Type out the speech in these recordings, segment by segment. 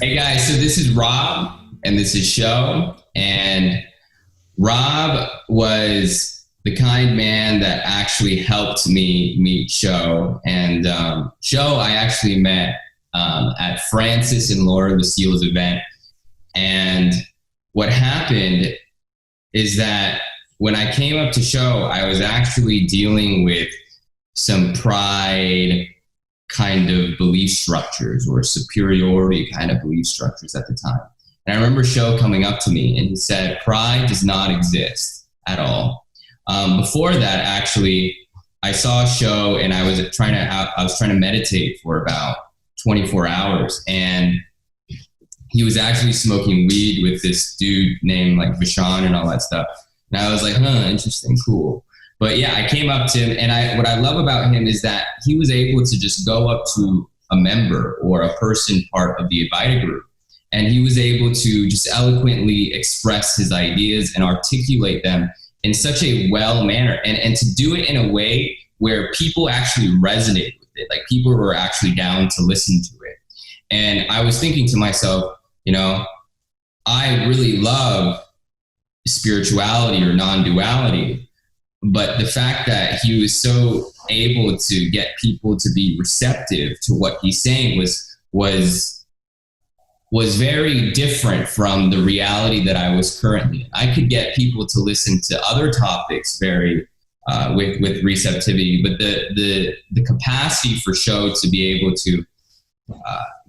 Hey guys, so this is Rob and this is Sho. And Rob was the kind man that actually helped me meet Sho. And Sho I actually met at Francis and Laura Lucille's event. And what happened is that when I came up to Sho, I was actually dealing with some pride kind of belief structures or superiority kind of belief structures at the time. And I remember Sho coming up to me and he said, pride does not exist at all. Before that, actually, I saw Sho and I was trying to meditate for about 24 hours. And he was actually smoking weed with this dude named like Vishvamitra and all that stuff. And I was like, interesting, cool. But yeah, I came up to him, and what I love about him is that he was able to just go up to a member or a person part of the invited group, and he was able to just eloquently express his ideas and articulate them in such a well manner, and to do it in a way where people actually resonated with it, like people were actually down to listen to it. And I was thinking to myself, I really love spirituality or non-duality. But the fact that he was so able to get people to be receptive to what he's saying was very different from the reality that I was currently in. I could get people to listen to other topics very with receptivity, but the capacity for Sho to be able to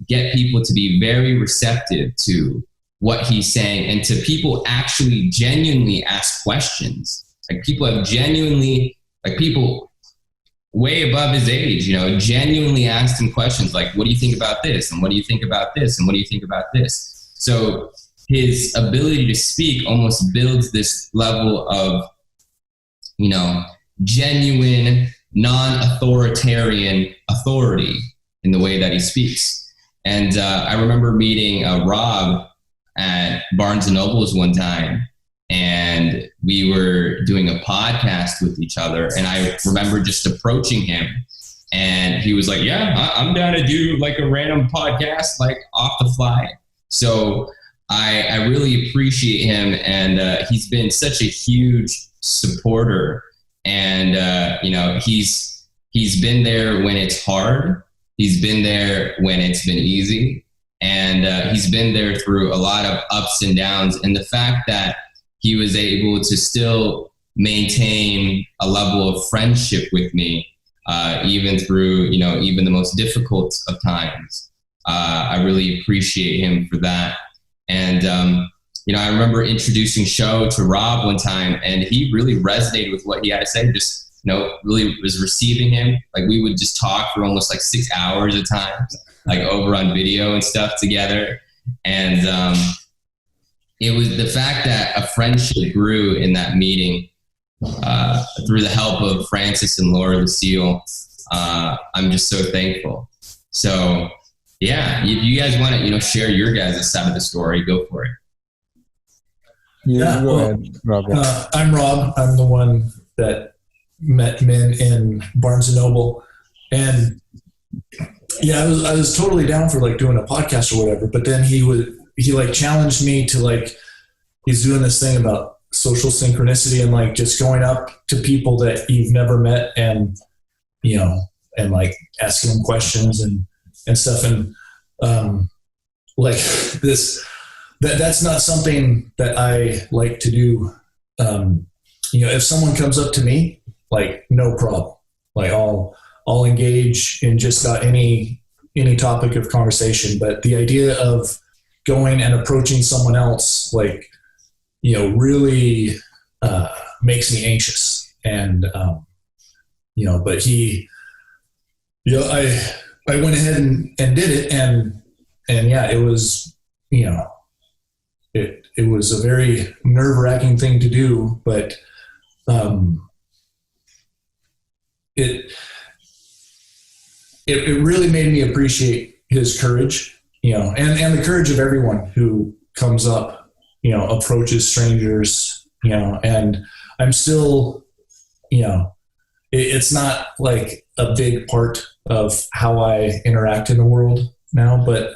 get people to be very receptive to what he's saying and to people actually genuinely ask questions. Like people have genuinely, like people way above his age, genuinely asked him questions like, what do you think about this? And what do you think about this? And what do you think about this? So his ability to speak almost builds this level of, genuine, non-authoritarian authority in the way that he speaks. And I remember meeting Rob at Barnes & Noble's one time, and we were doing a podcast with each other, and I remember just approaching him, and he was like, yeah, I'm down to do like a random podcast, like off the fly. So I really appreciate him, and he's been such a huge supporter, and he's been there when it's hard, he's been there when it's been easy, and he's been there through a lot of ups and downs. And the fact that he was able to still maintain a level of friendship with me, even through, even the most difficult of times. I really appreciate him for that. And, I remember introducing Sho to Rob one time, and he really resonated with what he had to say. Just, really was receiving him. Like we would just talk for almost like 6 hours at times, like over on video and stuff together. And, it was the fact that a friendship grew in that meeting through the help of Francis and Laura Lucille. I'm just so thankful. So, yeah, if you guys want to, share your guys' side of the story, go for it. Yeah, go ahead, Robert. I'm Rob. I'm the one that met Min in Barnes & Noble. And, yeah, I was totally down for, like, doing a podcast or whatever, but then he like challenged me to like, he's doing this thing about social synchronicity and like just going up to people that you've never met and, and like asking them questions and stuff. And like this, that's not something that I like to do. If someone comes up to me, like no problem, like I'll engage in just about any topic of conversation. But the idea of going and approaching someone else, like, really makes me anxious. And, but he, I went ahead and did it. And yeah, it was, it was a very nerve-wracking thing to do, but it really made me appreciate his courage. And the courage of everyone who comes up, approaches strangers, and I'm still, it's not like a big part of how I interact in the world now, but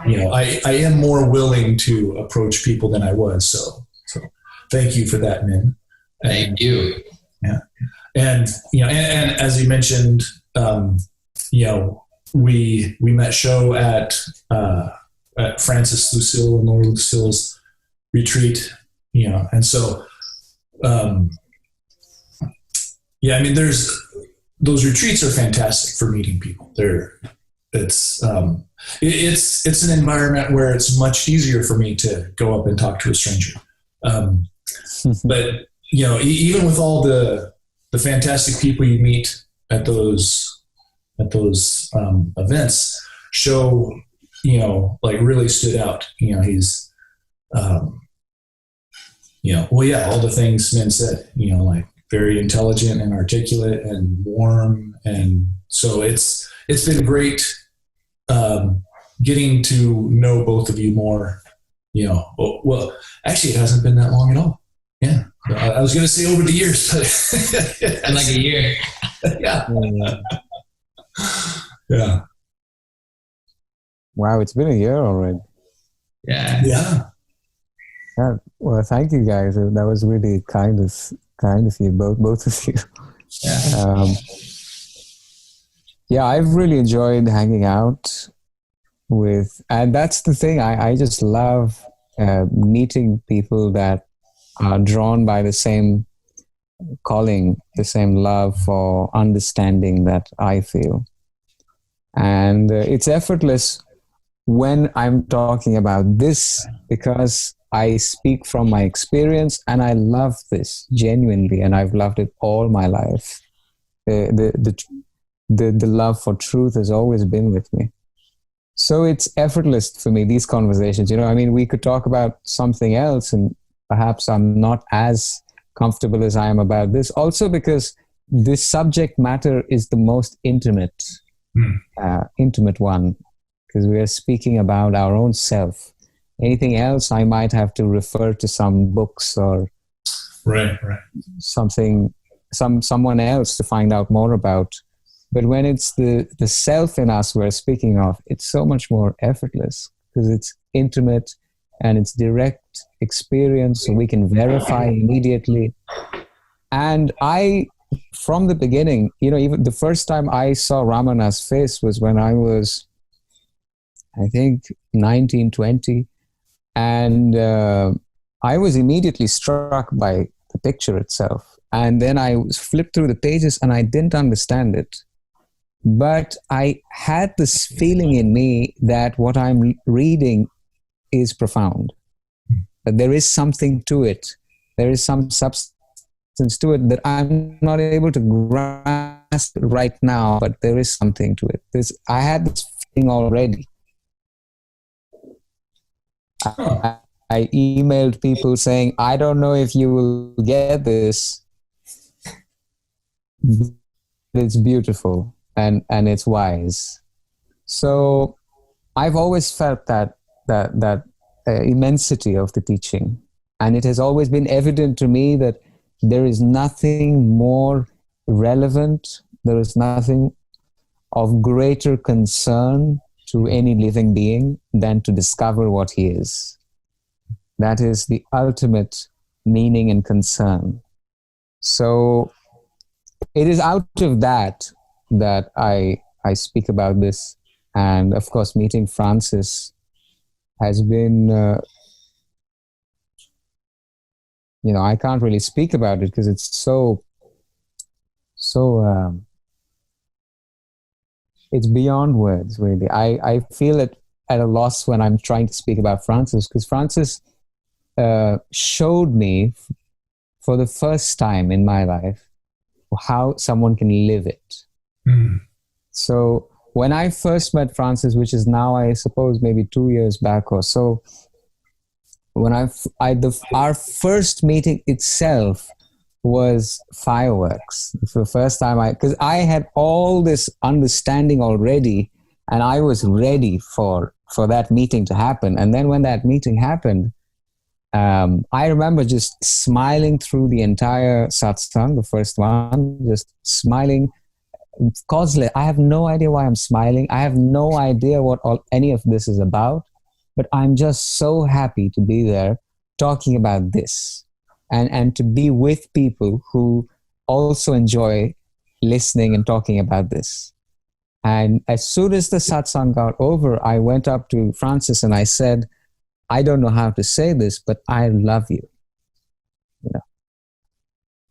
I am more willing to approach people than I was. So thank you for that, Min. Thank you. Yeah. And, and as you mentioned, we met Show at Francis Lucille and Laura Lucille's retreat, and so, there's, those retreats are fantastic for meeting people. It's an environment where it's much easier for me to go up and talk to a stranger. But, even with all the fantastic people you meet at those events, Show, really stood out. He's, all the things Min said, very intelligent and articulate and warm. And so it's been great getting to know both of you more, well, actually it hasn't been that long at all. Yeah. I was going to say over the years, but like a year. Yeah. Yeah. Wow, it's been a year already. Yeah. Yeah. Yeah. Well, thank you guys. That was really kind of you, both of you. Yeah. I've really enjoyed hanging out with, and that's the thing. I just love meeting people that are drawn by the same calling, the same love for understanding that I feel. And it's effortless when I'm talking about this, because I speak from my experience and I love this genuinely, and I've loved it all my life. The love for truth has always been with me. So it's effortless for me, these conversations. We could talk about something else and perhaps I'm not as comfortable as I am about this. Also because this subject matter is the most intimate one, because we are speaking about our own self. Anything else, I might have to refer to some books or something, someone else to find out more about. But when it's the self in us we're speaking of, it's so much more effortless because it's intimate and it's direct experience, so we can verify immediately. And from the beginning, even the first time I saw Ramana's face was when I was, I think, 19, 20. And I was immediately struck by the picture itself. And then I flipped through the pages and I didn't understand it. But I had this feeling in me that what I'm reading is profound, that there is something to it. There is some substance to it that I'm not able to grasp right now, but there is something to it. I had this feeling already. I emailed people saying, I don't know if you will get this. It's beautiful and it's wise. So I've always felt that immensity of the teaching. And it has always been evident to me that there is nothing more relevant, there is nothing of greater concern to any living being than to discover what he is. That is the ultimate meaning and concern. So it is out of that I speak about this. And of course, meeting Francis has been, I can't really speak about it because it's so it's beyond words, really. I feel it at a loss when I'm trying to speak about Francis, because Francis showed me for the first time in my life how someone can live it. Mm. So when I first met Francis, which is now, I suppose, maybe 2 years back or so, when our first meeting itself was fireworks. For the first time, because I had all this understanding already, and I was ready for that meeting to happen. And then when that meeting happened, I remember just smiling through the entire satsang, the first one, just smiling causeless. I have no idea why I'm smiling. I have no idea what any of this is about, but I'm just so happy to be there talking about this and to be with people who also enjoy listening and talking about this. And as soon as the satsang got over, I went up to Francis and I said, I don't know how to say this, but I love you. You know?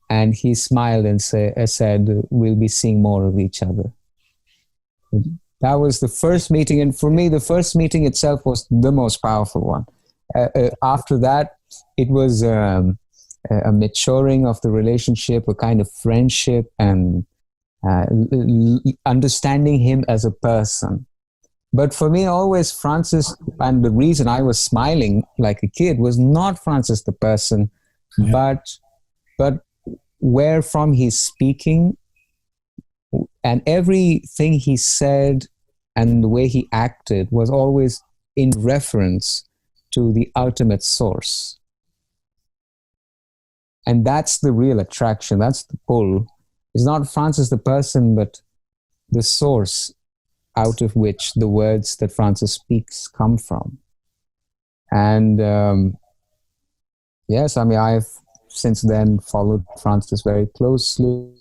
And he smiled and said, we'll be seeing more of each other. That was the first meeting. And for me, the first meeting itself was the most powerful one. After that, it was a maturing of the relationship, a kind of friendship, and understanding him as a person. But for me, always Francis, and the reason I was smiling like a kid was not Francis the person, but where from he's speaking, and everything he said and the way he acted was always in reference to the ultimate source. And that's the real attraction, that's the pull. It's not Francis the person, but the source out of which the words that Francis speaks come from. And yes, I mean, I've since then followed Francis very closely.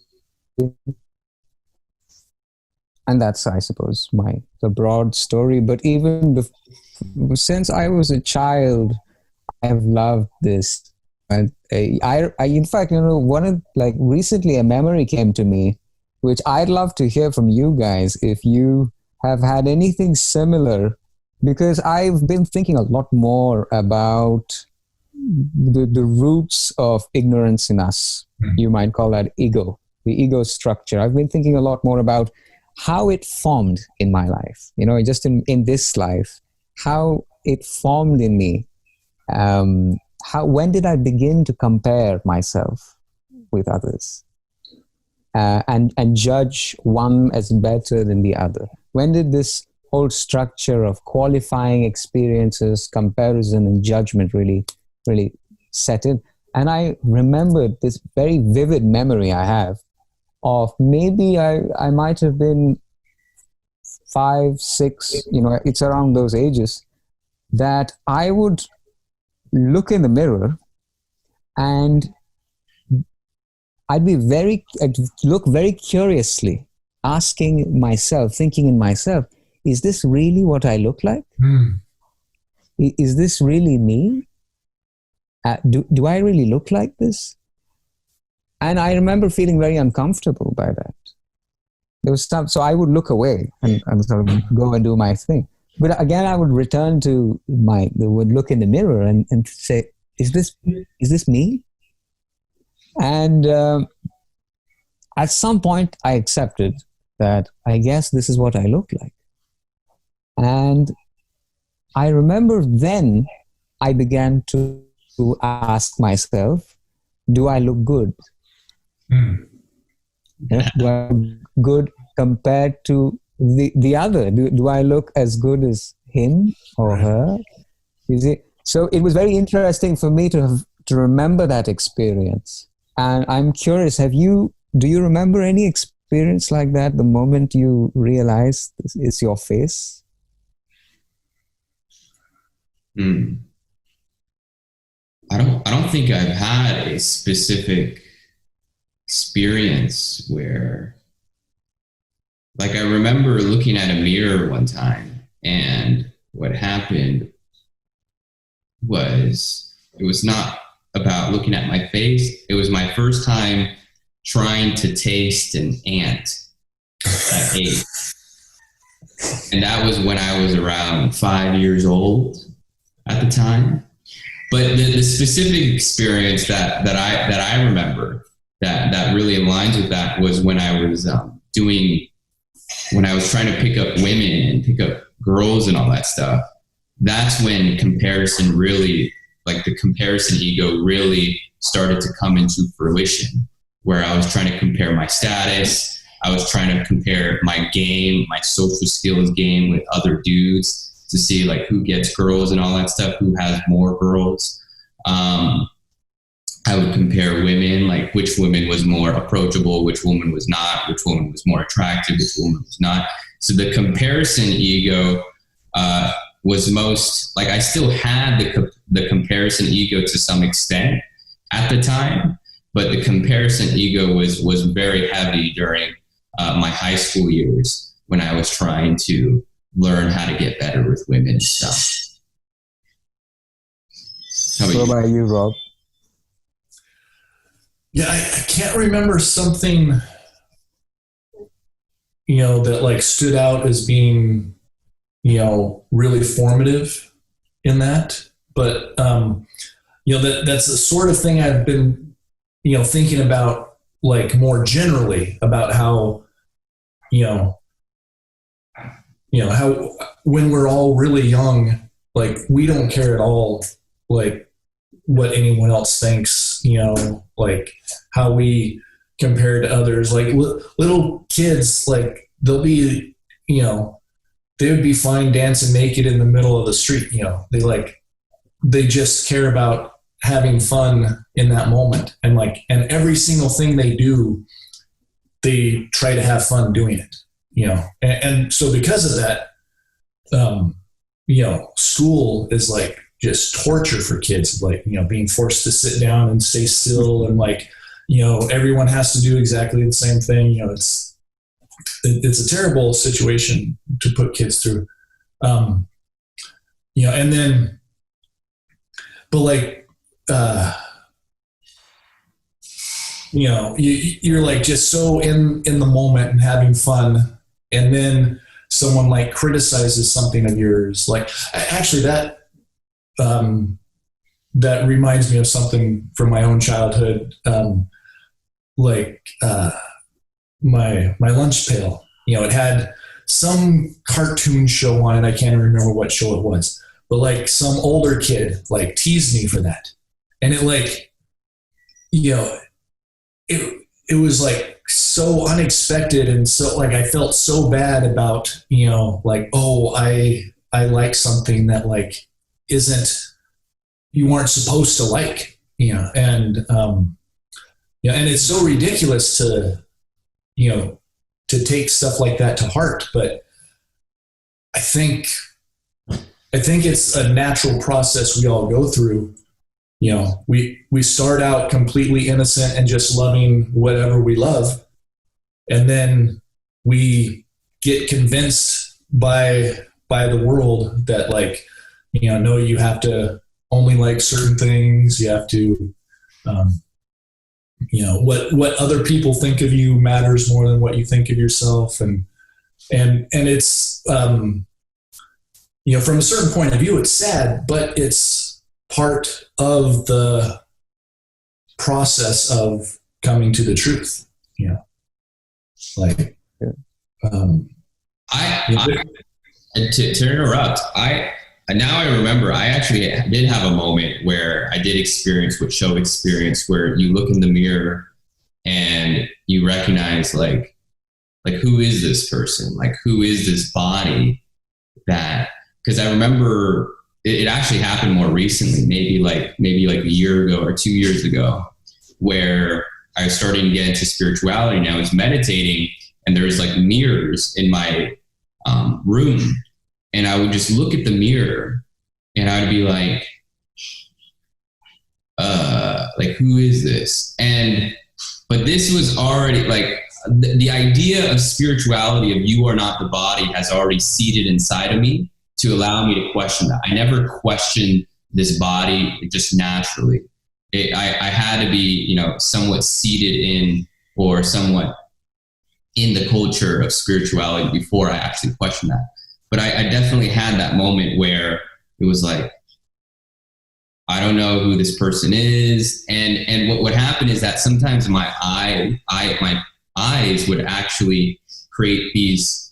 And that's, I suppose, the broad story. But even since I was a child, I have loved this. And I in fact, recently a memory came to me, which I'd love to hear from you guys if you have had anything similar, because I've been thinking a lot more about the roots of ignorance in us. You might call that ego, the ego structure. I've been thinking a lot more about how it formed in my life, just in this life, how it formed in me. When did I begin to compare myself with others and judge one as better than the other? When did this whole structure of qualifying experiences, comparison, and judgment really set in? And I remembered this very vivid memory I have of maybe I might have been 5, 6, it's around those ages, that I would look in the mirror and I'd look very curiously, asking myself, thinking in myself, is this really what I look like? Is this really me? Do I really look like this? And I remember feeling very uncomfortable by that. There was stuff, so I would look away and sort of go and do my thing. But again, I would return to would look in the mirror and say, is this me? And at some point I accepted that I guess this is what I look like. And I remember then I began to ask myself, do I look good? Do I look good compared to the other? Do I look as good as him or her? So it was very interesting for me to remember that experience. And I'm curious, do you remember any experience like that, the moment you realize this is your face? I don't think I've had a specific experience where, like, I remember looking at a mirror one time, and what happened was, it was not about looking at my face. It was my first time trying to taste an ant at 8. And that was when I was around 5 years old at the time. But the specific experience that I remember that really aligns with that was when I was when I was trying to pick up women and pick up girls and all that stuff. That's when comparison really, like the comparison ego really started to come into fruition, where I was trying to compare my status. I was trying to compare my game, my social skills game with other dudes to see like who gets girls and all that stuff, who has more girls. I would compare women, like which woman was more approachable, which woman was not, which woman was more attractive, which woman was not. So the comparison ego was most, like I still had the comparison ego to some extent at the time, but the comparison ego was very heavy during my high school years when I was trying to learn how to get better with women and stuff. What about you, Rob? Yeah, I can't remember something, that like stood out as being, really formative in that. But, that's the sort of thing I've been, thinking about, like more generally about how, how when we're all really young, like we don't care at all, like what anyone else thinks, like how we compare to others. Like little kids, like they'll be, they would be fine dancing naked in the middle of the street. They just care about having fun in that moment. And and every single thing they do, they try to have fun doing it, and so because of that, school is like just torture for kids, like, being forced to sit down and stay still. And everyone has to do exactly the same thing. It's a terrible situation to put kids through. And then, but you're like just so in the moment and having fun. And then someone like criticizes something of yours. Like actually that reminds me of something from my own childhood. My lunch pail, it had some cartoon show on it. I can't even remember what show it was, but like some older kid like teased me for that. And it it was like so unexpected. And so like, I felt so bad about, I like something that like isn't, you weren't supposed to like, and it's so ridiculous to, to take stuff like that to heart. But I think it's a natural process we all go through. We start out completely innocent and just loving whatever we love. And then we get convinced by the world that like, no, you have to only like certain things. You have to, what other people think of you matters more than what you think of yourself. And it's, from a certain point of view, it's sad, but it's part of the process of coming to the truth. To interrupt, now I remember I actually did have a moment where I did experience what Show experienced, where you look in the mirror and you recognize like who is this person? Like who is this body? Because I remember it actually happened more recently, maybe like a year ago or 2 years ago, where I was starting to get into spirituality and I was meditating, and there was like mirrors in my room. And I would just look at the mirror and I'd be like, who is this? But this was already like the idea of spirituality, of you are not the body, has already seeded inside of me to allow me to question that. I never questioned this body just naturally. I had to be, somewhat seated in, or somewhat in the culture of spirituality before I actually questioned that. But I definitely had that moment where it was like, I don't know who this person is. And what would happen is that sometimes my eyes would actually create these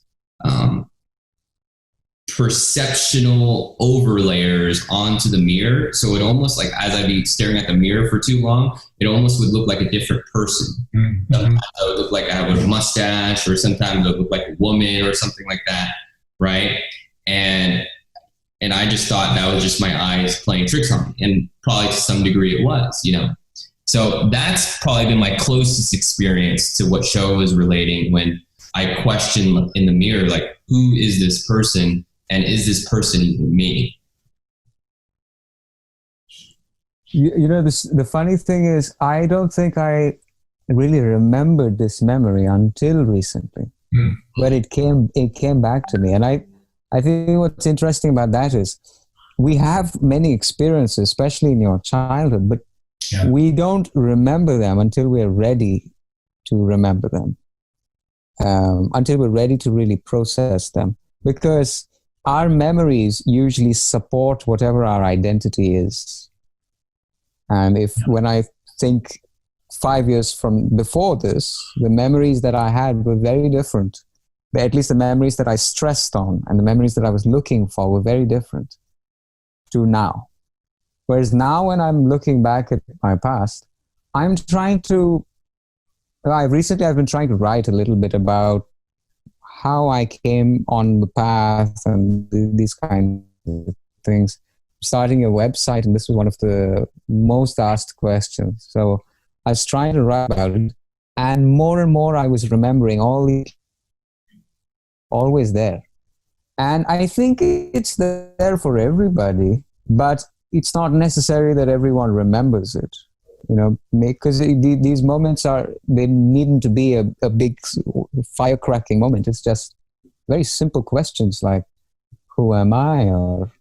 perceptional overlayers onto the mirror. So it almost like, as I'd be staring at the mirror for too long, it almost would look like a different person. Mm-hmm. Sometimes it would look like I have a mustache, or sometimes it would look like a woman or something like that. Right. And I just thought that was just my eyes playing tricks on me. And probably to some degree it was, So that's probably been my closest experience to what Sho was relating when I question in the mirror, like, who is this person? And is this person even me? You know, the funny thing is, I don't think I really remembered this memory until recently, but it came back to me. And I think what's interesting about that is we have many experiences, especially in your childhood, but we don't remember them until we're ready to remember them, until we're ready to really process them, because our memories usually support whatever our identity is. And when I think 5 years from before this, the memories that I had were very different. But at least the memories that I stressed on and the memories that I was looking for were very different to now. Whereas now when I'm looking back at my past, I've been trying to write a little bit about how I came on the path and these kind of things. Starting a website, and this was one of the most asked questions. So I was trying to write about it, and more I was remembering always there. And I think it's there for everybody, but it's not necessary that everyone remembers it, you know, because these moments they needn't to be a big firecracking moment. It's just very simple questions like, who am I? Or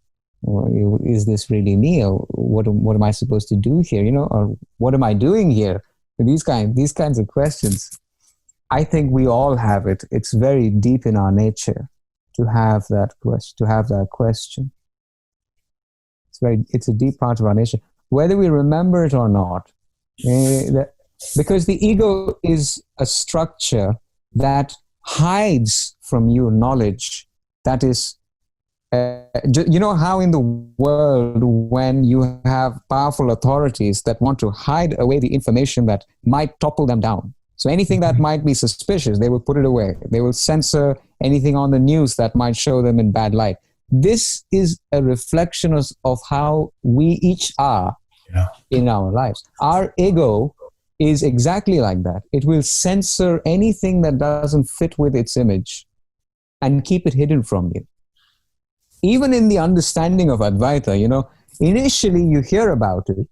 is this really me? Or what am I supposed to do here? You know, or what am I doing here? These kinds of questions. I think we all have it. It's very deep in our nature to have that question. It's a deep part of our nature, whether we remember it or not. Because the ego is a structure that hides from you knowledge that is. You know how in the world, when you have powerful authorities that want to hide away the information that might topple them down. So anything that might be suspicious, they will put it away. They will censor anything on the news that might show them in bad light. This is a reflection of how we each are in our lives. Our ego is exactly like that. It will censor anything that doesn't fit with its image and keep it hidden from you. Even in the understanding of Advaita, you know, initially you hear about it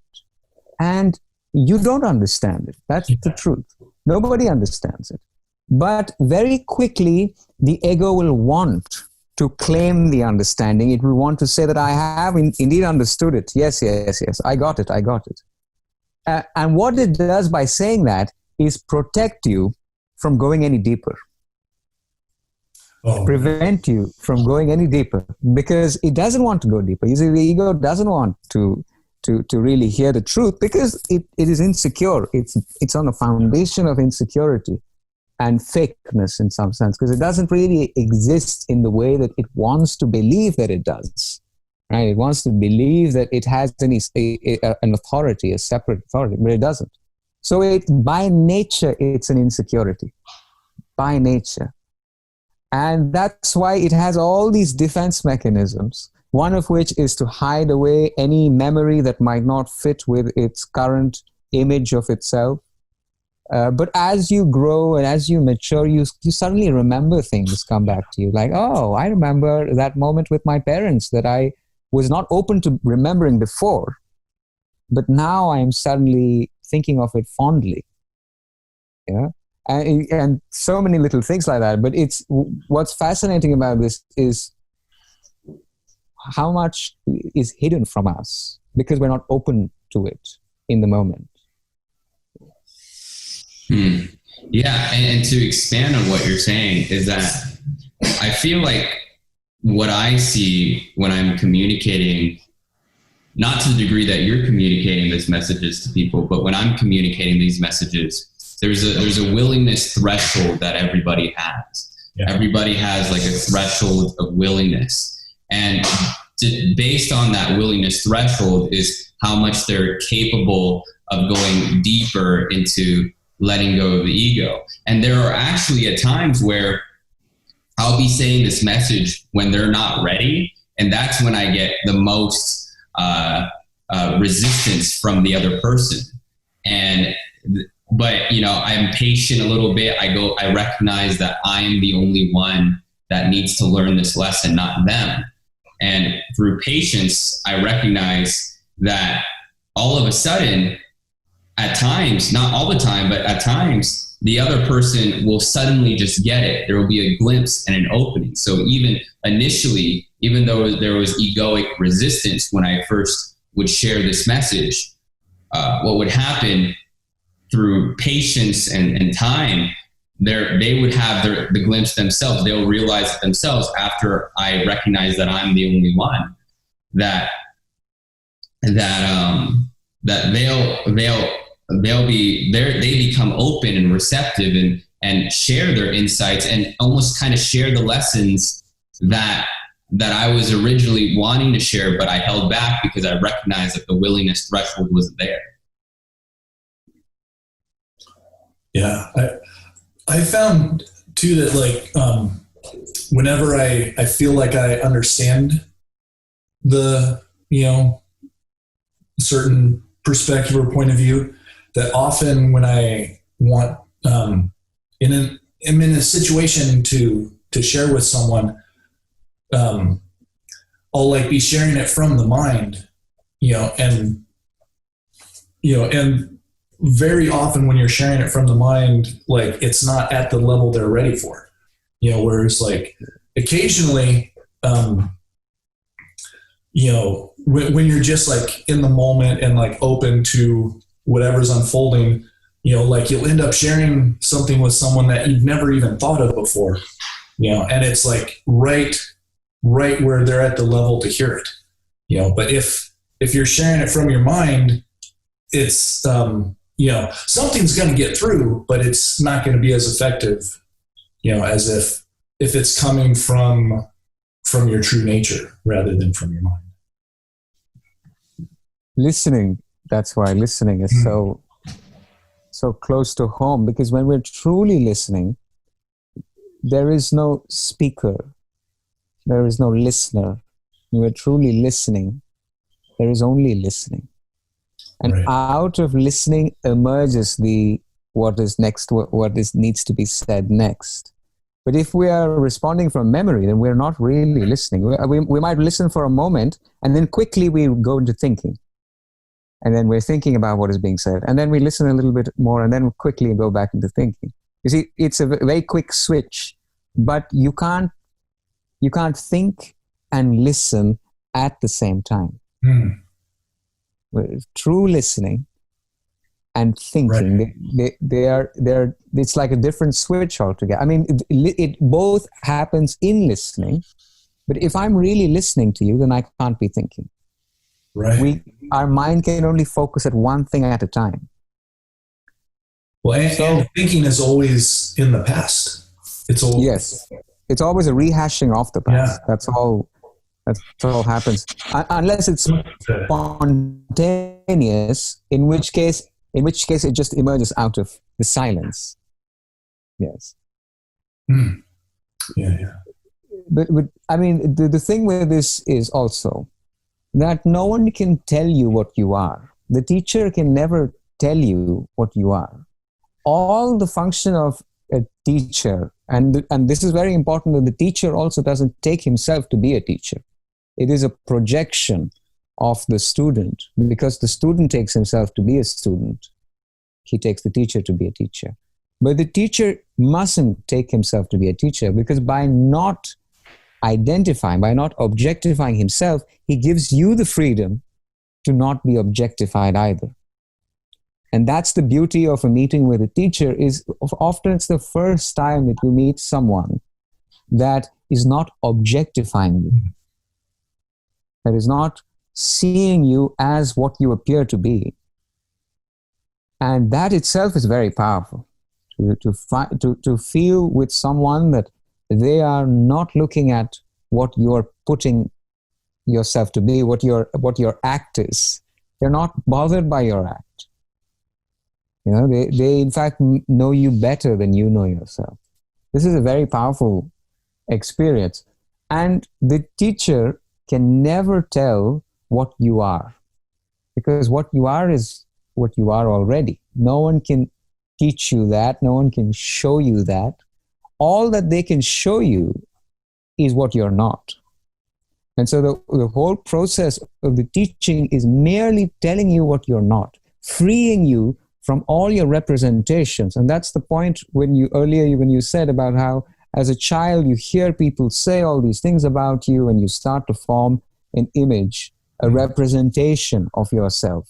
and you don't understand it. That's the truth. Nobody understands it. But very quickly, the ego will want to claim the understanding. It will want to say that I have indeed understood it. Yes, I got it. And what it does by saying that is protect you from going any deeper. Prevent you from going any deeper, because it doesn't want to go deeper. You see, the ego doesn't want to really hear the truth because it is insecure. It's on a foundation of insecurity and fakeness in some sense, because it doesn't really exist in the way that it wants to believe that it does. Right? It wants to believe that it has an authority, a separate authority, but it doesn't. So by nature, it's an insecurity. By nature. And that's why it has all these defense mechanisms, one of which is to hide away any memory that might not fit with its current image of itself. But as you grow and as you mature, you suddenly remember things come back to you. Like, oh, I remember that moment with my parents that I was not open to remembering before. But now I am suddenly thinking of it fondly. Yeah. And so many little things like that. But what's fascinating about this is how much is hidden from us because we're not open to it in the moment. Yeah, and to expand on what you're saying is that I feel like what I see when I'm communicating, not to the degree that you're communicating these messages to people, but when I'm communicating these messages, there's a willingness threshold that everybody has. Yeah. Everybody has like a threshold of willingness. And based on that willingness threshold is how much they're capable of going deeper into letting go of the ego. And there are actually at times where I'll be saying this message when they're not ready. And that's when I get the most resistance from the other person. And but I'm patient a little bit. I recognize that I'm the only one that needs to learn this lesson, not them. And through patience, I recognize that all of a sudden, at times, not all the time, but at times, the other person will suddenly just get it. There will be a glimpse and an opening. So even initially, even though there was egoic resistance when I first would share this message, what would happen through patience and time, they would have the glimpse themselves. They'll realize it themselves after I recognize that I'm the only one, that they become open and receptive and share their insights and almost kind of share the lessons that I was originally wanting to share, but I held back because I recognized that the willingness threshold wasn't there. Yeah. I found too that whenever I feel like I understand the, certain perspective or point of view, that often when I want, I'm in a situation to share with someone, I'll be sharing it from the mind, and very often when you're sharing it from the mind, it's not at the level they're ready for, whereas occasionally, when you're just in the moment and open to whatever's unfolding, you'll end up sharing something with someone that you've never even thought of before, and it's right where they're at the level to hear it, but if you're sharing it from your mind, it's, something's going to get through, but it's not going to be as effective, as if it's coming from your true nature rather than from your mind. Listening, that's why listening is so close to home, because when we're truly listening, there is no speaker, there is no listener. When we're truly listening, there is only listening. And right. Out of listening emerges what is next, needs to be said next. But if we are responding from memory, then we're not really listening. We might listen for a moment, and then quickly we go into thinking. And then we're thinking about what is being said. And then we listen a little bit more, and then quickly go back into thinking. You see, it's a very quick switch, but you can't think and listen at the same time. True listening and thinking, right. It's like a different switch altogether. I mean, it both happens in listening, but if I'm really listening to you, then I can't be thinking. Right. Our mind can only focus at one thing at a time. Well, and thinking is always in the past. It's always a rehashing of the past. Yeah. That's all happens, unless it's spontaneous, in which case it just emerges out of the silence. Yes. Yeah. But I mean, the thing with this is also that no one can tell you what you are. The teacher can never tell you what you are. All the function of a teacher, and this is very important, that the teacher also doesn't take himself to be a teacher. It is a projection of the student, because the student takes himself to be a student. He takes the teacher to be a teacher. But the teacher mustn't take himself to be a teacher, because by not identifying, by not objectifying himself, he gives you the freedom to not be objectified either. And that's the beauty of a meeting with a teacher, is often it's the first time that you meet someone that is not objectifying you, that is not seeing you as what you appear to be. And that itself is very powerful, to feel with someone that they are not looking at what you're putting yourself to be, what your act is. They're not bothered by your act. They in fact know you better than you know yourself. This is a very powerful experience. And the teacher can never tell what you are, because what you are is what you are already. No one can teach you that. No one can show you that. All that they can show you is what you're not. And so the whole process of the teaching is merely telling you what you're not, freeing you from all your representations. And that's the point when you said about how as a child you hear people say all these things about you and you start to form an image, a representation of yourself.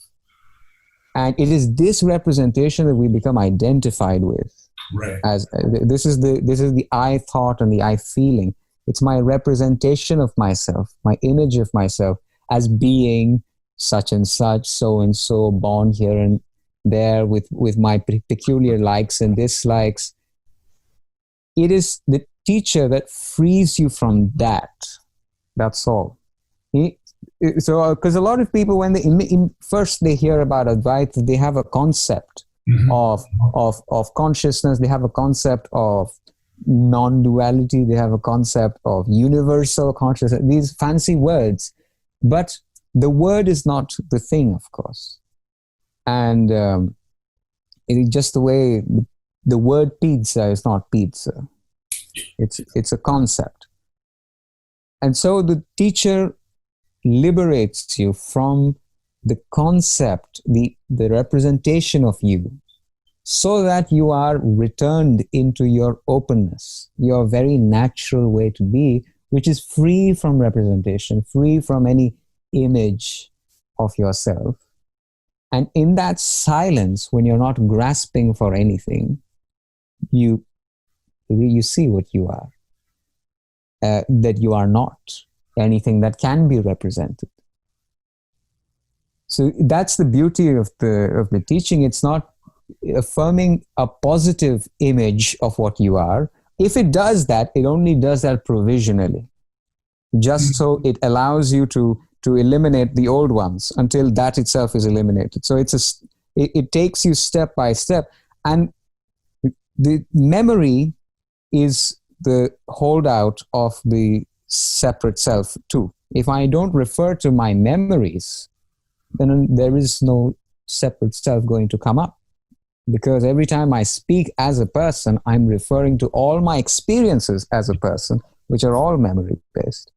And it is this representation that we become identified with. Right. As this is the I thought and the I feeling. It's my representation of myself, my image of myself as being such and such, so and so, born here and there with my peculiar likes and dislikes. It is the teacher that frees you from that. That's all. So, because a lot of people, when first they hear about Advaita, they have a concept of consciousness. They have a concept of non-duality. They have a concept of universal consciousness. These fancy words, but the word is not the thing, of course. And it is just the way the word pizza is not pizza. It's a concept. And so the teacher liberates you from the concept, the representation of you, so that you are returned into your openness, your very natural way to be, which is free from representation, free from any image of yourself. And in that silence, when you're not grasping for anything, you see what you are, that you are not anything that can be represented. So that's the beauty of the teaching. It's not affirming a positive image of what you are. If it does that, it only does that provisionally, just so it allows you to eliminate the old ones until that itself is eliminated. So it takes you step by step. And the memory is the holdout of the separate self too. If I don't refer to my memories, then there is no separate self going to come up. Because every time I speak as a person, I'm referring to all my experiences as a person, which are all memory-based.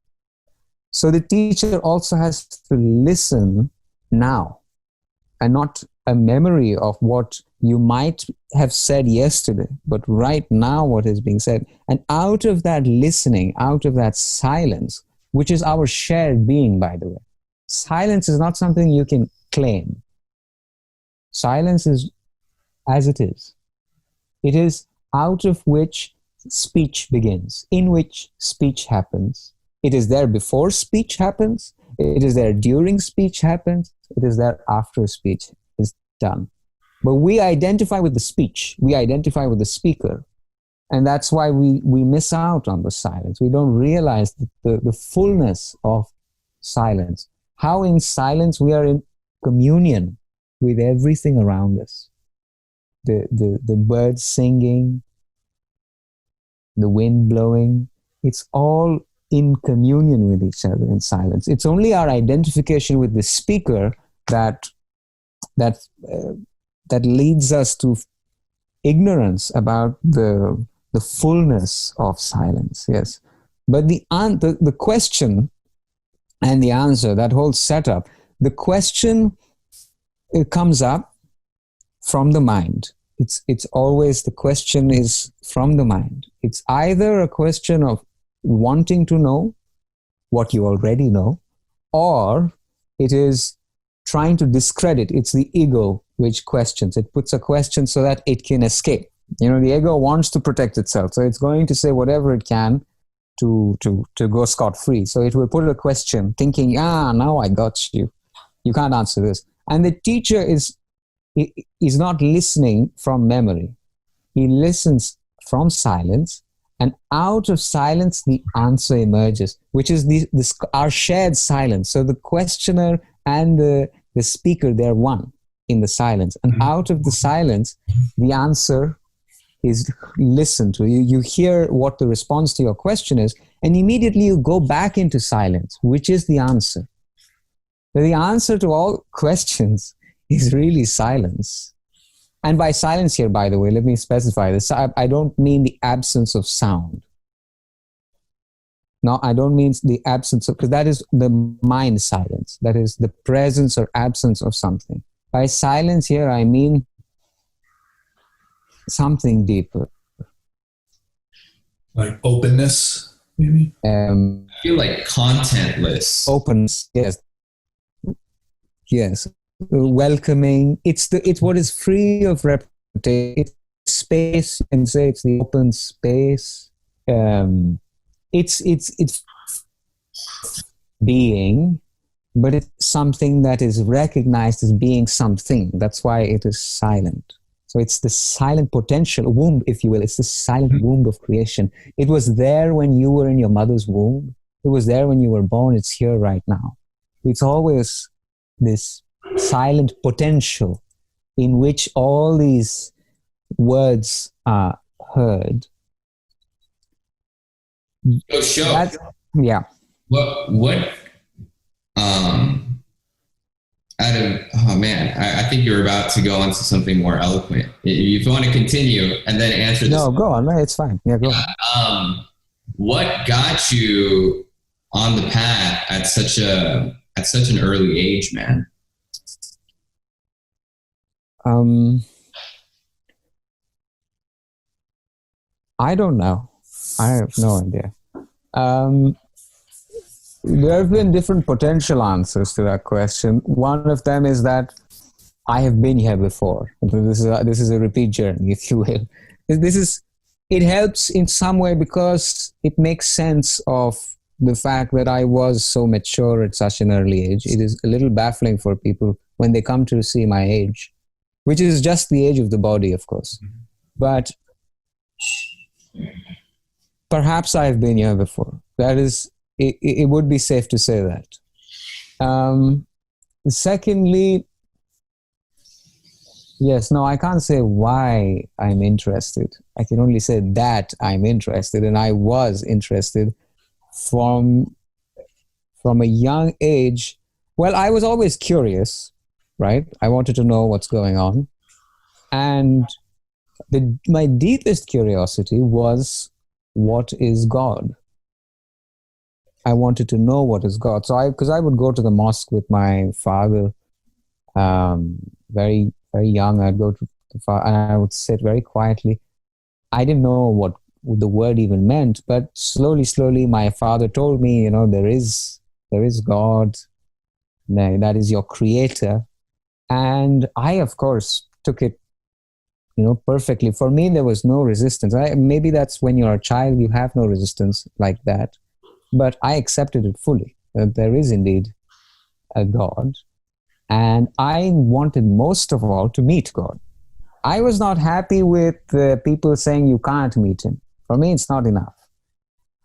So the teacher also has to listen now, and not a memory of what you might have said yesterday, but right now what is being said. And out of that listening, out of that silence, which is our shared being, by the way. Silence is not something you can claim. Silence is as it is. It is out of which speech begins, in which speech happens. It is there before speech happens. It is there during speech happens. It is there after speech is done. But we identify with the speech. We identify with the speaker. And that's why we miss out on the silence. We don't realize the fullness of silence. How in silence we are in communion with everything around us. The birds singing, the wind blowing, it's all in communion with each other in silence. It's only our identification with the speaker that leads us to ignorance about the fullness of silence. Yes, but the question and the answer, that whole setup, the question, it comes up from the mind. It's always, the question is from the mind. It's either a question of wanting to know what you already know, or it is trying to discredit. It's the ego which questions. It puts a question so that it can escape. The ego wants to protect itself, so it's going to say whatever it can to go scot-free. So it will put a question thinking, now I got you. You can't answer this. And the teacher is not listening from memory. He listens from silence, and out of silence the answer emerges, which is our shared silence. So the questioner and the speaker, they're one in the silence. And out of the silence, the answer is listened to. You hear what the response to your question is, and immediately you go back into silence, which is the answer. The answer to all questions is really silence. And by silence here, by the way, let me specify this. I don't mean the absence of sound. No, I don't mean the absence of, because that is the mind silence. That is the presence or absence of something. By silence here, I mean something deeper. Like openness, maybe? I feel like contentless. Openness, yes. Yes. Welcoming. It's what is free of reputation. It's space. You can say it's the open space. It's being, but it's something that is recognized as being something. That's why it is silent. So it's the silent potential womb, if you will. It's the silent womb of creation. It was there when you were in your mother's womb. It was there when you were born. It's here right now. It's always this silent potential in which all these words are heard. So show. Yeah. What out of, oh man, I think you're about to go on to something more eloquent. If you want to continue and then answer this. No, go on. No, it's fine. Yeah, go on. What got you on the path at such an early age, man? I don't know. I have no idea. There have been different potential answers to that question. One of them is that I have been here before. This is a repeat journey, if you will. It helps in some way because it makes sense of the fact that I was so mature at such an early age. It is a little baffling for people when they come to see my age, which is just the age of the body, of course. But perhaps I've been here before. That is, it would be safe to say that. Secondly, yes, no, I can't say why I'm interested. I can only say that I'm interested, and I was interested from a young age. Well, I was always curious, right? I wanted to know what's going on. And my deepest curiosity was, what is God? I wanted to know what is God. So because I would go to the mosque with my father, very, very young. I'd go to the father and I would sit very quietly. I didn't know what the word even meant, but slowly, my father told me, there is God. That is your creator. And I, of course, took it, perfectly. For me, there was no resistance. Maybe that's when you're a child, you have no resistance like that. But I accepted it fully, that there is indeed a God. And I wanted most of all to meet God. I was not happy with people saying you can't meet him. For me, it's not enough.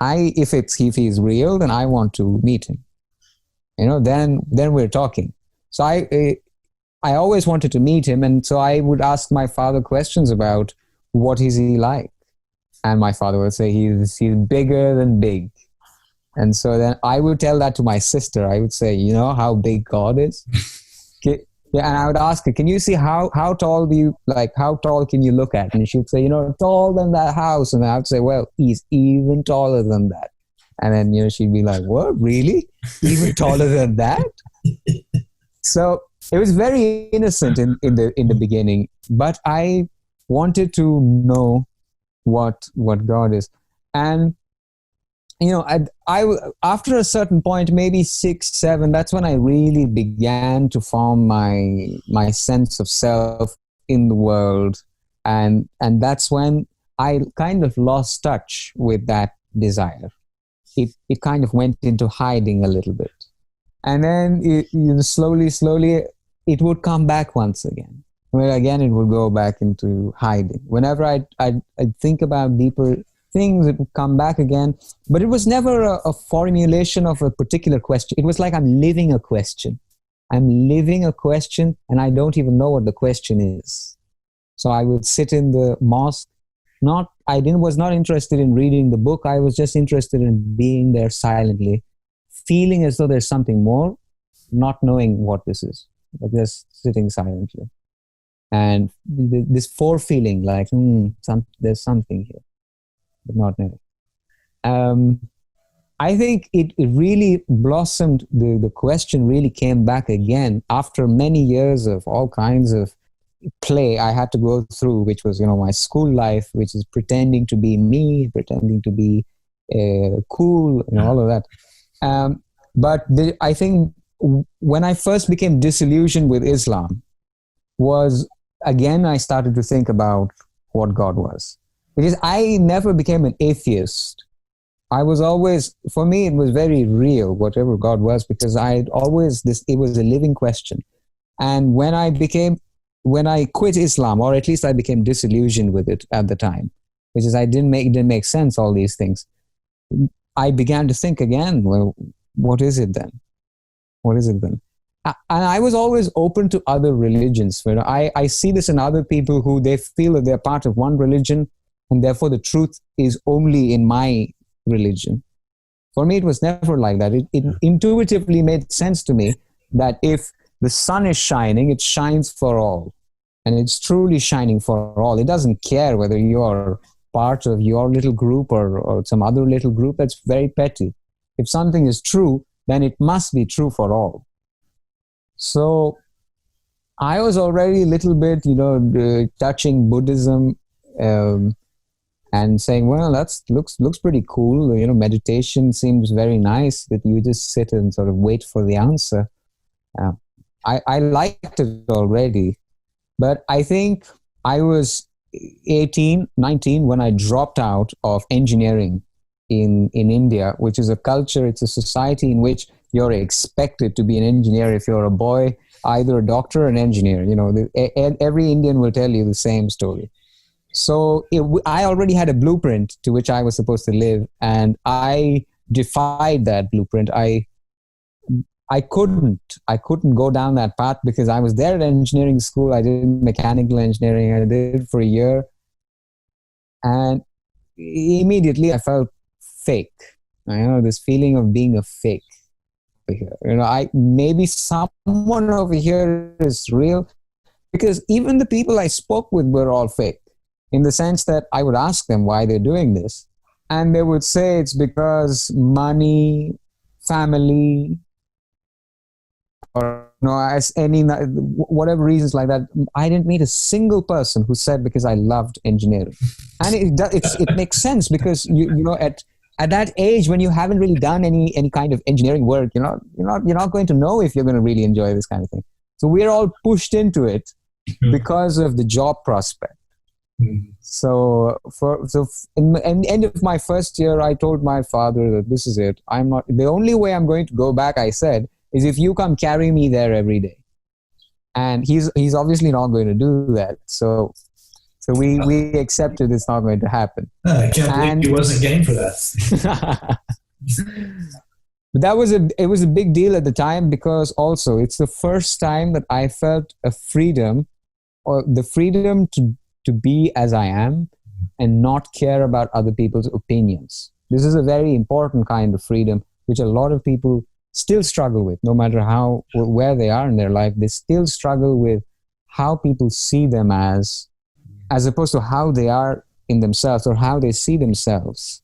If he's real, then I want to meet him. Then we're talking. So I always wanted to meet him, and so I would ask my father questions about what is he like, and my father would say he's bigger than big. And so then I would tell that to my sister. I would say, how big God is? Yeah, and I would ask her, can you see how tall how tall can you look at? And she would say, taller than that house. And I would say, well, he's even taller than that. And then, she'd be like, what, really? Even taller than that? So it was very innocent in the beginning, but I wanted to know what God is. And I after a certain point, maybe 6, 7, that's when I really began to form my sense of self in the world, and that's when I kind of lost touch with that desire. It kind of went into hiding a little bit, and then slowly it would come back once again. Well, again, it would go back into hiding. Whenever I think about deeper things, it would come back again. But it was never a formulation of a particular question. It was like I'm living a question. I'm living a question, and I don't even know what the question is. So I would sit in the mosque. Was not interested in reading the book. I was just interested in being there silently, feeling as though there's something more, not knowing what this is, but just sitting silently. And this forefeeling, like, there's something here, but not now. I think it really blossomed, the question really came back again after many years of all kinds of play I had to go through, which was, my school life, which is pretending to be me, pretending to be cool, all of that. But I think when I first became disillusioned with Islam was, again, I started to think about what God was. Because I never became an atheist. I was always, for me, it was very real, whatever God was, because it was a living question. And when I quit Islam, or at least I became disillusioned with it at the time, which is it didn't make sense, all these things. I began to think again, well, what is it then? What is it then? And I was always open to other religions. I see this in other people who they feel that they're part of one religion, and therefore the truth is only in my religion. For me, it was never like that. It intuitively made sense to me that if the sun is shining, it shines for all. And it's truly shining for all. It doesn't care whether you're part of your little group or some other little group. That's very petty. If something is true, then it must be true for all. So I was already a little bit, touching Buddhism and saying, well, that looks pretty cool. Meditation seems very nice, that you just sit and sort of wait for the answer. I liked it already. But I think I was 18, 19 when I dropped out of engineering in India, which is a culture, it's a society in which you're expected to be an engineer if you're a boy, either a doctor or an engineer. Every Indian will tell you the same story. So I already had a blueprint to which I was supposed to live, and I defied that blueprint. I couldn't go down that path because I was there at engineering school. I did mechanical engineering. I did it for a year. And immediately I felt fake. This feeling of being a fake. Maybe someone over here is real, because even the people I spoke with were all fake, in the sense that I would ask them why they're doing this. And they would say it's because money, family, or as any whatever reasons like that. I didn't meet a single person who said because I loved engineering, and it makes sense, because at that age when you haven't really done any kind of engineering work, you're not going to know if you're going to really enjoy this kind of thing. So we're all pushed into it because of the job prospect. So in the end of my first year, I told my father that this is it. The only way I'm going to go back, I said, is if you come carry me there every day. And he's obviously not going to do that. So we accepted it's not going to happen. I can't believe he wasn't game for that. But it was a big deal at the time, because also it's the first time that I felt a freedom, or the freedom to be as I am and not care about other people's opinions. This is a very important kind of freedom, which a lot of people still struggle with, no matter where they are in their life. They still struggle with how people see them as opposed to how they are in themselves, or how they see themselves.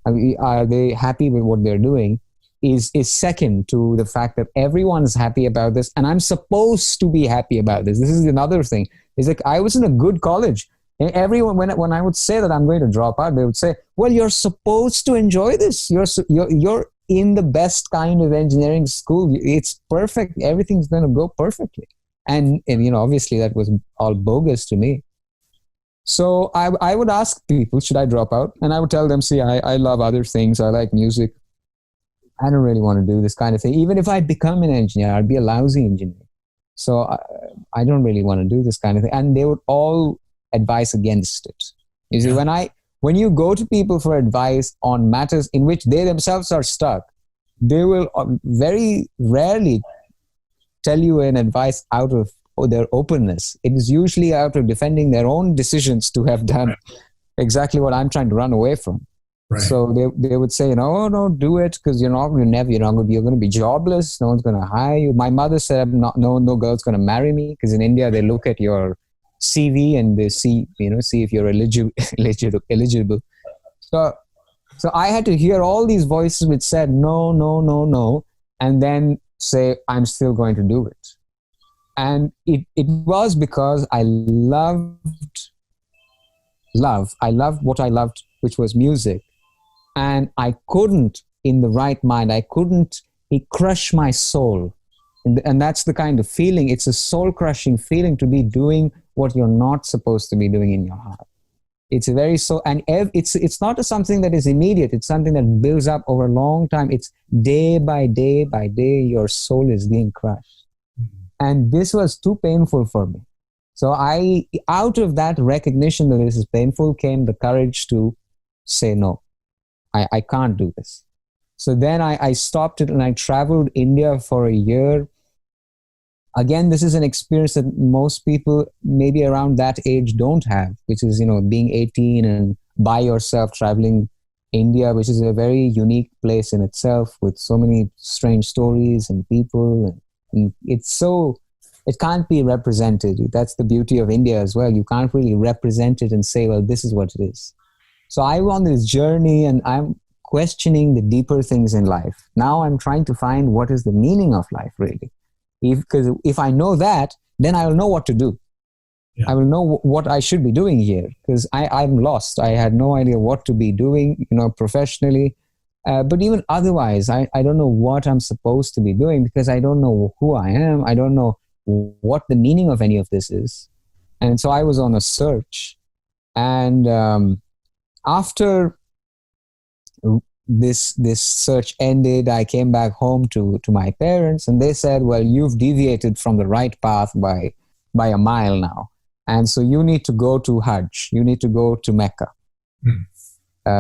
Are they happy with what they're doing? Is second to the fact that everyone is happy about this, and I'm supposed to be happy about this. This is another thing. It's like, I was in a good college. Everyone, when I would say that I'm going to drop out, they would say, well, you're supposed to enjoy this. You're in the best kind of engineering school. It's perfect. Everything's going to go perfectly. And obviously that was all bogus to me. So I would ask people, should I drop out? And I would tell them, see, I love other things. I like music. I don't really want to do this kind of thing. Even if I become an engineer, I'd be a lousy engineer. So I don't really want to do this kind of thing. And they would all advise against it. You see, when you go to people for advice on matters in which they themselves are stuck, they will very rarely tell you an advice out of their openness. It is usually out of defending their own decisions to have done exactly what I'm trying to run away from. Right. So they would say, no, do it, because you're going to be jobless. No one's going to hire you. My mother said, no girl's going to marry me, because in India they look at your CV and they see if you're eligible. So I had to hear all these voices which said no, and then say I'm still going to do it. And it was because I loved what I loved, which was music. And I couldn't, in the right mind, it crushed my soul. And that's the kind of feeling. It's a soul-crushing feeling to be doing what you're not supposed to be doing in your heart. It's a very and it's not something that is immediate. It's something that builds up over a long time. It's day by day by day, your soul is being crushed. Mm-hmm. And this was too painful for me. So out of that recognition that this is painful, came the courage to say, no, I can't do this. So then I stopped it and I traveled India for a year. Again, this is an experience that most people maybe around that age don't have, which is, being 18 and by yourself traveling India, which is a very unique place in itself with so many strange stories and people. And it can't be represented. That's the beauty of India as well. You can't really represent it and say, well, this is what it is. So I went on this journey and I'm questioning the deeper things in life. Now I'm trying to find what is the meaning of life, really. Because if I know that, then I will know what to do. Yeah. I will know what I should be doing here, because I'm lost. I had no idea what to be doing, professionally. But even otherwise, I don't know what I'm supposed to be doing, because I don't know who I am. I don't know what the meaning of any of this is. And so I was on a search. And after this search ended, I came back home to my parents, and they said, well, you've deviated from the right path by a mile now. And so you need to go to Hajj. You need to go to Mecca,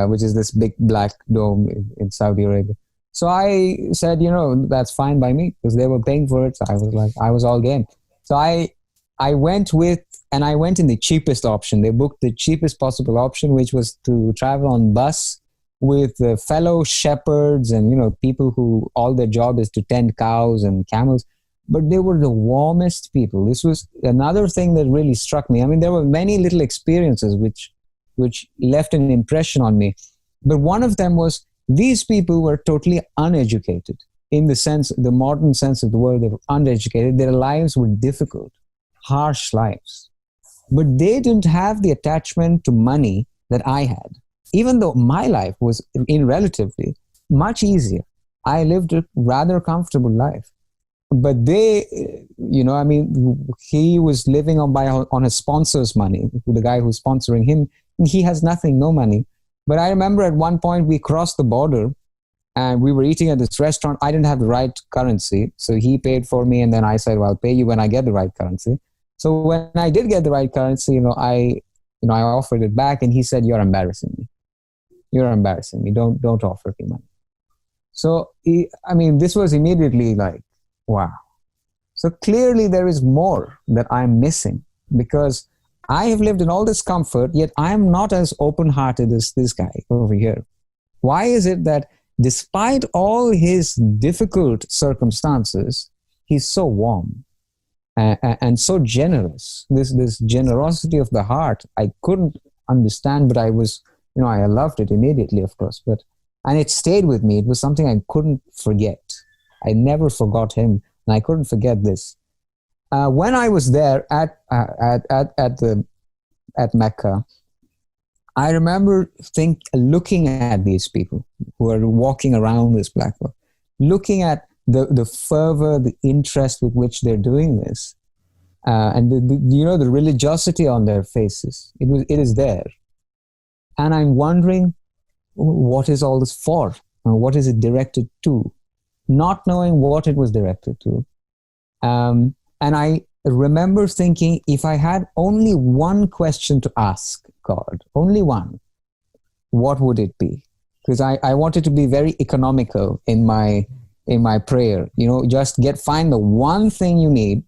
which is this big black dome in Saudi Arabia. So I said, that's fine by me, because they were paying for it. So I was all game. So I went in the cheapest option. They booked the cheapest possible option, which was to travel on bus with fellow shepherds and, people who all their job is to tend cows and camels. But they were the warmest people. This was another thing that really struck me. I mean, there were many little experiences which left an impression on me. But one of them was, these people were totally uneducated in the modern sense of the word. They were uneducated. Their lives were difficult, harsh lives. But they didn't have the attachment to money that I had. Even though my life was in relatively much easier, I lived a rather comfortable life. But they, he was living on his sponsor's money, the guy who's sponsoring him. He has nothing, no money. But I remember at one point we crossed the border and we were eating at this restaurant. I didn't have the right currency. So he paid for me, and then I said, well, I'll pay you when I get the right currency. So when I did get the right currency, I offered it back, and he said, you're embarrassing me. You're embarrassing me. Don't offer me money. So, this was immediately like, wow. So clearly there is more that I'm missing, because I have lived in all this comfort, yet I'm not as open-hearted as this guy over here. Why is it that despite all his difficult circumstances, he's so warm and so generous? This generosity of the heart, I couldn't understand, but I was, I loved it immediately, of course, and it stayed with me. It was something I couldn't forget. I never forgot him, and I couldn't forget this. When I was there at Mecca, I remember looking at these people who are walking around this black rock, looking at the fervor, the interest with which they're doing this, and the religiosity on their faces. It is there. And I'm wondering, what is all this for? What is it directed to? Not knowing what it was directed to. And I remember thinking, if I had only one question to ask God, only one, what would it be? Because I wanted to be very economical in my prayer. Just find the one thing you need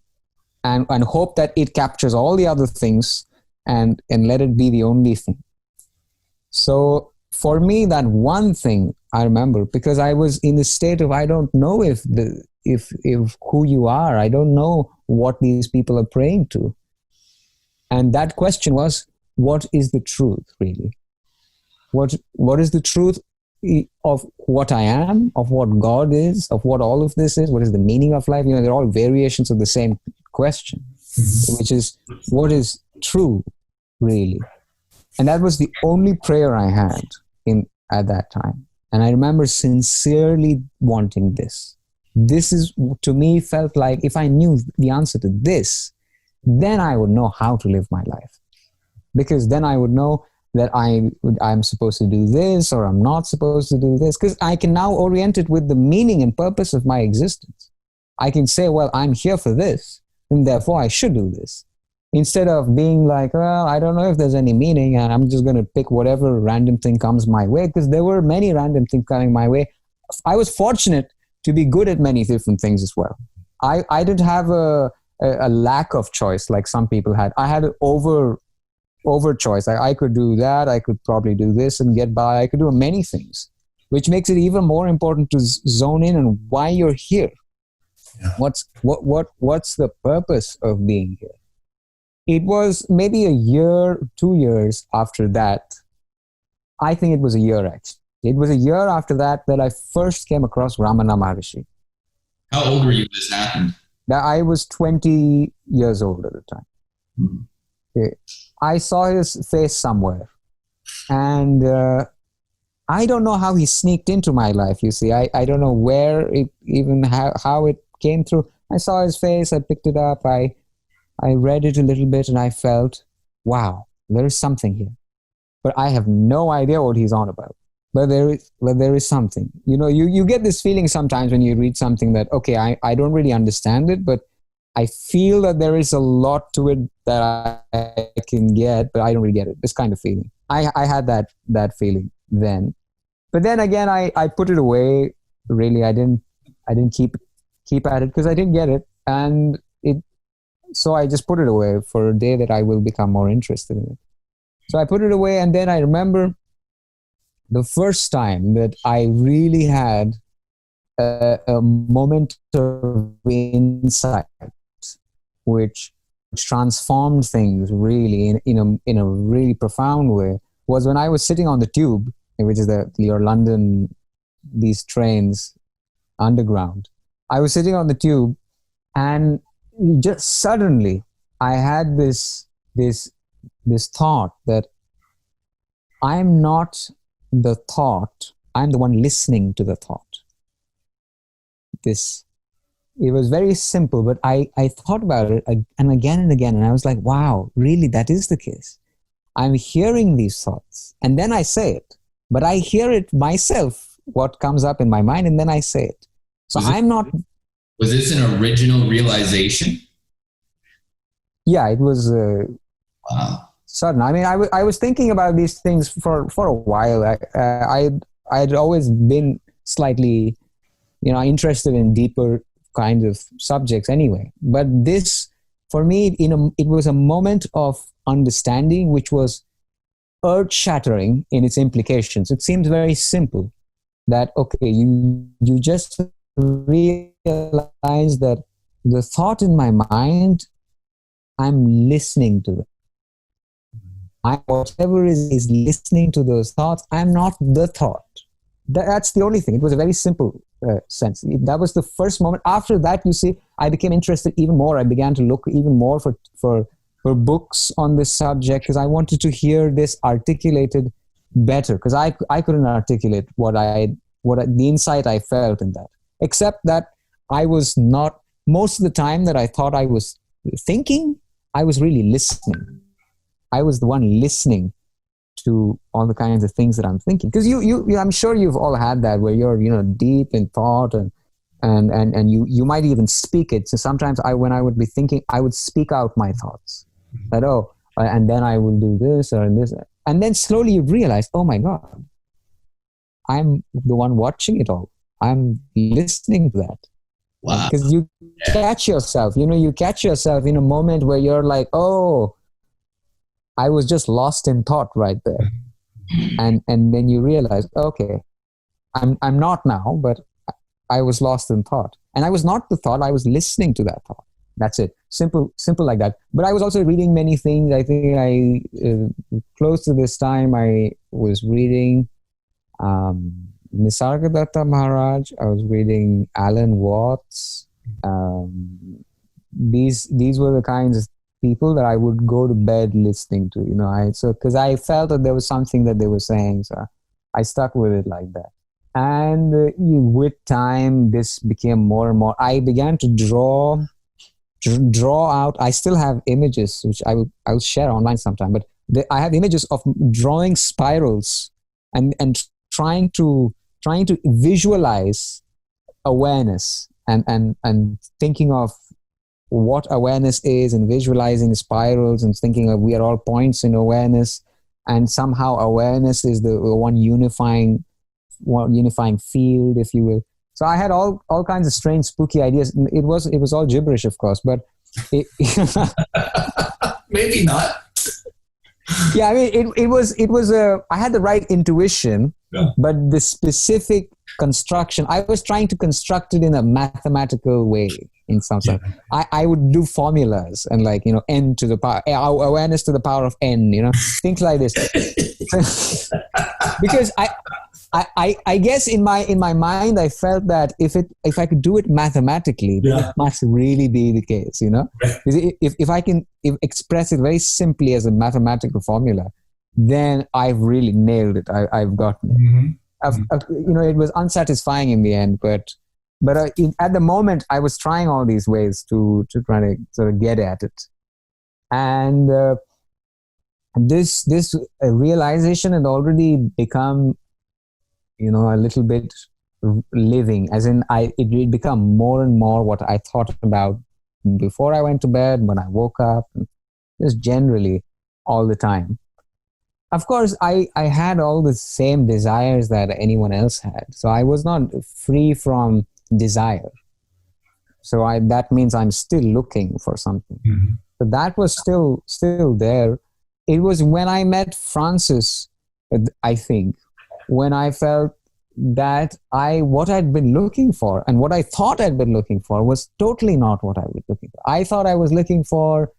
and hope that it captures all the other things and let it be the only thing. So for me, that one thing I remember, because I was in the state of, I don't know if who you are, I don't know what these people are praying to. And that question was, what is the truth, really? What is the truth of what I am, of what God is, of what all of this is? What is the meaning of life? They're all variations of the same question, which is, what is true, really? And that was the only prayer I had at that time. And I remember sincerely wanting this. This is, to me, felt like if I knew the answer to this, then I would know how to live my life. Because then I would know that I'm supposed to do this or I'm not supposed to do this. Because I can now orient it with the meaning and purpose of my existence. I can say, well, I'm here for this, and therefore I should do this. Instead of being like, well, I don't know if there's any meaning, and I'm just going to pick whatever random thing comes my way, because there were many random things coming my way. I was fortunate to be good at many different things as well. I didn't have a lack of choice like some people had. I had an over choice. I could do that. I could probably do this and get by. I could do many things, which makes it even more important to zone in on why you're here. Yeah. What's the purpose of being here? It was maybe a year, 2 years after that. I think it was a year, actually. It was a year after that I first came across Ramana Maharishi. How old were you when this happened? I was 20 years old at the time. Mm-hmm. I saw his face somewhere. And I don't know how he sneaked into my life, you see. I don't know where it even, how it came through. I saw his face, I picked it up, I read it a little bit, and I felt, wow, there is something here. But I have no idea what he's on about. But there is something. You get this feeling sometimes when you read something that, okay, I don't really understand it, but I feel that there is a lot to it that I can get, but I don't really get it. This kind of feeling. I had that feeling then. But then again, I put it away. Really, I didn't keep at it because I didn't get it. And so I just put it away for a day that I will become more interested in it. So I put it away, and then I remember the first time that I really had a moment of insight, which transformed things really in a really profound way, was when I was sitting on the tube, which is your London, these trains, underground. I was sitting on the tube, and just suddenly I had this thought that I'm not the thought, I'm the one listening to the thought. It was very simple, but I thought about it and again, and I was like, wow, really, that is the case. I'm hearing these thoughts, and then I say it, but I hear it myself, what comes up in my mind, and then I say it. So Was this an original realization? Yeah, it was wow. Sudden. I mean, I was thinking about these things for a while. I had always been slightly, interested in deeper kind of subjects anyway. But this, for me, it was a moment of understanding which was earth-shattering in its implications. It seems very simple that, okay, you just realize that the thought in my mind, I'm listening to them. Whatever is listening to those thoughts, I'm not the thought. That's the only thing. It was a very simple sense. That was the first moment. After that, you see, I became interested even more. I began to look even more for books on this subject because I wanted to hear this articulated better, because I couldn't articulate the insight I felt in that. Except that I was not, most of the time that I thought I was thinking, I was really listening. I was the one listening to all the kinds of things that I'm thinking. Because I'm sure you've all had that where you're, deep in thought and you might even speak it. So sometimes when I would be thinking, I would speak out my thoughts. That, and then I will do this or this. And then slowly you realize, oh my God, I'm the one watching it all. I'm listening to that. Wow. Because you catch yourself, you catch yourself in a moment where you're like, oh, I was just lost in thought right there. and then you realize, okay, I'm not now, but I was lost in thought, and I was not the thought. I was listening to that thought. That's it. Simple like that. But I was also reading many things. I think close to this time, I was reading Nisargadatta Maharaj. I was reading Alan Watts. These were the kinds of people that I would go to bed listening to. Because I felt that there was something that they were saying, so I stuck with it like that. And with time, this became more and more. I began to draw out. I still have images, which I'll share online sometime. But I have images of drawing spirals and trying to visualize awareness and thinking of what awareness is, and visualizing spirals and thinking of we are all points in awareness, and somehow awareness is the one unifying field, if you will. So I had all kinds of strange, spooky ideas. It was all gibberish, of course, but maybe not. Yeah, I mean, it was I had the right intuition, yeah. But the specific construction, I was trying to construct it in a mathematical way in some sense. Yeah. I would do formulas and n to the power, awareness to the power of n, things like this. Because I guess in my mind I felt that if I could do it mathematically, then it must really be the case, Right. If I can express it very simply as a mathematical formula, then I've really nailed it. I've gotten it. Mm-hmm. It was unsatisfying in the end, but at the moment I was trying all these ways to try to sort of get at it, and this realization had already become a little bit living, as in it would become more and more what I thought about before I went to bed, when I woke up, just generally all the time. Of course, I had all the same desires that anyone else had, so I was not free from desire. So that means I'm still looking for something. Mm-hmm. So that was still there. It was when I met Francis, I think, when I felt that what I'd been looking for and what I thought I'd been looking for was totally not what I was looking for. I thought I was looking for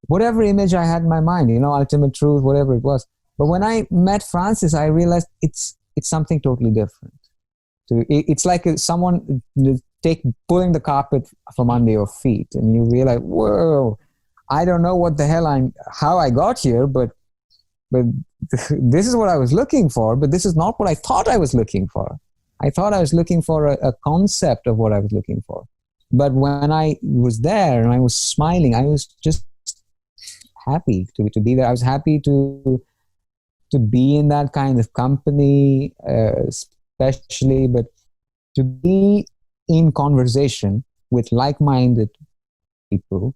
whatever image I had in my mind, ultimate truth, whatever it was. But when I met Francis, I realized it's something totally different. It's like someone pulling the carpet from under your feet, and you realize, whoa, I don't know what the hell how I got here, but this is what I was looking for, but this is not what I thought I was looking for. I thought I was looking for a concept of what I was looking for. But when I was there and I was smiling, I was just happy to be there. I was happy to be in that kind of company, especially, but to be in conversation with like-minded people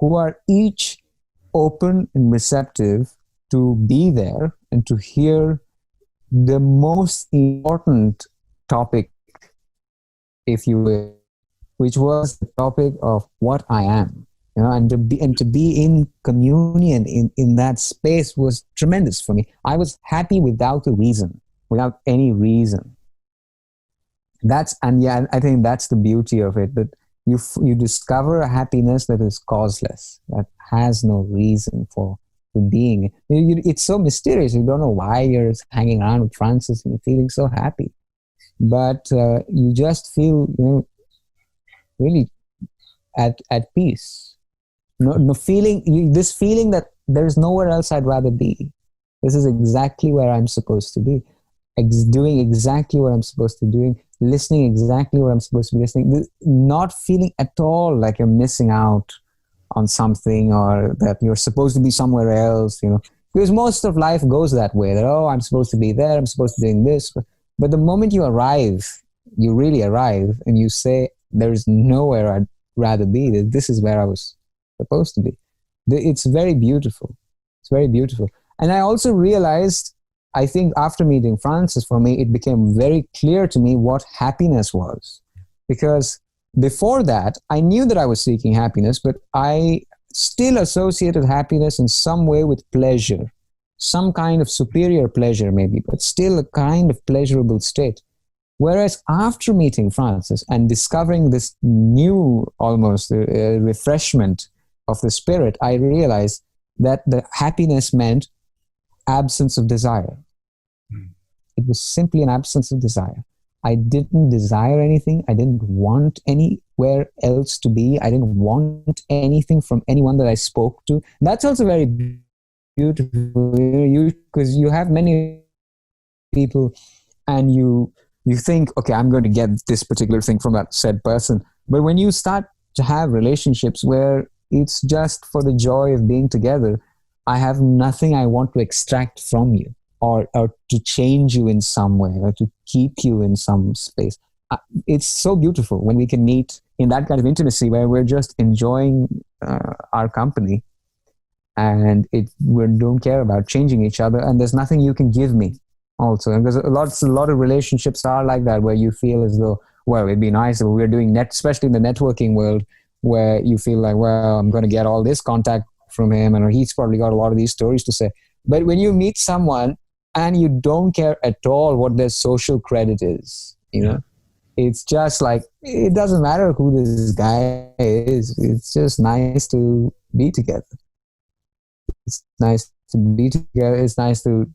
who are each open and receptive to be there and to hear the most important topic, if you will, which was the topic of what I am. And to be in communion in that space was tremendous for me. I was happy without any reason. I think that's the beauty of it, that you discover a happiness that is causeless, that has no reason for being. It's so mysterious. You don't know why you're hanging around with Francis and you're feeling so happy, but you just feel, really at peace. No feeling. This feeling that there's nowhere else I'd rather be. This is exactly where I'm supposed to be, doing exactly what I'm supposed to be doing, listening exactly what I'm supposed to be listening. Not feeling at all like you're missing out on something, or that you're supposed to be somewhere else, because most of life goes that way, that, I'm supposed to be there, I'm supposed to be doing this. But the moment you really arrive, and you say, there's nowhere I'd rather be, that this is where I was supposed to be. It's very beautiful. It's very beautiful. And I also realized, I think after meeting Francis, for me, it became very clear to me what happiness was. Because before that, I knew that I was seeking happiness, but I still associated happiness in some way with pleasure. some kind of superior pleasure maybe, but still a kind of pleasurable state. Whereas after meeting Francis and discovering this new, almost refreshment of the spirit, I realized that the happiness meant absence of desire. It was simply an absence of desire. I didn't desire anything. I didn't want anywhere else to be. I didn't want anything from anyone that I spoke to. That's also very beautiful, because you have many people and you think, okay, I'm going to get this particular thing from that said person. But when you start to have relationships where it's just for the joy of being together, I have nothing I want to extract from you or to change you in some way or to keep you in some space. It's so beautiful when we can meet in that kind of intimacy where we're just enjoying our company and we don't care about changing each other, and there's nothing you can give me also. And there's a lot of relationships are like that, where you feel as though, well, it'd be nice if we're doing especially in the networking world, where you feel like, well, I'm going to get all this contact from him and he's probably got a lot of these stories to say. But when you meet someone and you don't care at all what their social credit is, you know, it's just like, it doesn't matter who this guy is. It's just nice to be together. It's nice to be together. It's nice to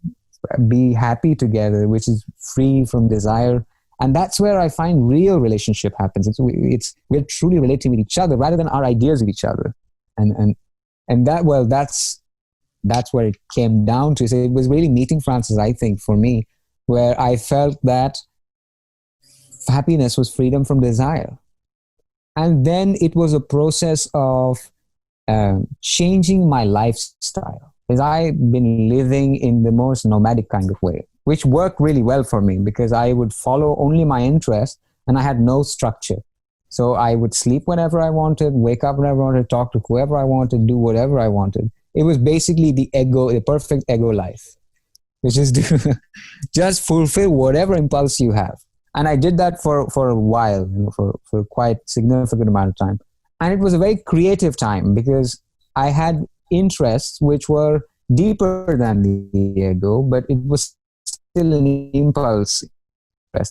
be happy together, which is free from desire. And that's where I find real relationship happens. We're truly relating with each other rather than our ideas of each other. And that, well, that's where it came down to. So it was really meeting Francis, I think, for me, where I felt that happiness was freedom from desire. And then it was a process of changing my lifestyle. Because I've been living in the most nomadic kind of way, which worked really well for me because I would follow only my interest and I had no structure. So I would sleep whenever I wanted, wake up whenever I wanted, talk to whoever I wanted, do whatever I wanted. It was basically the perfect ego life, which is to just fulfill whatever impulse you have. And I did that for a while, for quite significant amount of time. And it was a very creative time because I had interests which were deeper than the ego, but it was still an impulse.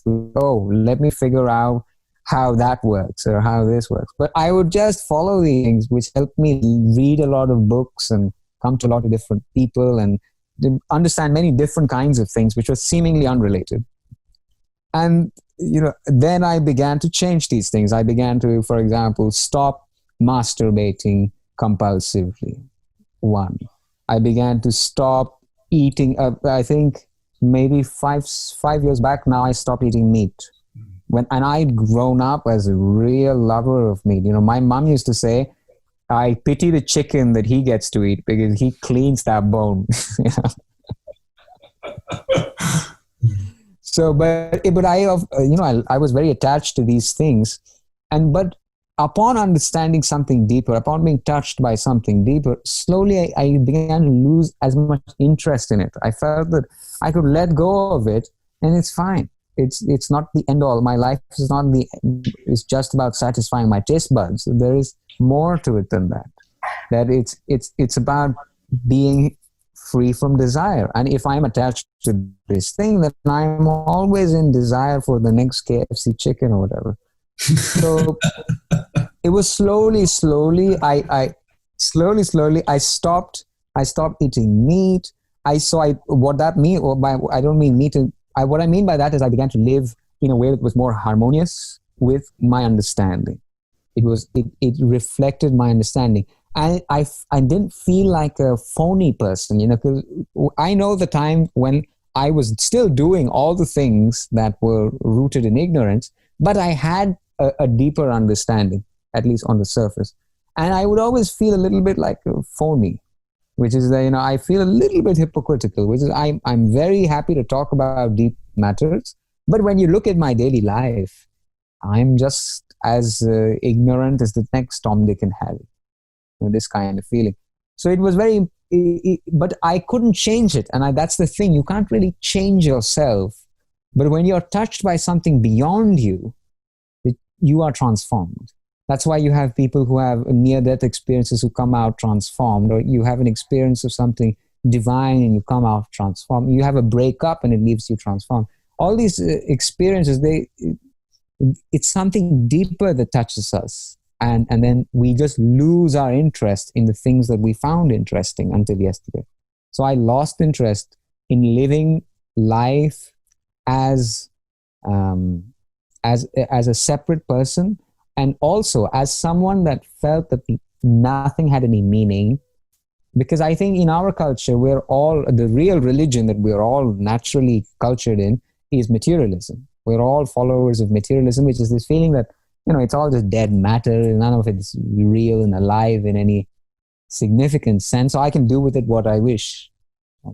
Oh, let me figure out how that works or how this works. But I would just follow the things which helped me read a lot of books and come to a lot of different people and understand many different kinds of things which were seemingly unrelated. And, then I began to change these things. I began to, for example, stop masturbating compulsively. One. I began to stop eating, I think maybe five years back now, I stopped eating meat. And I'd grown up as a real lover of meat. My mom used to say, I pity the chicken that he gets to eat because he cleans that bone. So, but I was very attached to these things. But upon understanding something deeper, upon being touched by something deeper, slowly I began to lose as much interest in it. I felt that I could let go of it and it's fine. It's not the end all. My life is not it's just about satisfying my taste buds. There is more to it than that. That it's about being free from desire. And if I'm attached to this thing, then I'm always in desire for the next KFC chicken or whatever. So it was slowly I stopped eating meat. What I mean by that is I began to live in a way that was more harmonious with my understanding. It reflected my understanding. And I didn't feel like a phony person, because I know the time when I was still doing all the things that were rooted in ignorance, but I had a deeper understanding, at least on the surface. And I would always feel a little bit like a phony, which is that, I feel a little bit hypocritical, which is I'm very happy to talk about deep matters. But when you look at my daily life, I'm just as ignorant as the next Tom, Dick, and Harry. This kind of feeling. So it was but I couldn't change it. And that's the thing. You can't really change yourself. But when you're touched by something beyond you, you are transformed. That's why you have people who have near-death experiences who come out transformed, or you have an experience of something divine and you come out transformed. You have a breakup and it leaves you transformed. All these experiences, it's something deeper that touches us. And then we just lose our interest in the things that we found interesting until yesterday. So I lost interest in living life as a separate person, and also as someone that felt that nothing had any meaning. Because I think in our culture, the real religion that we're all naturally cultured in is materialism. We're all followers of materialism, which is this feeling that, it's all just dead matter, and none of it is real and alive in any significant sense. So I can do with it what I wish,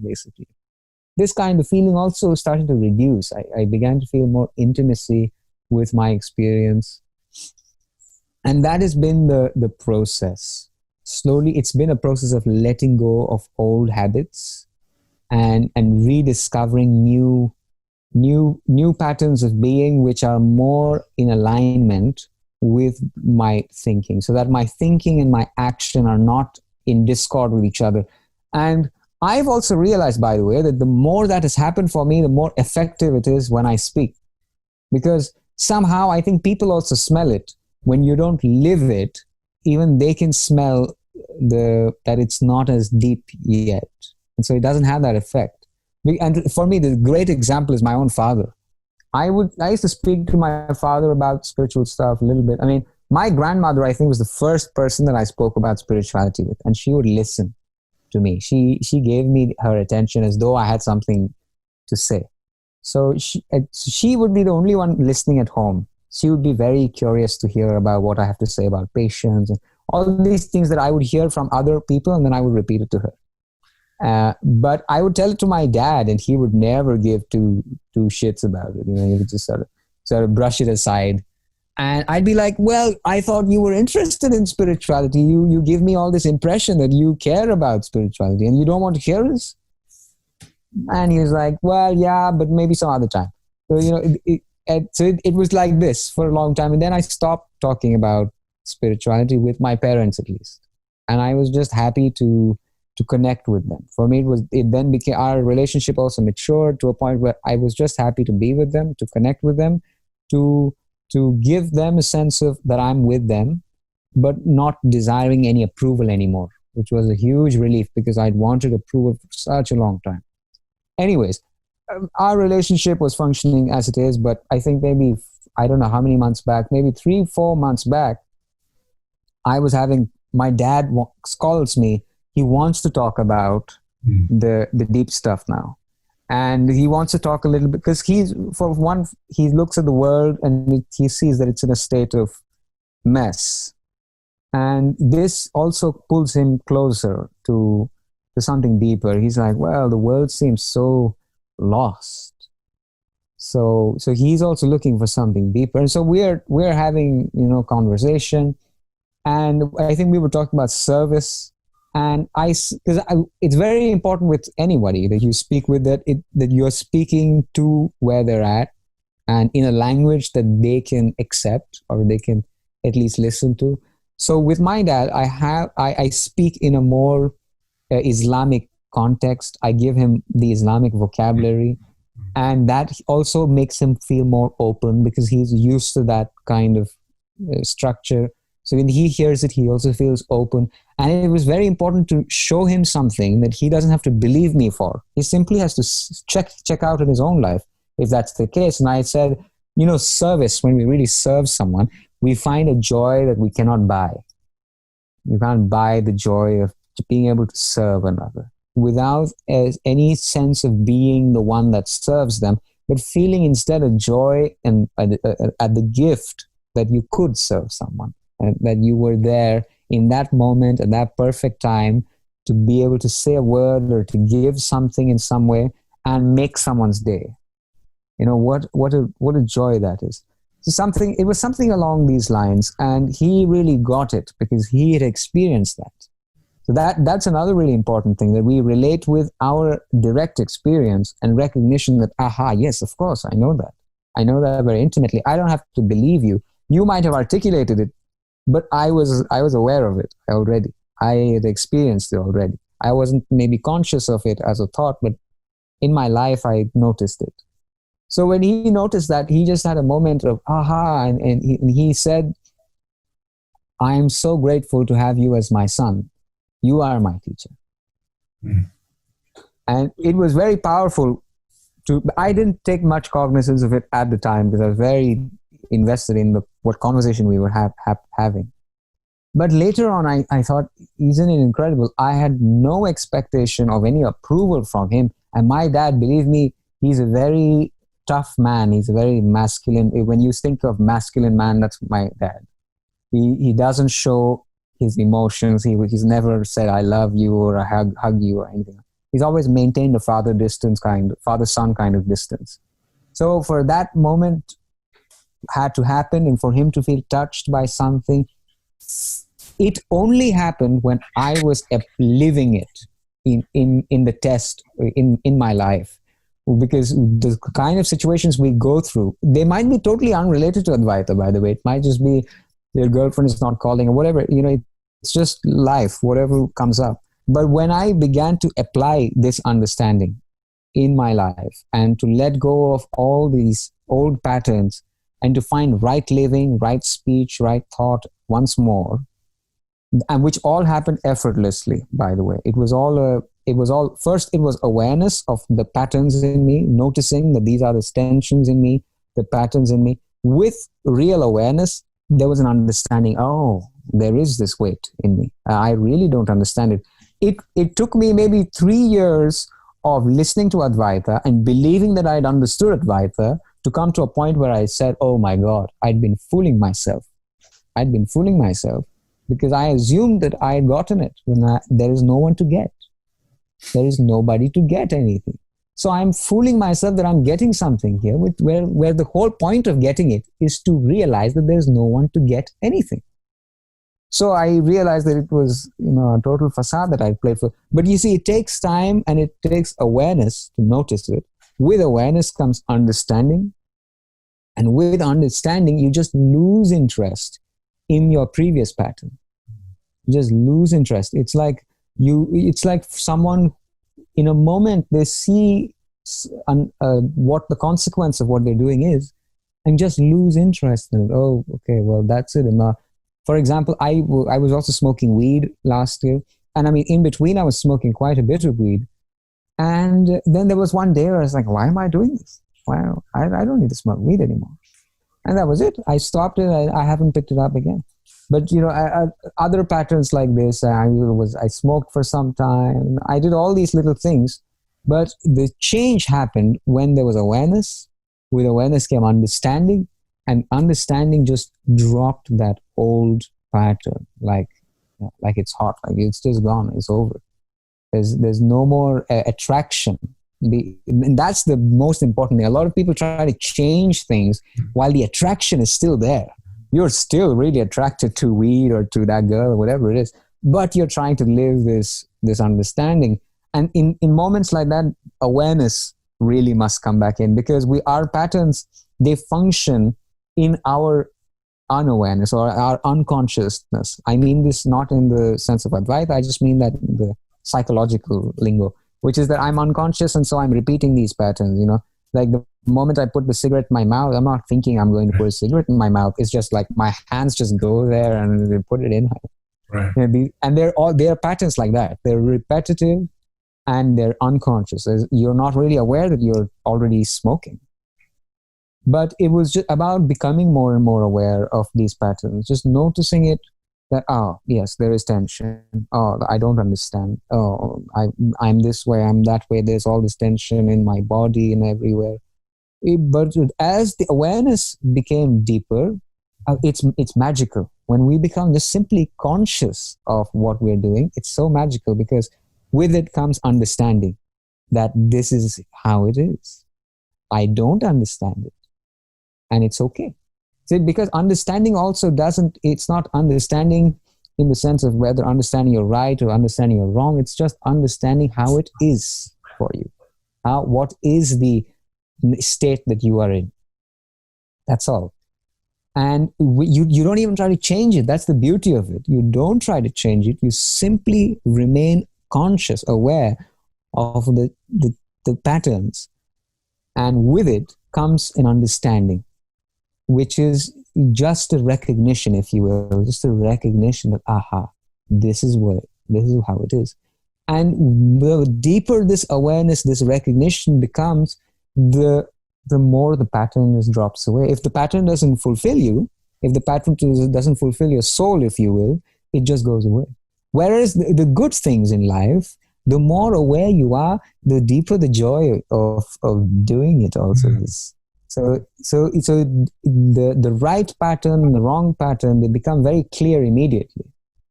basically. This kind of feeling also started to reduce. I began to feel more intimacy with my experience. And that has been the process. Slowly, it's been a process of letting go of old habits and rediscovering new patterns of being which are more in alignment with my thinking, so that my thinking and my action are not in discord with each other. And I've also realized, by the way, that the more that has happened for me, the more effective it is when I speak. Because somehow I think people also smell it. When you don't live it, even they can smell that it's not as deep yet. And so it doesn't have that effect. And for me, the great example is my own father. I used to speak to my father about spiritual stuff a little bit. I mean, my grandmother, I think, was the first person that I spoke about spirituality with, and she would listen to me. She gave me her attention as though I had something to say. So she would be the only one listening at home. She would be very curious to hear about what I have to say about patience and all these things that I would hear from other people, and then I would repeat it to her. But I would tell it to my dad, and he would never give two shits about it. He would just sort of brush it aside. And I'd be like, well, I thought you were interested in spirituality. You give me all this impression that you care about spirituality, and you don't want to hear this? And he was like, well, yeah, but maybe some other time. So, it was like this for a long time. And then I stopped talking about spirituality with my parents, at least. And I was just happy to connect with them. For me, it then became, our relationship also matured to a point where I was just happy to be with them, to connect with them, to give them a sense of that I'm with them, but not desiring any approval anymore, which was a huge relief because I'd wanted approval for such a long time. Anyways, our relationship was functioning as it is, but I think maybe, I don't know how many months back, maybe 3-4 months back, my dad calls me. He wants to talk about the deep stuff now. And he wants to talk a little bit, because he looks at the world and he sees that it's in a state of mess. And this also pulls him closer to something deeper. He's like, well, the world seems so lost. So he's also looking for something deeper. And so we're having, conversation. And I think we were talking about service. And it's very important with anybody that you speak with, that you're speaking to where they're at and in a language that they can accept or they can at least listen to. So with my dad, I speak in a more Islamic context. I give him the Islamic vocabulary, and that also makes him feel more open because he's used to that kind of structure. So when he hears it, he also feels open. And it was very important to show him something that he doesn't have to believe me for. He simply has to check out in his own life if that's the case. And I said, service, when we really serve someone, we find a joy that we cannot buy. You can't buy the joy of being able to serve another without any sense of being the one that serves them, but feeling instead a joy and at the gift that you could serve someone, and that you were there in that moment at that perfect time to be able to say a word or to give something in some way and make someone's day. What a joy that is. It was something along these lines, and he really got it because he had experienced that. So that's another really important thing, that we relate with our direct experience and recognition that, yes, of course, I know that. I know that very intimately. I don't have to believe you. You might have articulated it, but I was aware of it already. I had experienced it already. I wasn't maybe conscious of it as a thought, but in my life, I noticed it. So when he noticed that, he just had a moment of aha, and he said, I am so grateful to have you as my son. You are my teacher. Mm. And it was very powerful. I didn't take much cognizance of it at the time because I was very invested in what conversation we were having. But later on, I thought, isn't it incredible? I had no expectation of any approval from him. And my dad, believe me, he's a very tough man. He's a very masculine. When you think of masculine man, that's my dad. He doesn't show his emotions. He's never said, I love you or I hug you or anything. He's always maintained a father-son kind of distance. So for that moment had to happen, and for him to feel touched by something, it only happened when I was living it in the test in my life. Because the kind of situations we go through, they might be totally unrelated to Advaita, by the way. It might just be your girlfriend is not calling or whatever. It's just life, whatever comes up. But when I began to apply this understanding in my life and to let go of all these old patterns and to find right living, right speech, right thought once more, and which all happened effortlessly, by the way. First it was awareness of the patterns in me, noticing that these are the tensions in me, the patterns in me. With real awareness, there was an understanding, oh, there is this weight in me. I really don't understand it. It took me maybe 3 years of listening to Advaita and believing that I had understood Advaita to come to a point where I said, oh my God, I'd been fooling myself. Because I assumed that I had gotten it when there is no one to get. There is nobody to get anything. So I'm fooling myself that I'm getting something here, where the whole point of getting it is to realize that there's no one to get anything. So I realized that it was a total facade that I played for. But you see, it takes time and it takes awareness to notice it. With awareness comes understanding. And with understanding, you just lose interest in your previous pattern. You just lose interest. It's like someone in a moment, they see what the consequence of what they're doing is and just lose interest in it. Oh, okay, well, that's it. For example, I was also smoking weed last year. And in between, I was smoking quite a bit of weed. And then there was one day where I was like, why am I doing this? Wow, I don't need to smoke weed anymore. And that was it. I stopped it. I haven't picked it up again. But, other patterns like this, I smoked for some time. I did all these little things. But the change happened when there was awareness. With awareness came understanding. And understanding just dropped that old pattern, like it's hot, like it's just gone, it's over. There's no more attraction. And that's the most important thing. A lot of people try to change things while the attraction is still there. You're still really attracted to weed or to that girl or whatever it is, but you're trying to live this understanding. And in moments like that, awareness really must come back in, because our patterns, they function in our unawareness or our unconsciousness. I mean this not in the sense of Advaita, I just mean that in the psychological lingo, which is that I'm unconscious and so I'm repeating these patterns, Like the moment I put the cigarette in my mouth, I'm not thinking I'm going to put a cigarette in my mouth. It's just like my hands just go there and they put it in. Right. And they're patterns like that. They're repetitive and they're unconscious. You're not really aware that you're already smoking. But it was just about becoming more and more aware of these patterns, just noticing it, that, oh, yes, there is tension. Oh, I don't understand. Oh, I'm this way, I'm that way. There's all this tension in my body and everywhere. But as the awareness became deeper, it's magical. When we become just simply conscious of what we're doing, it's so magical, because with it comes understanding that this is how it is. I don't understand it. And it's okay. See, because understanding also it's not understanding in the sense of whether understanding you're right or understanding you're wrong. It's just understanding how it is for you. What is the state that you are in? That's all. And you don't even try to change it. That's the beauty of it. You don't try to change it. You simply remain conscious, aware of the patterns. And with it comes an understanding, which is just a recognition, if you will, just a recognition that, aha, this is how it is. And the deeper this awareness, this recognition becomes, the more the pattern just drops away. If the pattern doesn't fulfill you, if the pattern doesn't fulfill your soul, if you will, it just goes away. Whereas the good things in life, the more aware you are, the deeper the joy of doing it also is. So the right pattern and the wrong pattern, they become very clear immediately.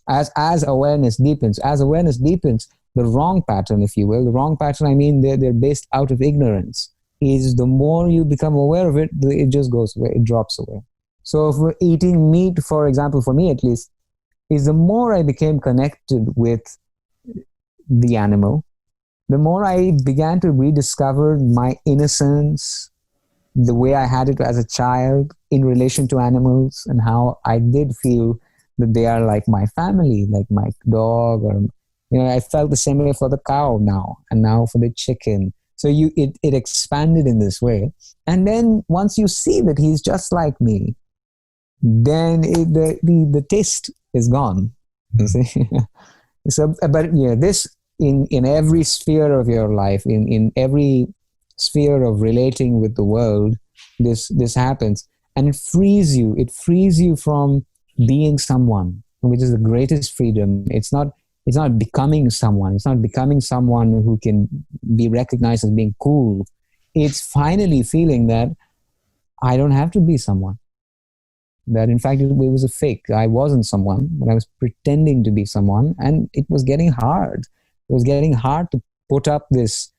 As awareness deepens, the wrong pattern, if you will, the wrong pattern, I mean, they're based out of ignorance, is the more you become aware of it, it just goes away, it drops away. So if we're eating meat, for example, for me at least, is the more I became connected with the animal, the more I began to rediscover my innocence, the way I had it as a child in relation to animals, and how I did feel that they are like my family, like my dog, or, you know, I felt the same way for the cow now, and now for the chicken. So it expanded in this way. And then once you see that he's just like me, then the taste is gone. You see? So, but yeah, this in every sphere of your life, in every sphere of relating with the world, this happens, and it frees you. It frees you from being someone, which is the greatest freedom. It's not becoming someone. It's not becoming someone who can be recognized as being cool. It's finally feeling that I don't have to be someone. That in fact it was a fake. I wasn't someone, but I was pretending to be someone, and it was getting hard. It was getting hard to put up this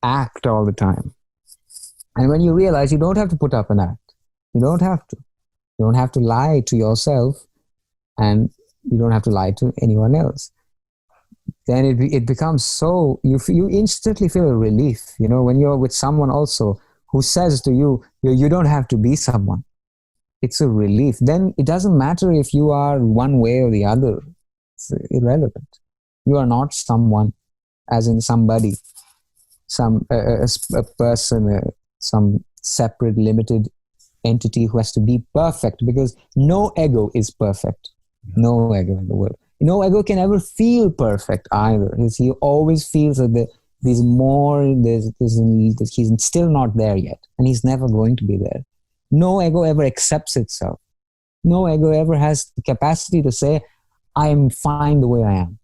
act all the time. And when you realize you don't have to put up an act, you don't have to. You don't have to lie to yourself, and you don't have to lie to anyone else. Then it becomes so, you instantly feel a relief, you know, when you're with someone also who says to you, you don't have to be someone. It's a relief. Then it doesn't matter if you are one way or the other. It's irrelevant. You are not someone, as in somebody, a person, some separate, limited entity who has to be perfect, because no ego is perfect. No ego in the world. No ego can ever feel perfect either. He always feels that he's still not there yet, and he's never going to be there. No ego ever accepts itself. No ego ever has the capacity to say, I am fine the way I am.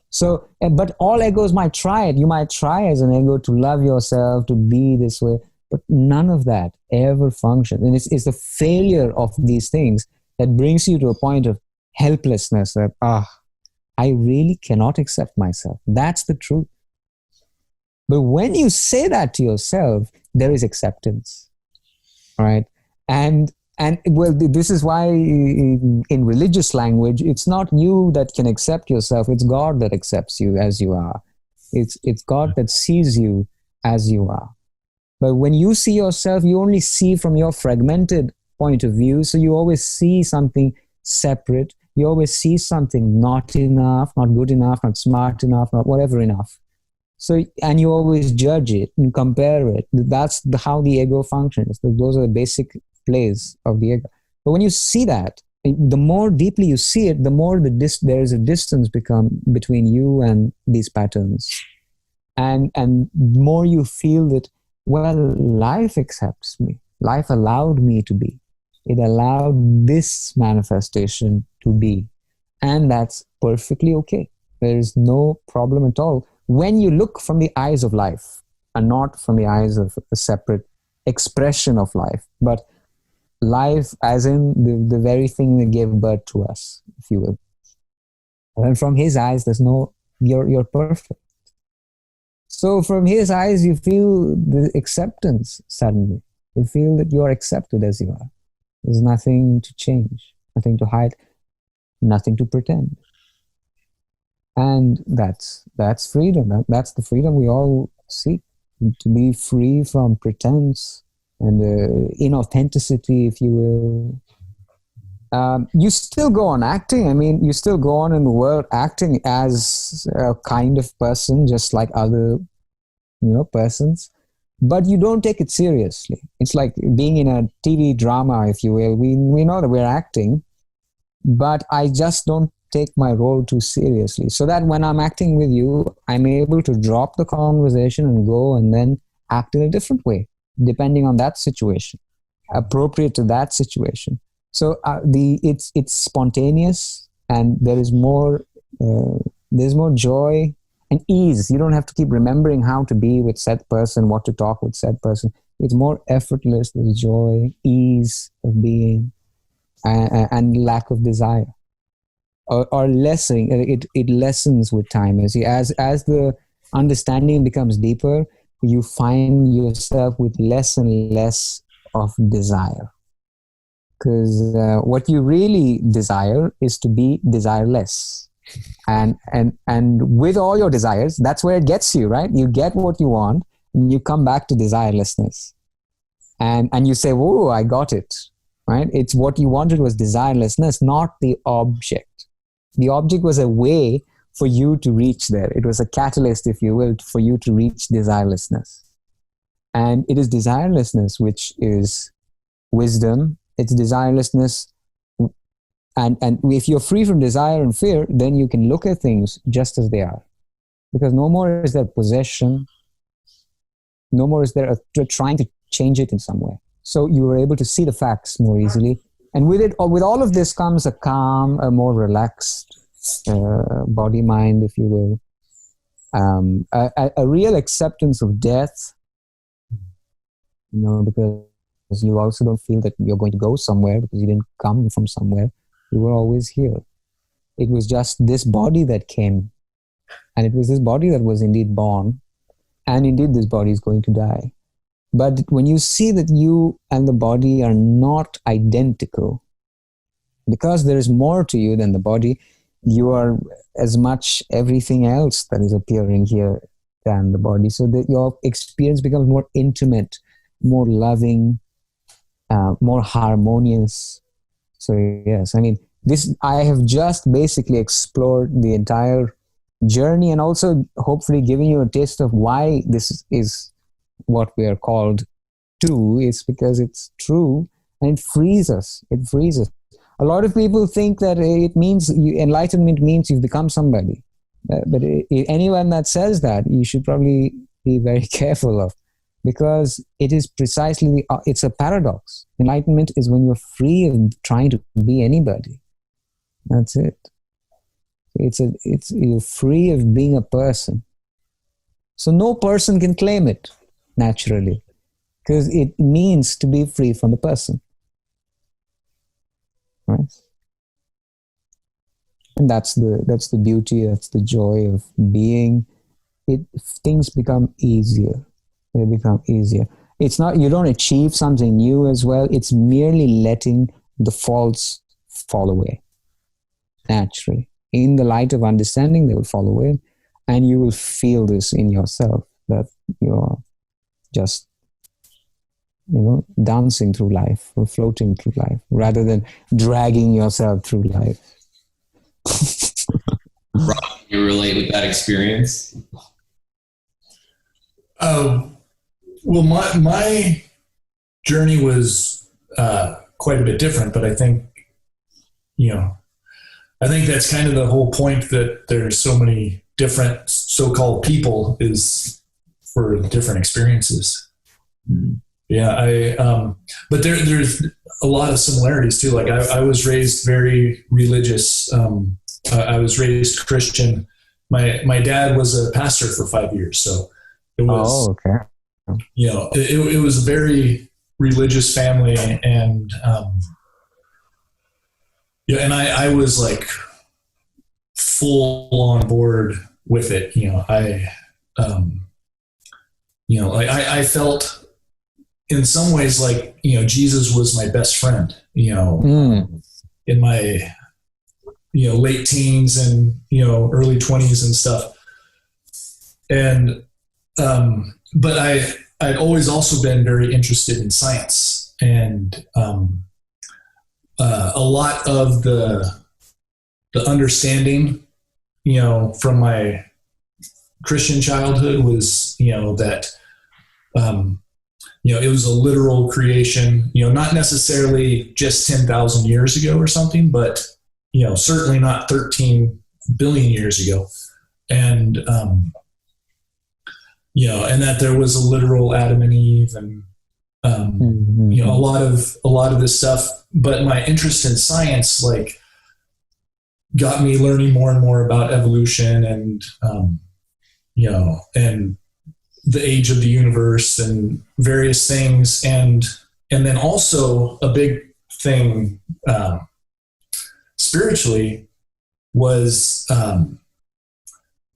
So, but all egos might try it. You might try as an ego to love yourself, to be this way, but none of that ever functions. And it's the failure of these things that brings you to a point of helplessness, that, I really cannot accept myself. That's the truth. But when you say that to yourself, there is acceptance, right? And well, this is why in religious language, it's not you that can accept yourself. It's God that accepts you as you are. It's God that sees you as you are. But when you see yourself, you only see from your fragmented point of view. So you always see something separate. You always see something not enough, not good enough, not smart enough, not whatever enough. So, and you always judge it and compare it. That's how the ego functions. Those are the basic plays of the ego. But when you see that, the more deeply you see it, the more there is a distance between you and these patterns. And the more you feel that, well, life accepts me. Life allowed me to be. It allowed this manifestation to be. And that's perfectly okay. There is no problem at all. When you look from the eyes of life and not from the eyes of a separate expression of life, but life as in the very thing that gave birth to us, if you will. And from his eyes, there's no, you're perfect. So from his eyes, you feel the acceptance suddenly. You feel that you're accepted as you are. There's nothing to change, nothing to hide, nothing to pretend. And that's freedom. That's the freedom we all seek, to be free from pretense and inauthenticity, if you will. You still go on acting. I mean, you still go on in the world acting as a kind of person, just like other, persons. But you don't take it seriously. It's like being in a TV drama, if you will. We know that we're acting, but I just don't take my role too seriously. So that when I'm acting with you, I'm able to drop the conversation and go and then act in a different way, depending on that situation, appropriate to that situation. So it's spontaneous, and there's more joy and ease. You don't have to keep remembering how to be with said person, what to talk with said person. It's more effortless. There's joy, ease of being, and lack of desire, or lessening. It lessens with time. As the understanding becomes deeper, you find yourself with less and less of desire. Because what you really desire is to be desireless. And with all your desires, that's where it gets you, right? You get what you want, and you come back to desirelessness. And you say, whoa, I got it, right? It's what you wanted was desirelessness, not the object. The object was a way for you to reach there. It was a catalyst, if you will, for you to reach desirelessness. And it is desirelessness which is wisdom. It's desirelessness. And if you're free from desire and fear, then you can look at things just as they are. Because no more is there possession. No more is there trying to change it in some way. So you are able to see the facts more easily. And with all of this comes a calm, a more relaxed body, mind, if you will. A real acceptance of death. Because you also don't feel that you're going to go somewhere because you didn't come from somewhere. You were always here. It was just this body that came. And it was this body that was indeed born. And indeed this body is going to die. But when you see that you and the body are not identical, because there is more to you than the body, you are as much everything else that is appearing here than the body. So that your experience becomes more intimate, more loving, more harmonious. So yes, I mean, I have just basically explored the entire journey, and also hopefully giving you a taste of why this is what we are called to. It's because it's true, and it frees us. It frees us. A lot of people think that it means enlightenment means you've become somebody. But anyone that says that, you should probably be very careful of. Because it is precisely, it's a paradox. Enlightenment is when you're free of trying to be anybody. That's it. You're free of being a person. So no person can claim it, naturally. Because it means to be free from the person. Right? And that's the beauty, that's the joy of being. Things become easier. They become easier. It's not, you don't achieve something new as well. It's merely letting the faults fall away naturally. In the light of understanding, they will fall away, and you will feel this in yourself, that you're just, dancing through life or floating through life rather than dragging yourself through life. Rob, you relate with that experience? Well, my journey was quite a bit different, but I think that's kind of the whole point, that there's so many different so-called people is for different experiences. Mm-hmm. Yeah, but there's a lot of similarities too. Like I was raised very religious. I was raised Christian. My dad was a pastor for 5 years, so it was. Oh, okay. It was a very religious family, and and I was like full on board with it. I felt in some ways like Jesus was my best friend. In my late teens and early 20s and stuff, and but I'd always also been very interested in science, and a lot of the understanding, from my Christian childhood was, that, it was a literal creation, not necessarily just 10,000 years ago or something, but, certainly not 13 billion years ago. And, and that there was a literal Adam and Eve and, a lot of this stuff, but my interest in science, got me learning more and more about evolution and, and the age of the universe and various things. And then also a big thing, spiritually was,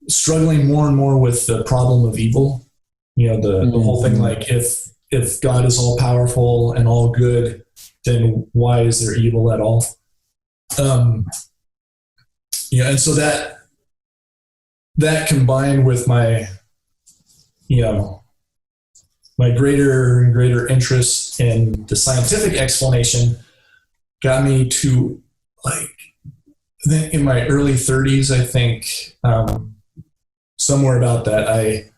struggling more and more with the problem of evil, the whole thing, if God is all powerful and all good, then why is there evil at all? And so that combined with my, my greater and greater interest in the scientific explanation got me to in my early 30s, I think, somewhere about that, I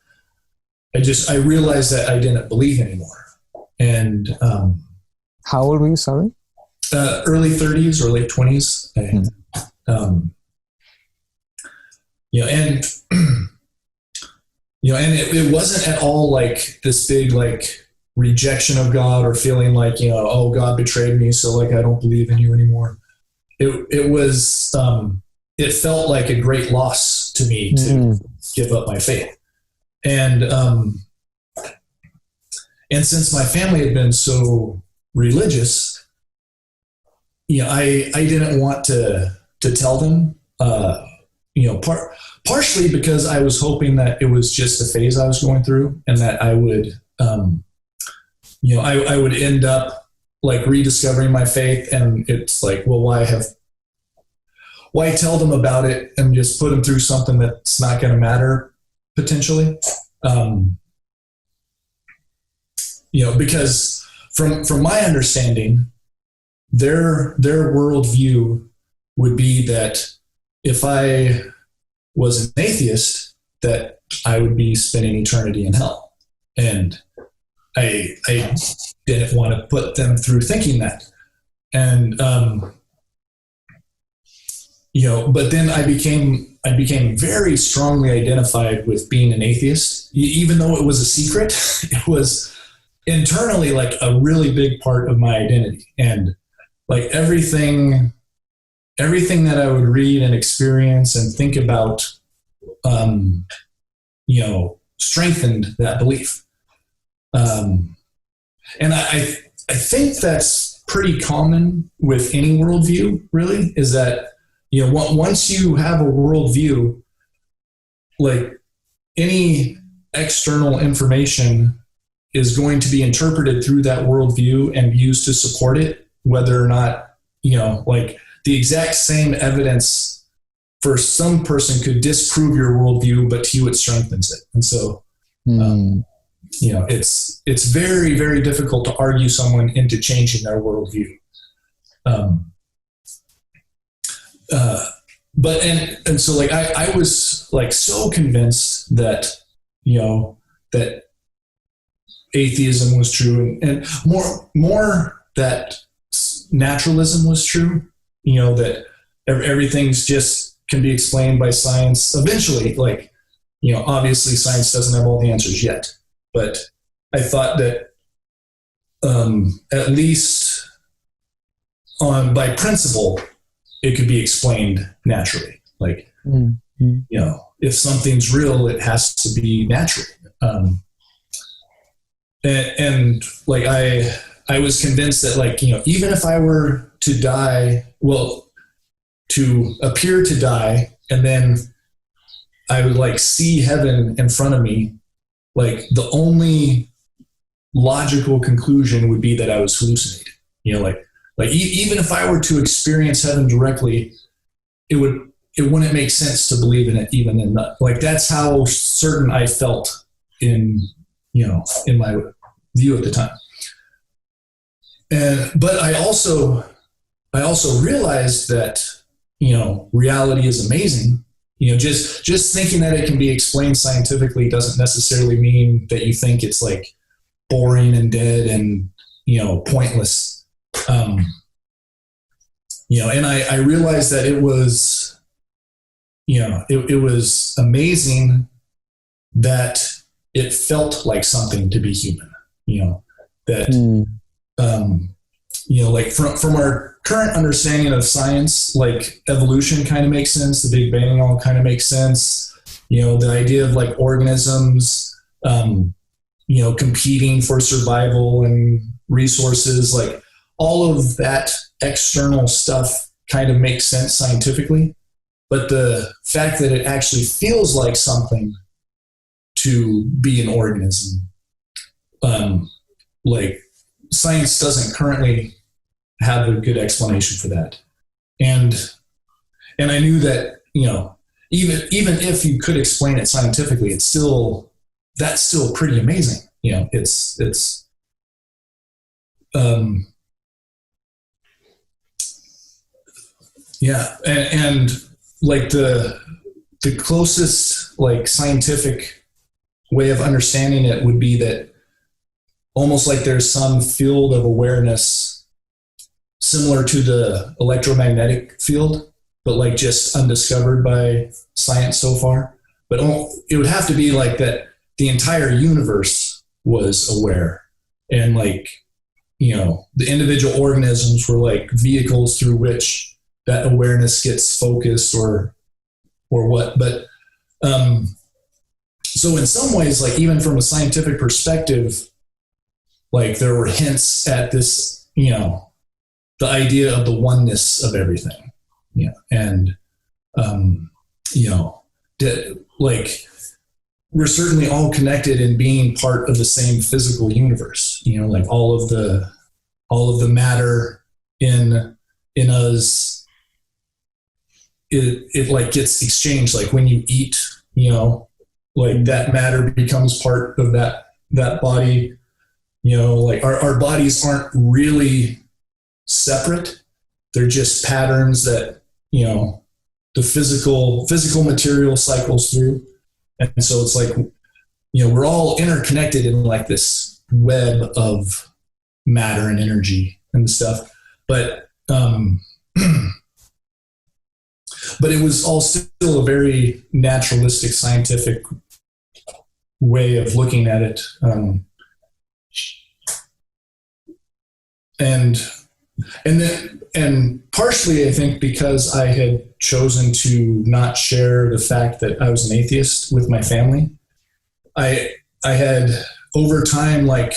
realized that I didn't believe anymore. And how old were you? Sorry, early 30s or late 20s. And it wasn't at all this big rejection of God or feeling oh, God betrayed me, so I don't believe in you anymore. It was it felt like a great loss to me to give up my faith. And since my family had been so religious, I didn't want to tell them, partially because I was hoping that it was just a phase I was going through and that I would, I would end up rediscovering my faith. And it's well, why tell them about it and just put them through something that's not going to matter potentially? Because from my understanding, their worldview would be that if I was an atheist, that I would be spending eternity in hell. And I didn't want to put them through thinking that. And, but then I became very strongly identified with being an atheist, even though it was a secret. It was internally a really big part of my identity. And everything that I would read and experience and think about, strengthened that belief. And I think that's pretty common with any worldview, really, is that, once you have a worldview, any external information is going to be interpreted through that worldview and used to support it, whether or not, the exact same evidence for some person could disprove your worldview, but to you it strengthens it. And so, it's very, very difficult to argue someone into changing their worldview. But so I was so convinced that, that atheism was true and more that naturalism was true, that everything's just can be explained by science eventually. Obviously science doesn't have all the answers yet, but I thought that, at least by principle, it could be explained naturally. If something's real, it has to be natural. I was convinced that even if I were to die, to appear to die, and then I would see heaven in front of me, the only logical conclusion would be that I was hallucinating. Even if I were to experience heaven directly, it wouldn't make sense to believe in it, even in that. That's how certain I felt in my view at the time. But I also I also realized that, reality is amazing. Just thinking that it can be explained scientifically doesn't necessarily mean that you think it's like boring and dead and, pointless. And I realized that it was, it was amazing that it felt like something to be human, that, like from our current understanding of science, like evolution kind of makes sense. The Big Bang all kind of makes sense. The idea of like organisms, competing for survival and resources, like all of that external stuff kind of makes sense scientifically. But the fact that it actually feels like something to be an organism, like science doesn't currently have a good explanation for that. And I knew that, even if you could explain it scientifically, that's still pretty amazing. And like the closest like scientific way of understanding it would be that almost like there's some field of awareness similar to the electromagnetic field, but like just undiscovered by science so far. But it would have to be like that the entire universe was aware, and like, the individual organisms were like vehicles through which that awareness gets focused or what. But so in some ways, like even from a scientific perspective, like there were hints at this, the idea of the oneness of everything, and like we're certainly all connected in being part of the same physical universe. Like all of the matter in us, it like gets exchanged. Like when you eat, like that matter becomes part of that body. Like our bodies aren't really separate. They're just patterns that, the physical material cycles through. And so it's like, we're all interconnected in like this web of matter and energy and stuff. But, but it was all still a very naturalistic, scientific way of looking at it. And partially, I think, because I had chosen to not share the fact that I was an atheist with my family, I had over time like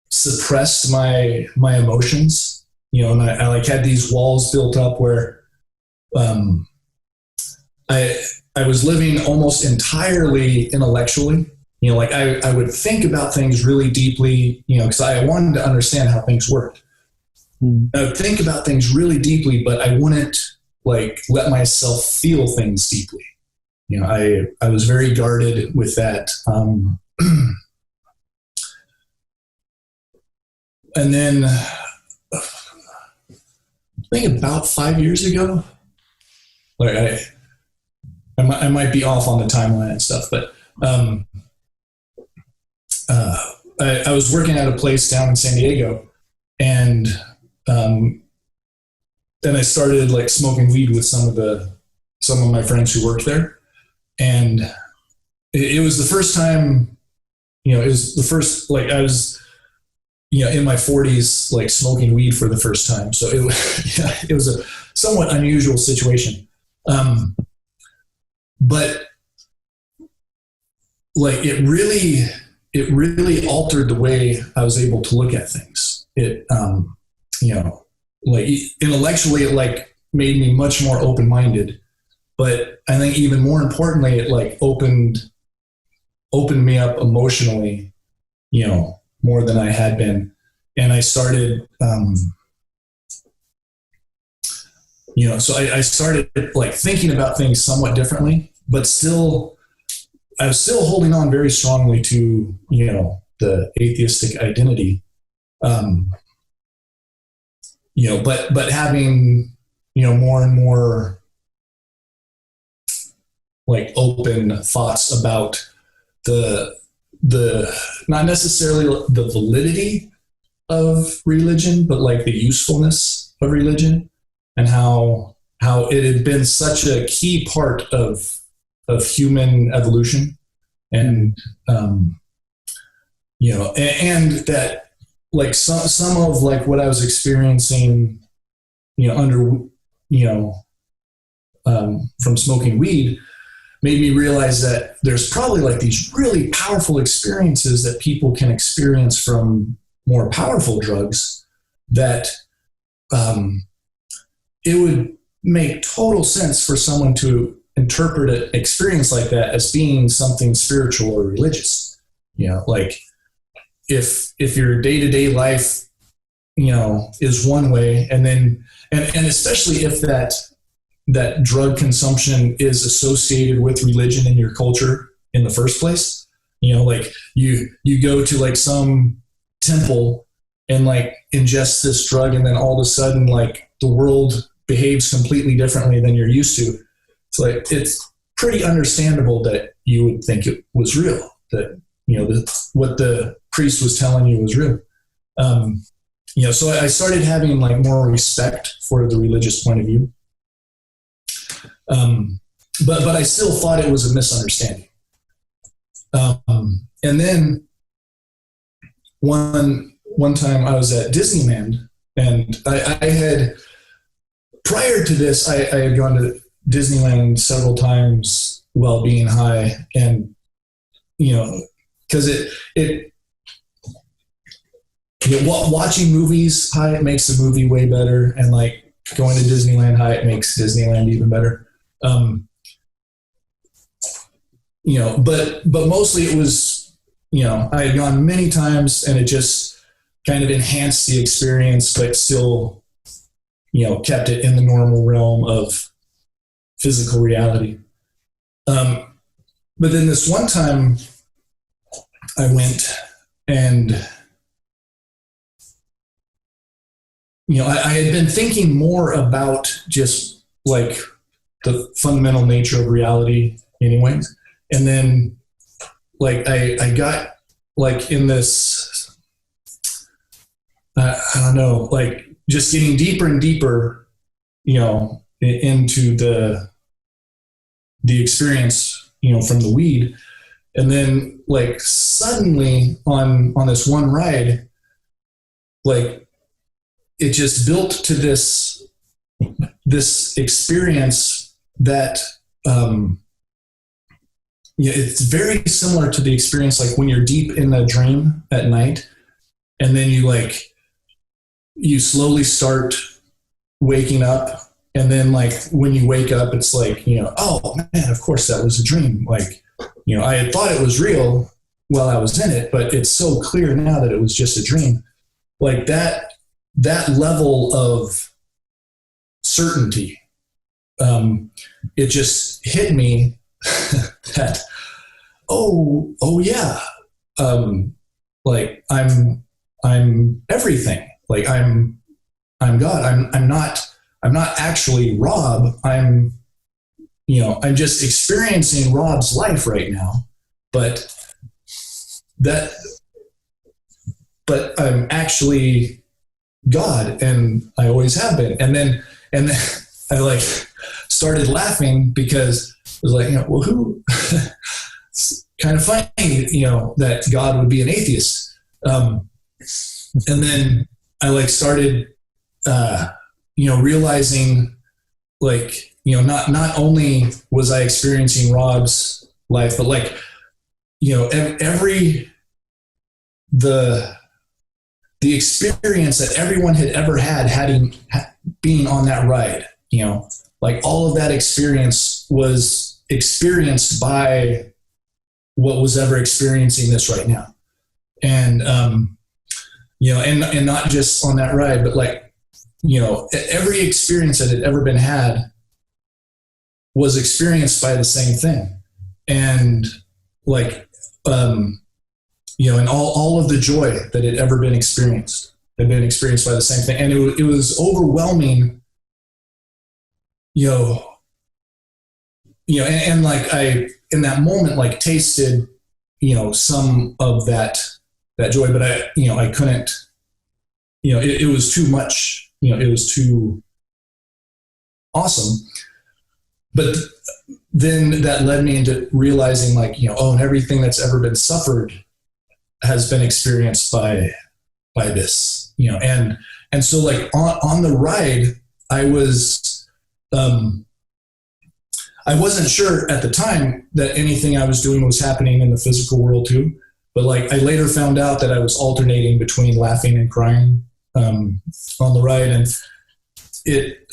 suppressed my emotions, and I like had these walls built up where I was living almost entirely intellectually. Like I would think about things really deeply, because I wanted to understand how things worked. I would think about things really deeply, but I wouldn't like let myself feel things deeply. I was very guarded with that. And then I think about 5 years ago, like I might be off on the timeline and stuff, but I was working at a place down in San Diego, and then I started like smoking weed with some of my friends who worked there, and it was the first time, it was the first, like I was, in my 40s, like smoking weed for the first time. So it was a somewhat unusual situation. But like it really altered the way I was able to look at things. It, like intellectually, it like made me much more open-minded, but I think even more importantly, it like opened me up emotionally, more than I had been. And I started, so I started like thinking about things somewhat differently, but I was still holding on very strongly to, the atheistic identity. but having, more and more like open thoughts about the not necessarily the validity of religion, but like the usefulness of religion, and how it had been such a key part of human evolution, and and that like some of like what I was experiencing, from smoking weed, made me realize that there's probably like these really powerful experiences that people can experience from more powerful drugs, that it would make total sense for someone to interpret an experience like that as being something spiritual or religious. Like if your day-to-day life, is one way, and then, and especially if that drug consumption is associated with religion in your culture in the first place, like you go to like some temple and like ingest this drug, and then all of a sudden like the world behaves completely differently than you're used to. It's like, it's pretty understandable that you would think it was real, that, what the priest was telling you was real. So I started having like more respect for the religious point of view. But I still thought it was a misunderstanding. And then one time I was at Disneyland, and I had, prior to this, I had gone to Disneyland several times while being high, and because watching movies high, it makes the movie way better, and like going to Disneyland high, it makes Disneyland even better. But mostly it was, I had gone many times, and it just kind of enhanced the experience, but still, kept it in the normal realm of physical reality. But then this one time I went, and, I had been thinking more about just like the fundamental nature of reality anyways. And then like I got like in this, I don't know, like just getting deeper and deeper, into the experience, from the weed. And then like suddenly on this one ride, like it just built to this experience that, it's very similar to the experience like when you're deep in a dream at night, and then you slowly start waking up, and then like when you wake up, it's like, oh man, of course that was a dream. Like, I had thought it was real while I was in it, but it's so clear now that it was just a dream. Like that level of certainty, it just hit me that, oh yeah, like I'm everything. Like I'm God. I'm not actually Rob. I'm just experiencing Rob's life right now, but I'm actually God, and I always have been. And then I like started laughing, because it was like, well, who? It's kind of funny, that God would be an atheist. And then I like started, realizing like, not only was I experiencing Rob's life, but like, the experience that everyone had ever had being on that ride, like all of that experience was experienced by what was ever experiencing this right now. And, and not just on that ride, but like, every experience that had ever been had was experienced by the same thing. And like, and all of the joy that had ever been experienced had been experienced by the same thing. And it was overwhelming, and like I, in that moment, like tasted, some of that joy, but I couldn't, it was too much, it was too awesome. But then that led me into realizing like, and everything that's ever been suffered has been experienced by this, and so like on the ride, I wasn't sure at the time that anything I was doing was happening in the physical world too. But like I later found out that I was alternating between laughing and crying on the ride, and it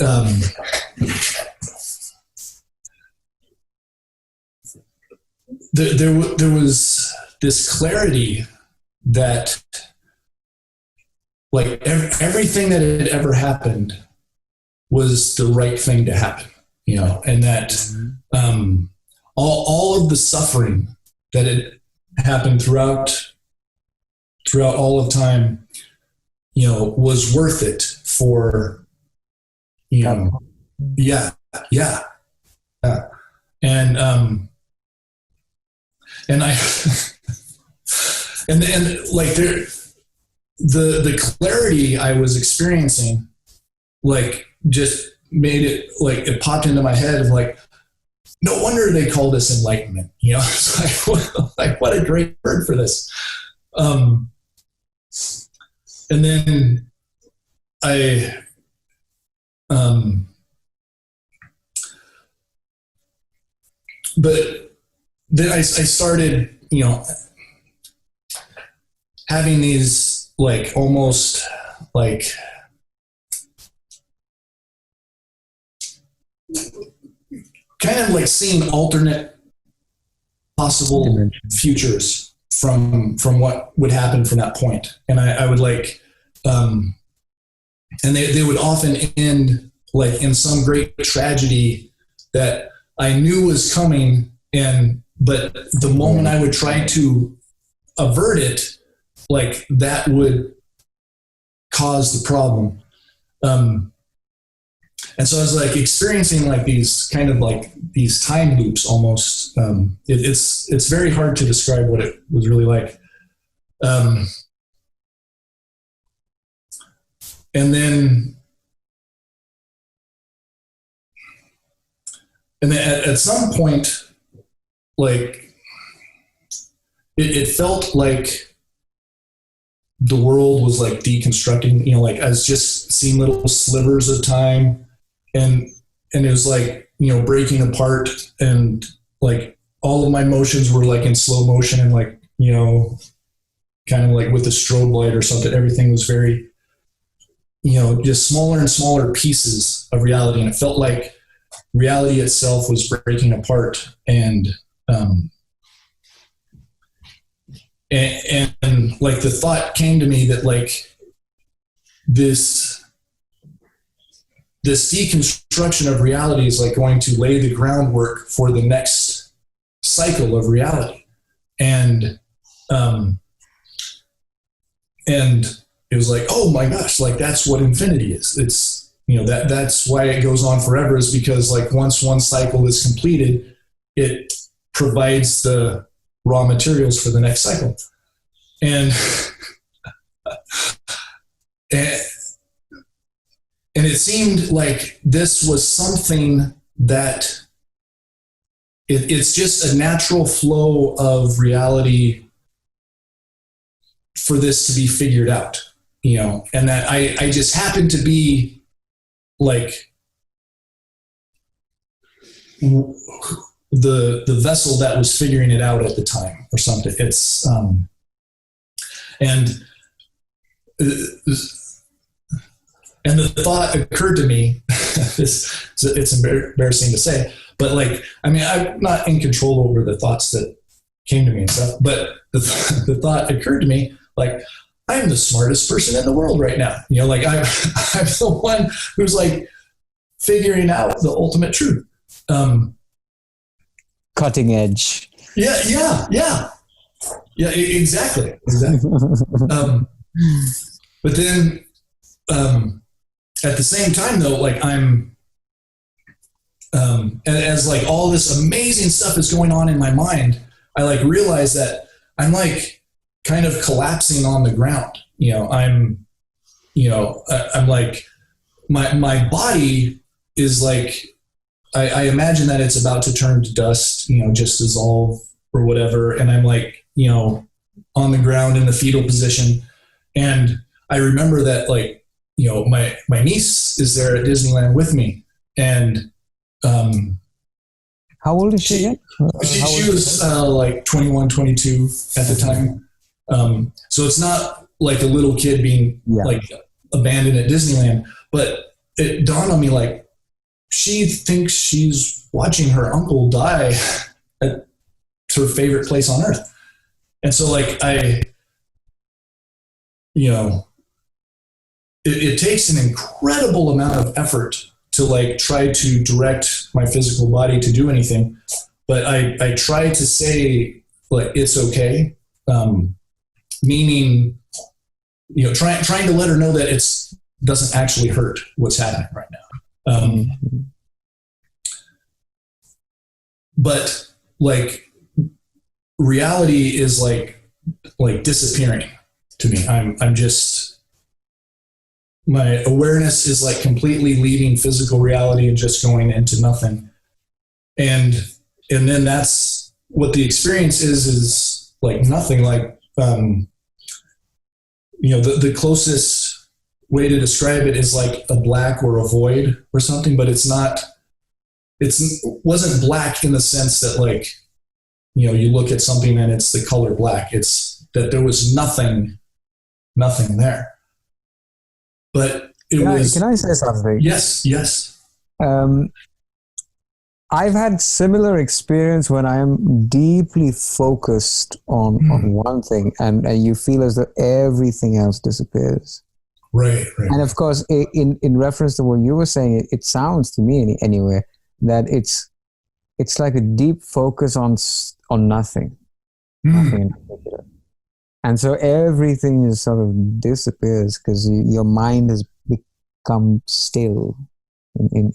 there was this clarity that like everything that had ever happened was the right thing to happen. And that all of the suffering that had happened throughout all of time, was worth it for, yeah. And I, and like the clarity I was experiencing, like just made it like it popped into my head of like, no wonder they call this enlightenment. It's like what a great word for this. And then but then I started, having these like almost like kind of like seeing alternate possible futures from what would happen from that point. And I would like, and they would often end like in some great tragedy that I knew was coming. But the moment I would try to avert it, like that would cause the problem. And so I was like experiencing like these kind of like these time loops almost. It's very hard to describe what it was really like. And then at some point, like it felt like the world was like deconstructing, like I was just seeing little slivers of time. And it was like, breaking apart, and like all of my motions were like in slow motion, and like, kind of like with a strobe light or something, everything was very, just smaller and smaller pieces of reality. And it felt like reality itself was breaking apart. And like the thought came to me that like this deconstruction of reality is like going to lay the groundwork for the next cycle of reality. And it was like, oh my gosh, like that's what infinity is. It's, that's why it goes on forever, is because like once one cycle is completed, it provides the raw materials for the next cycle. And it seemed like this was something that it's just a natural flow of reality for this to be figured out, and that I just happened to be like the vessel that was figuring it out at the time or something. It's, and the thought occurred to me, it's embarrassing to say, but like, I mean, I'm not in control over the thoughts that came to me and stuff, but the thought occurred to me, like, I'm the smartest person in the world right now. Like I'm the one who's like figuring out the ultimate truth. Cutting edge. Yeah, exactly. But then at the same time though, like I'm, as like all this amazing stuff is going on in my mind, I like realize that I'm like kind of collapsing on the ground. I'm like, my body is like, I imagine that it's about to turn to dust, just dissolve or whatever. And I'm like, on the ground in the fetal position. And I remember that like, my niece is there at Disneyland with me. And, how old is she again? She was like 21, 22 at the time. So it's not like a little kid being like abandoned at Disneyland, but it dawned on me like she thinks she's watching her uncle die at her favorite place on earth. And so like it takes an incredible amount of effort to like try to direct my physical body to do anything. But I try to say like, it's okay. Meaning, trying to let her know that it's doesn't actually hurt what's happening right now. But like reality is like disappearing to me. I'm just, my awareness is like completely leaving physical reality and just going into nothing. And then that's what the experience is like nothing. Like, the closest way to describe it is like a black or a void or something, but it wasn't black in the sense that like, you look at something and it's the color black. It's that there was nothing there. But can I say something? Yes. I've had similar experience when I'm deeply focused on one thing and you feel as though everything else disappears. Right. And of course, in reference to what you were saying, it sounds to me anyway that it's like a deep focus on nothing, nothing in particular. And so everything just sort of disappears because your mind has become still in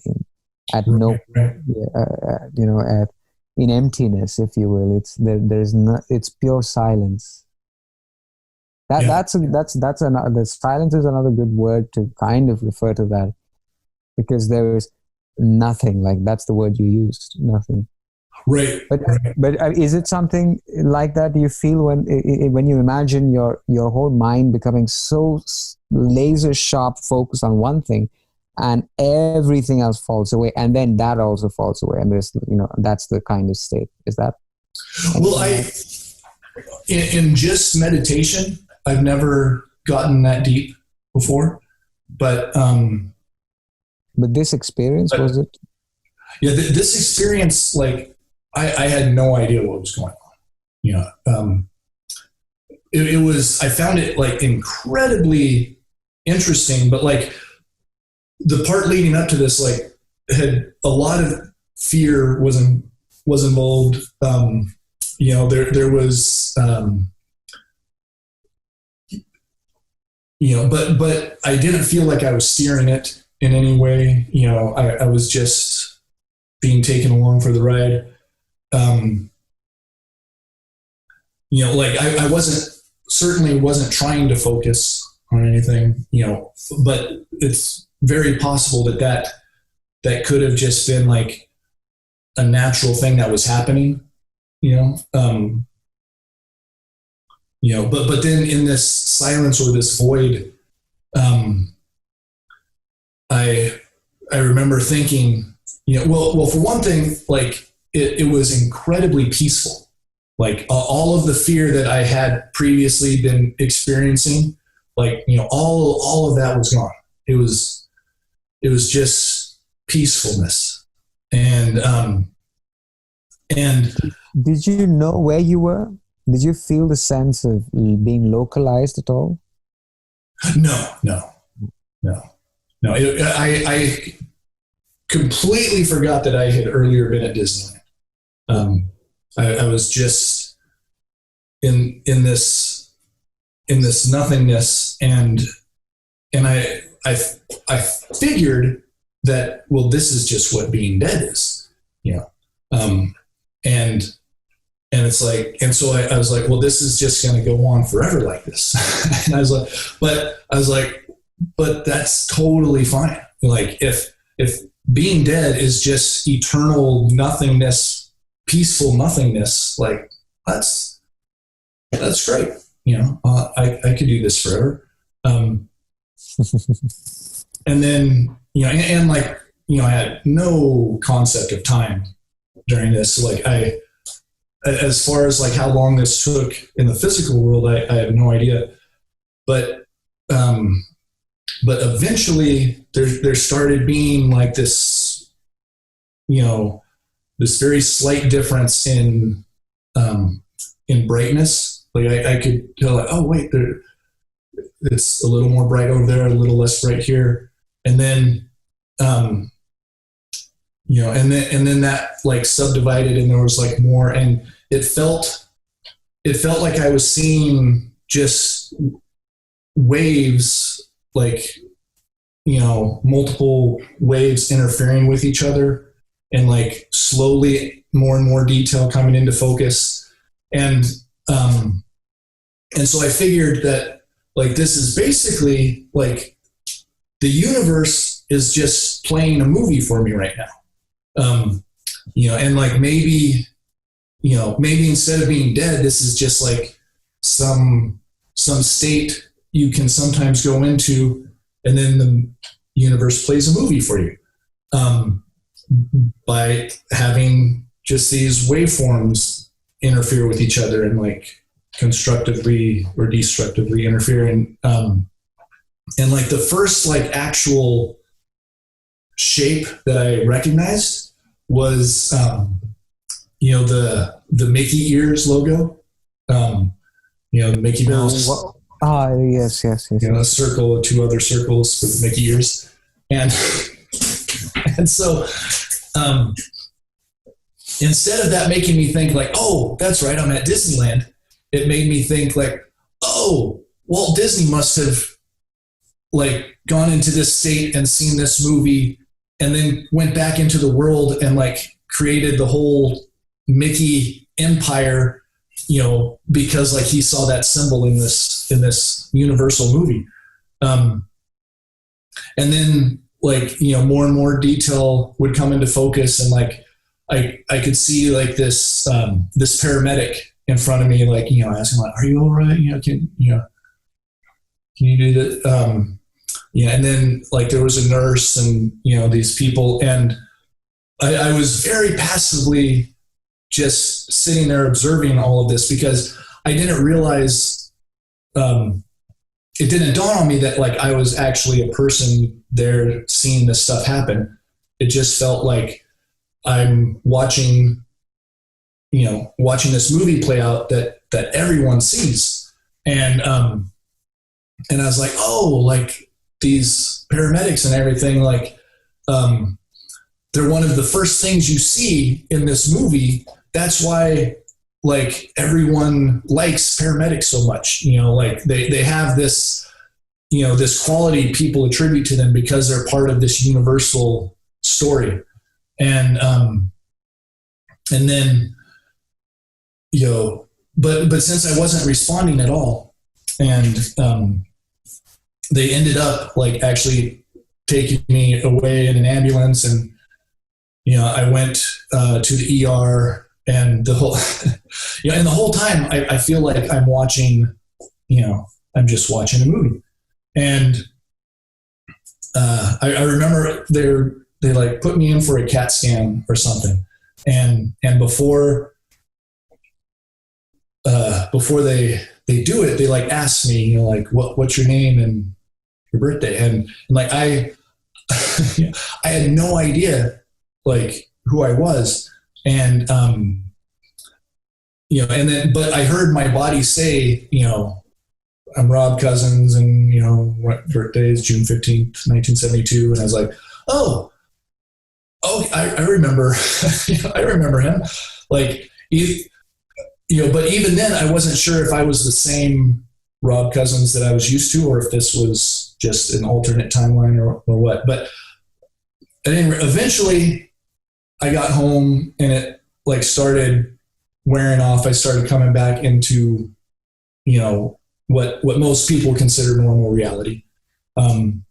emptiness, if you will. It's pure silence. That's another. The silence is another good word to kind of refer to that, because there is nothing. Like that's the word you used, nothing. Right. But is it something like that you feel when you imagine your whole mind becoming so laser sharp focused on one thing, and everything else falls away, and then that also falls away, and there's that's the kind of state. Is that? Well, in just meditation, I've never gotten that deep before, but this experience, was it? Yeah, this experience, like I had no idea what was going on. It was, I found it like incredibly interesting, but like the part leading up to this, like had a lot of fear was involved. There was, but I didn't feel like I was steering it in any way. I was just being taken along for the ride. Like I certainly wasn't trying to focus on anything, but it's very possible that could have just been like a natural thing that was happening, but then in this silence or this void, I remember thinking, well, for one thing, like it was incredibly peaceful. Like all of the fear that I had previously been experiencing, like, all of that was gone. It was just peacefulness. And did you know where you were? Did you feel the sense of being localized at all? No. I completely forgot that I had earlier been at Disneyland. I was just in this nothingness, and I figured that, well, this is just what being dead is, you know? And it's like, and so I was like, well, this is just going to go on forever like this. And I was like, but that's totally fine. Like if being dead is just eternal nothingness, peaceful nothingness, like that's great. You know, I could do this forever. And then, you know, and like, you know, I had no concept of time during this. So like as far as like how long this took in the physical world, I have no idea. But eventually there started being like this, you know, this very slight difference in brightness. Like I could tell, like, oh wait, it's a little more bright over there, a little less bright here, and then, you know, and then that like subdivided, and there was like more, and it felt like I was seeing just waves, like, you know, multiple waves interfering with each other, and like slowly more and more detail coming into focus. And so I figured that like this is basically like the universe is just playing a movie for me right now. You know, and like maybe instead of being dead, this is just like some state you can sometimes go into, and then the universe plays a movie for you by having just these waveforms interfere with each other and like constructively or destructively interfere. And like the first like actual shape that I recognized was, you know, the Mickey ears logo, you know, the Mickey Mouse. Yes. You know, a circle with two other circles for the Mickey ears. And so instead of that making me think like, oh, that's right, I'm at Disneyland, it made me think like, oh, Walt Disney must have like gone into this state and seen this movie and then went back into the world and like created the whole Mickey empire, you know, because like he saw that symbol in this Universal movie. And then like, you know, more and more detail would come into focus, and like I could see like this paramedic in front of me, like, you know, asking like, are you all right? You know, can you do that? Yeah. And then like there was a nurse and, you know, these people, and I was very passively just sitting there observing all of this because I didn't realize, it didn't dawn on me that like I was actually a person there seeing this stuff happen. It just felt like I'm watching this movie play out that everyone sees. And I was like, oh, like these paramedics and everything, like, they're one of the first things you see in this movie. That's why like everyone likes paramedics so much, you know, like they have this, you know, this quality people attribute to them because they're part of this universal story. And then, you know, but since I wasn't responding at all, and they ended up like actually taking me away in an ambulance, and, you know, I went to the ER, and the whole, you know, and the whole time I feel like I'm watching, you know, I'm just watching a movie. And I remember they like put me in for a CAT scan or something, and before they do it, they like ask me, you know, like what's your name and your birthday, and like I had no idea like who I was, and you know, and then but I heard my body say, you know, I'm Rob Cozzens, and, you know, what birthday is June 15th, 1972, and I was like, oh, I remember, I remember him, like, you know, but even then I wasn't sure if I was the same Rob Cozzens that I was used to, or if this was just an alternate timeline or what. But anyway, eventually I got home and it like started wearing off. I started coming back into, what most people consider normal reality. And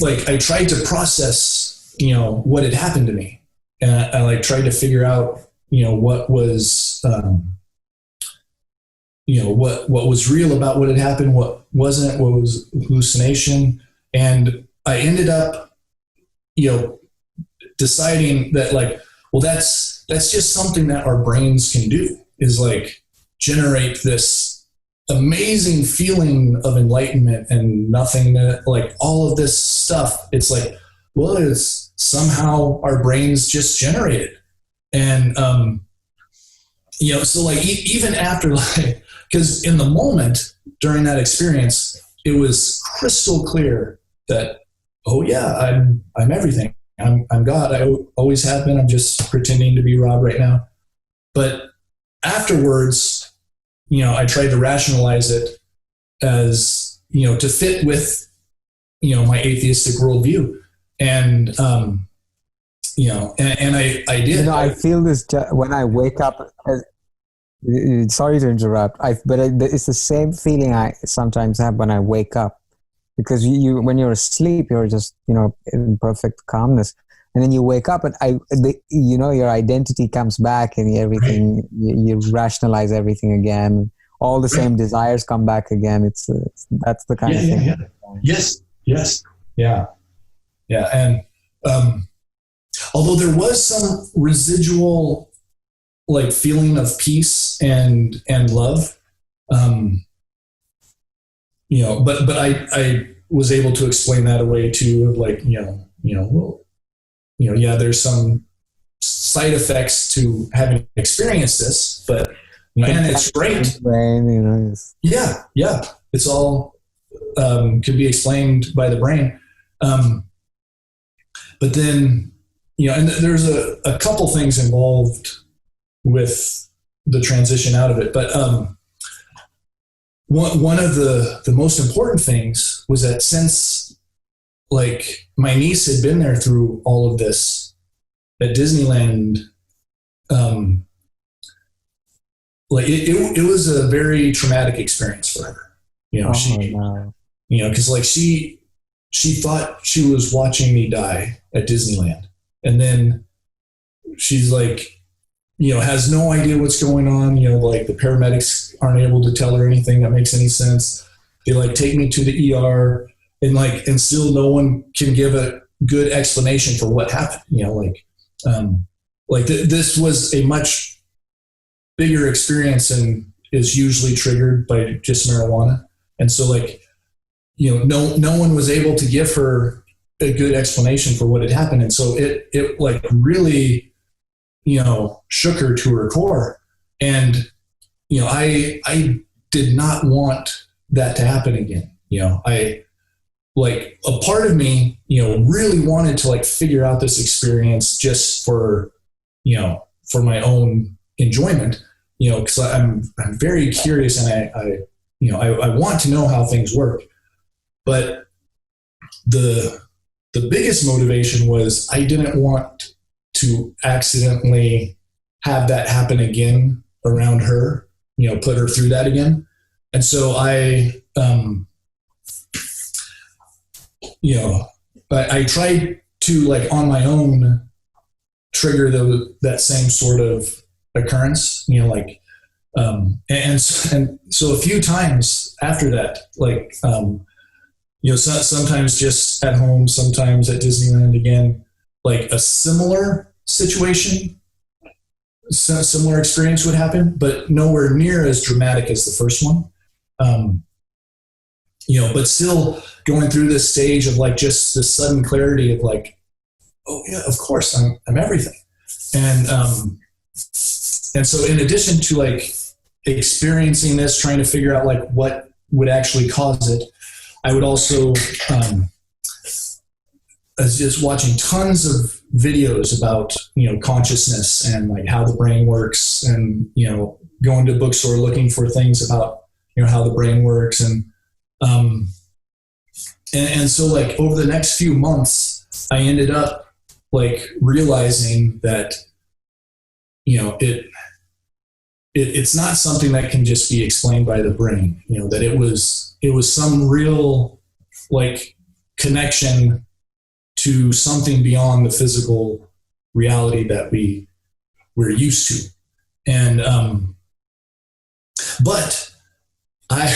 like I tried to process, what had happened to me. And I like tried to figure out, what was, what was real about what had happened, what wasn't, what was hallucination. And I ended up, deciding that like, well, that's just something that our brains can do, is like generate this amazing feeling of enlightenment and nothingness, like all of this stuff. It's like, well, it's somehow our brains just generate it. And, so like even after like, because in the moment during that experience, it was crystal clear that, oh yeah, I'm everything. I'm God. I always have been. I'm just pretending to be Rob right now. But afterwards, I tried to rationalize it as, to fit with, my atheistic worldview. And, and I did. I feel this when I wake up. Sorry to interrupt, but it's the same feeling I sometimes have when I wake up, because you when you're asleep, you're just in perfect calmness, and then you wake up and your identity comes back and everything. Right. You rationalize everything again. All the same desires come back again. It's that's the kind of thing. Yeah. Yes. Yeah. And although there was some residual like feeling of peace and love, but I was able to explain that away too, like, there's some side effects to having experienced this, but, and it's great. Brain, Yeah. It's all, can be explained by the brain. But then, and there's a couple things involved with the transition out of it. But one of the most important things was that since like my niece had been there through all of this at Disneyland, like it was a very traumatic experience for her. Because like she thought she was watching me die at Disneyland, and then she's like, has no idea what's going on. Like the paramedics aren't able to tell her anything that makes any sense. They like take me to the ER and still no one can give a good explanation for what happened. This was a much bigger experience and is usually triggered by just marijuana. And so like, no one was able to give her a good explanation for what had happened. And so it like really, shook her to her core. And, I did not want that to happen again. I like a part of me, really wanted to like figure out this experience just for my own enjoyment, cause I'm very curious and I want to know how things work. But the biggest motivation was I didn't want to accidentally have that happen again around her, put her through that again. And so I tried to like on my own trigger that same sort of occurrence, and so a few times after that, like, sometimes just at home, sometimes at Disneyland again, like a similar situation, similar experience would happen, but nowhere near as dramatic as the first one. But still going through this stage of like just this sudden clarity of like, oh yeah, of course I'm everything. And so in addition to like experiencing this, trying to figure out like what would actually cause it, I would also, I was just watching tons of videos about, consciousness and like how the brain works, and, going to a bookstore looking for things about, how the brain works. And so like over the next few months, I ended up like realizing that, it's not something that can just be explained by the brain, that it was some real like connection to something beyond the physical reality that we're used to. And, but I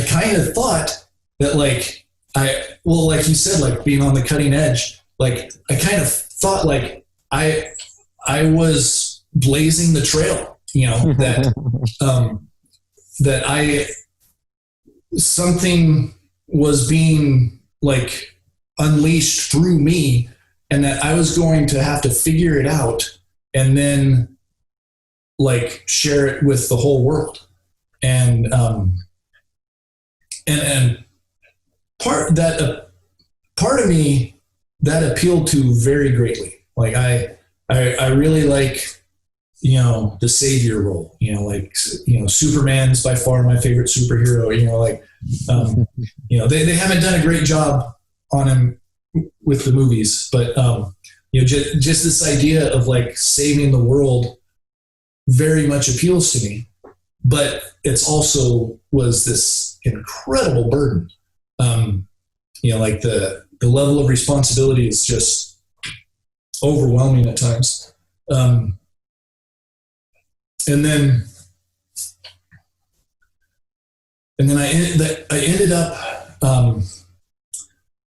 kind of thought that like, like you said, like being on the cutting edge, like I kind of thought like I was blazing the trail, that something was being like unleashed through me, and that I was going to have to figure it out and then like share it with the whole world. And part of me that appealed to very greatly. Like I really like, the savior role, Superman's by far my favorite superhero, they haven't done a great job on him with the movies, but, just this idea of like saving the world very much appeals to me, but it's also was this incredible burden. Like the level of responsibility is just overwhelming at times. And then I ended up,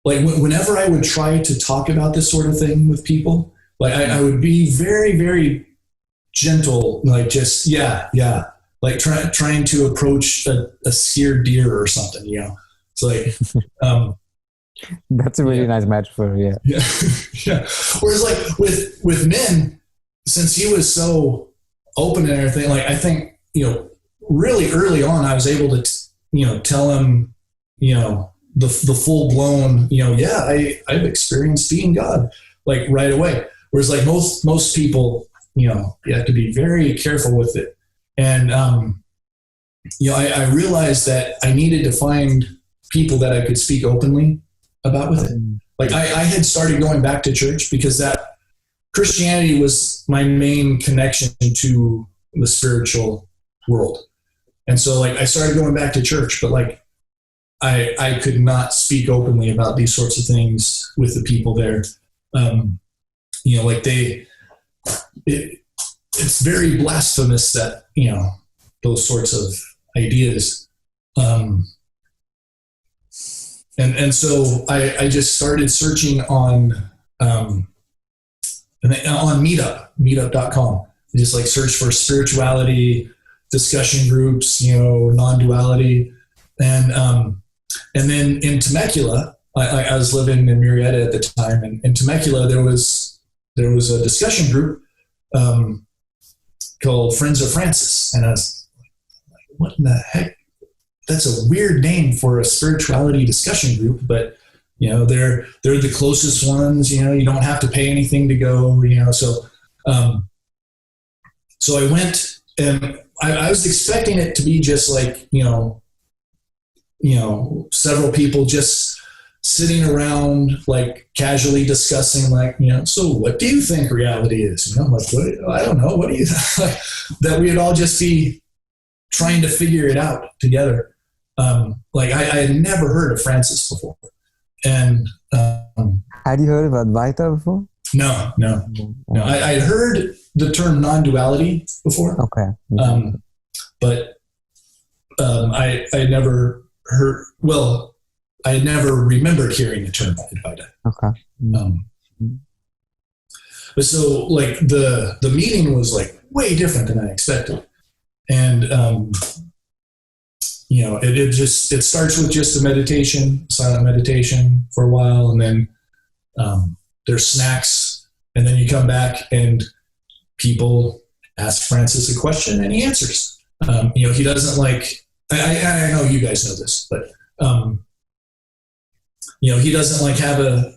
like whenever I would try to talk about this sort of thing with people, like I would be very, very gentle, like just, like trying to approach a scared deer or something, It's like, that's a really nice metaphor. Yeah. Yeah. Whereas like with men, since he was so open and everything, like I think, really early on, I was able to, tell him, the full blown, I've experienced being God, like right away. Whereas like most people, you have to be very careful with it. And, I realized that I needed to find people that I could speak openly about with it. Like I had started going back to church because that Christianity was my main connection to the spiritual world. And so like I started going back to church, but like I could not speak openly about these sorts of things with the people there. Like it's very blasphemous that, those sorts of ideas. And so I just started searching on meetup.com. Just like search for spirituality, discussion groups, non-duality. And then in Temecula, I was living in Murrieta at the time, and in Temecula there was a discussion group called Friends of Francis, and I was like, what in the heck? That's a weird name for a spirituality discussion group, but they're the closest ones. You don't have to pay anything to go. So I went, and I was expecting it to be just like several people just sitting around, like casually discussing, like so what do you think reality is? Like what, I don't know. What do you like, that we would all just be trying to figure it out together. Like I had never heard of Francis before. And had you heard of Advaita before? No. I had heard the term non-duality before. Okay. But I had never heard. Well, I had never remembered hearing the term Advaita. Okay. But so like the meeting was like way different than I expected, and it starts with just a meditation, silent meditation for a while, and then there's snacks, and then you come back and people ask Francis a question and he answers. He doesn't like, I know you guys know this, but he doesn't like have a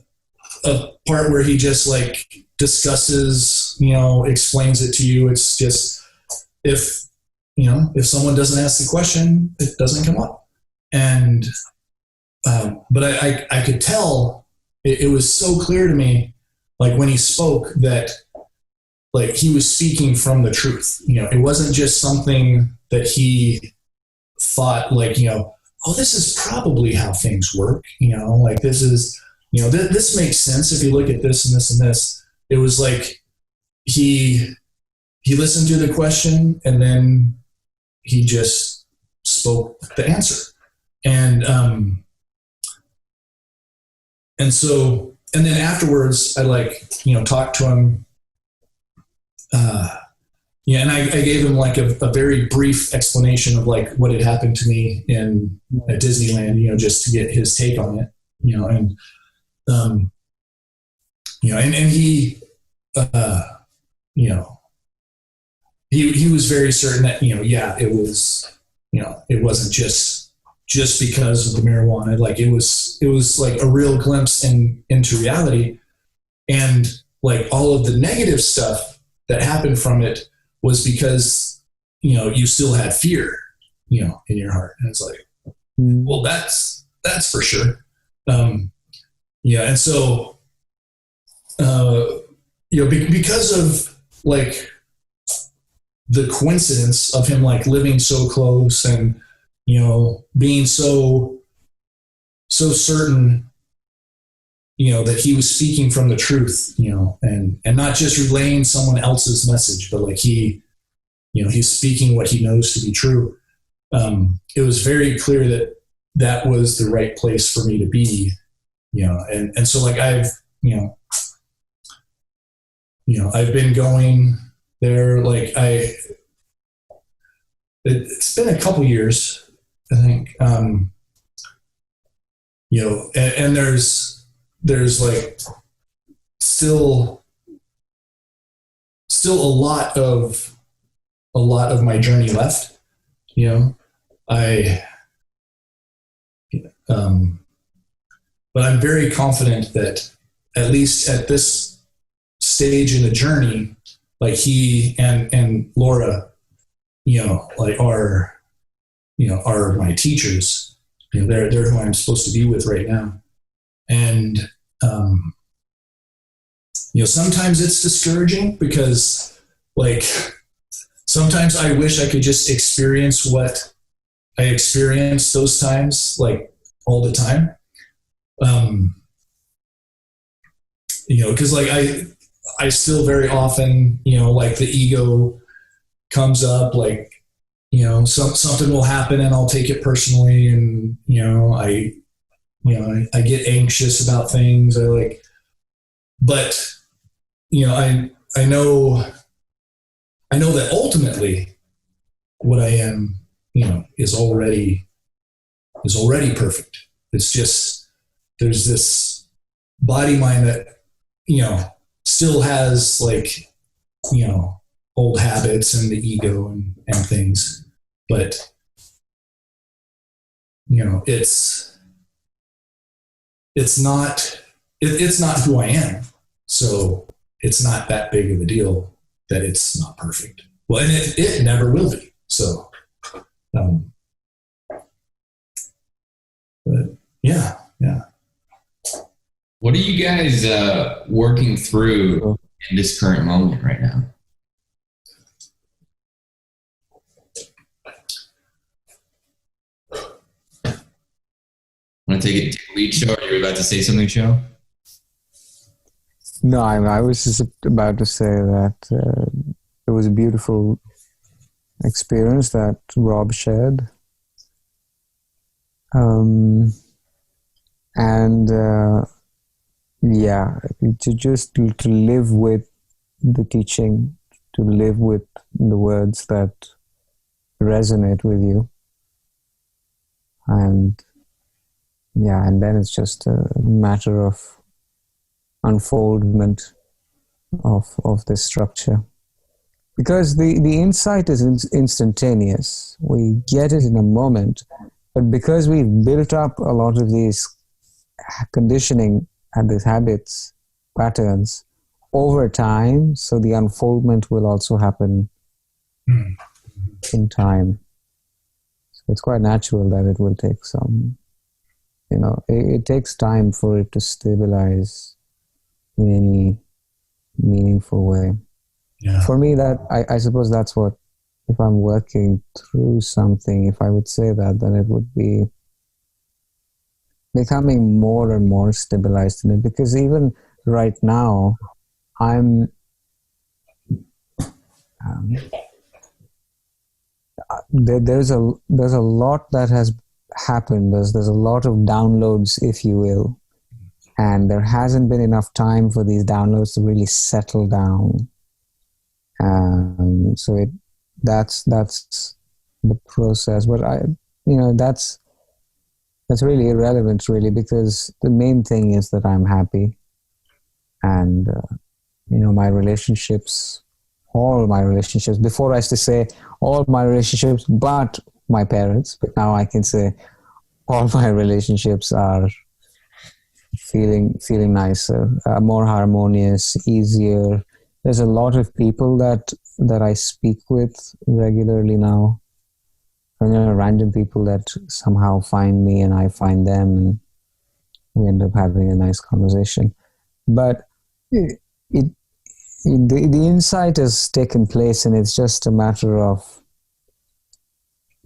part where he just like discusses, explains it to you. It's just, if if someone doesn't ask the question, it doesn't come up. And, but I could tell it was so clear to me, like when he spoke, that like he was speaking from the truth. It wasn't just something that he thought like, oh, this is probably how things work. Like this is, this makes sense if you look at this and this and this. It was like he listened to the question and then he just spoke the answer. And then afterwards I talked to him. And I gave him like a very brief explanation of like what had happened to me at Disneyland, just to get his take on it, and he, he was very certain that, it was, it wasn't just because of the marijuana. Like it was like a real glimpse into reality, and like all of the negative stuff that happened from it was because, you still had fear, in your heart. And it's like, well, that's for sure. And so, because of like the coincidence of him like living so close and, being so certain, that he was speaking from the truth, and not just relaying someone else's message, but like he's speaking what he knows to be true. It was very clear that was the right place for me to be, and so like I've been going there, like it's been a couple years, I think, and there's like still a lot of my journey left, but I'm very confident that at least at this stage in the journey, like he and Laura, like are my teachers. They're who I'm supposed to be with right now. And, sometimes it's discouraging because like, sometimes I wish I could just experience what I experienced those times, like all the time. Cause like I still very often, like the ego comes up, like, something will happen and I'll take it personally. And, I get anxious about things. But I know that ultimately what I am, is already perfect. It's just, there's this body mind that, still has like, old habits and the ego and things, but it's not who I am. So it's not that big of a deal that it's not perfect. Well, and it never will be. So, but yeah. What are you guys working through in this current moment right now? Want to take a lead, Show? Are you about to say something, Show? No, I was just about to say that it was a beautiful experience that Rob shared. To live with the teaching, to live with the words that resonate with you. And then it's just a matter of unfoldment of this structure. Because the insight is instantaneous. We get it in a moment. But because we've built up a lot of these conditioning and these habits, patterns, over time, so the unfoldment will also happen some time. So it's quite natural that it will take some, it takes time for it to stabilize in any meaningful way. Yeah. For me, that I suppose that's what, if I'm working through something, if I would say that, then it would be becoming more and more stabilized in it. Because even right now, there's a lot that has happened. There's a lot of downloads, if you will, and there hasn't been enough time for these downloads to really settle down. So that's the process. But that's really irrelevant, really, because the main thing is that I'm happy, and my relationships, all my relationships. Before I used to say all my relationships, but my parents. But now I can say all my relationships are feeling nicer, more harmonious, easier. There's a lot of people that I speak with regularly now. Random people that somehow find me and I find them, and we end up having a nice conversation. But the insight has taken place, and it's just a matter of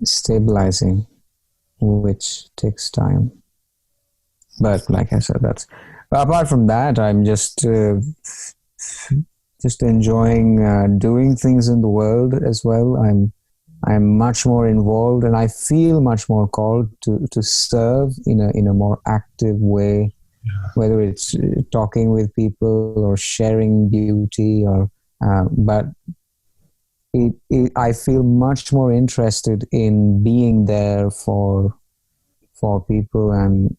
stabilizing, which takes time. But like I said, apart from that, I'm just enjoying doing things in the world as well. I'm much more involved, and I feel much more called to serve in a more active way, whether it's talking with people or sharing beauty, but I feel much more interested in being there for people and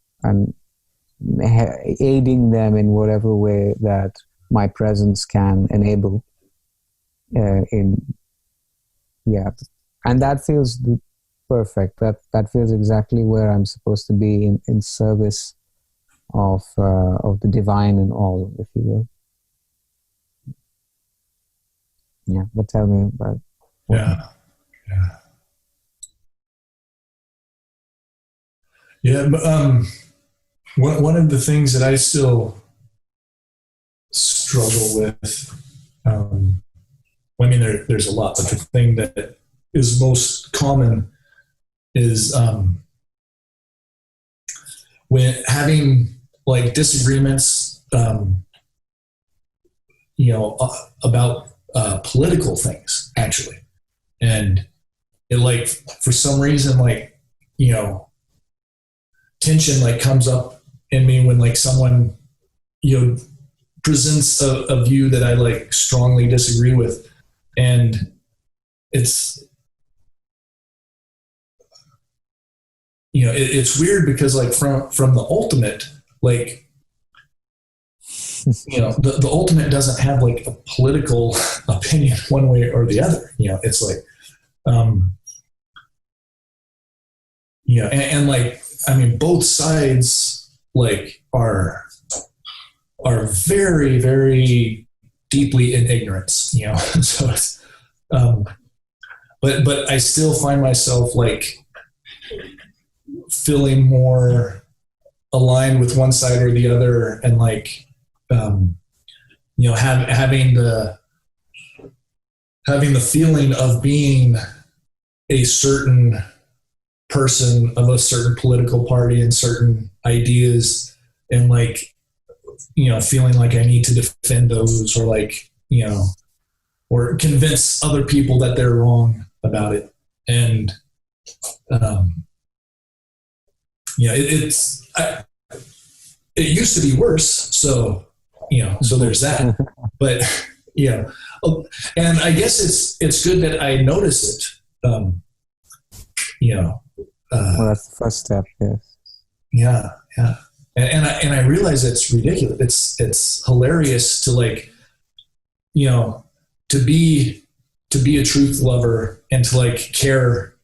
aiding them in whatever way that my presence can enable. And that feels perfect. That feels exactly where I'm supposed to be, in service of the divine and all, if you will. Yeah, but tell me about. Yeah. One of the things that I still struggle with, there's a lot, but the thing that is most common is when having like disagreements, about political things, actually. And it, for some reason, tension comes up in me when someone presents a view that I strongly disagree with, and it's it's weird because from the ultimate, the ultimate doesn't have a political opinion one way or the other. It's both sides are very, very deeply in ignorance, so it's, but I still find myself feeling more aligned with one side or the other, and having the feeling of being a certain person of a certain political party and certain ideas, and feeling like I need to defend those, or or convince other people that they're wrong about it. And it used to be worse, so there's that. But and I guess it's good that I notice it. Well, that's the first step. Yes. Yeah. And I realize it's ridiculous. It's hilarious to to be a truth lover and to care,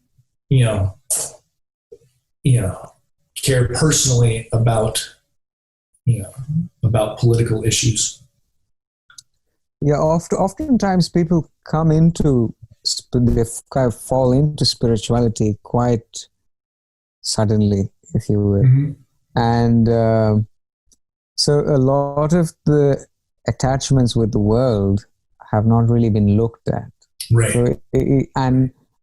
care personally about political issues. Yeah, oftentimes people come into they kind of fall into spirituality quite suddenly, if you will. Mm-hmm. And so a lot of the attachments with the world have not really been looked at. Right. So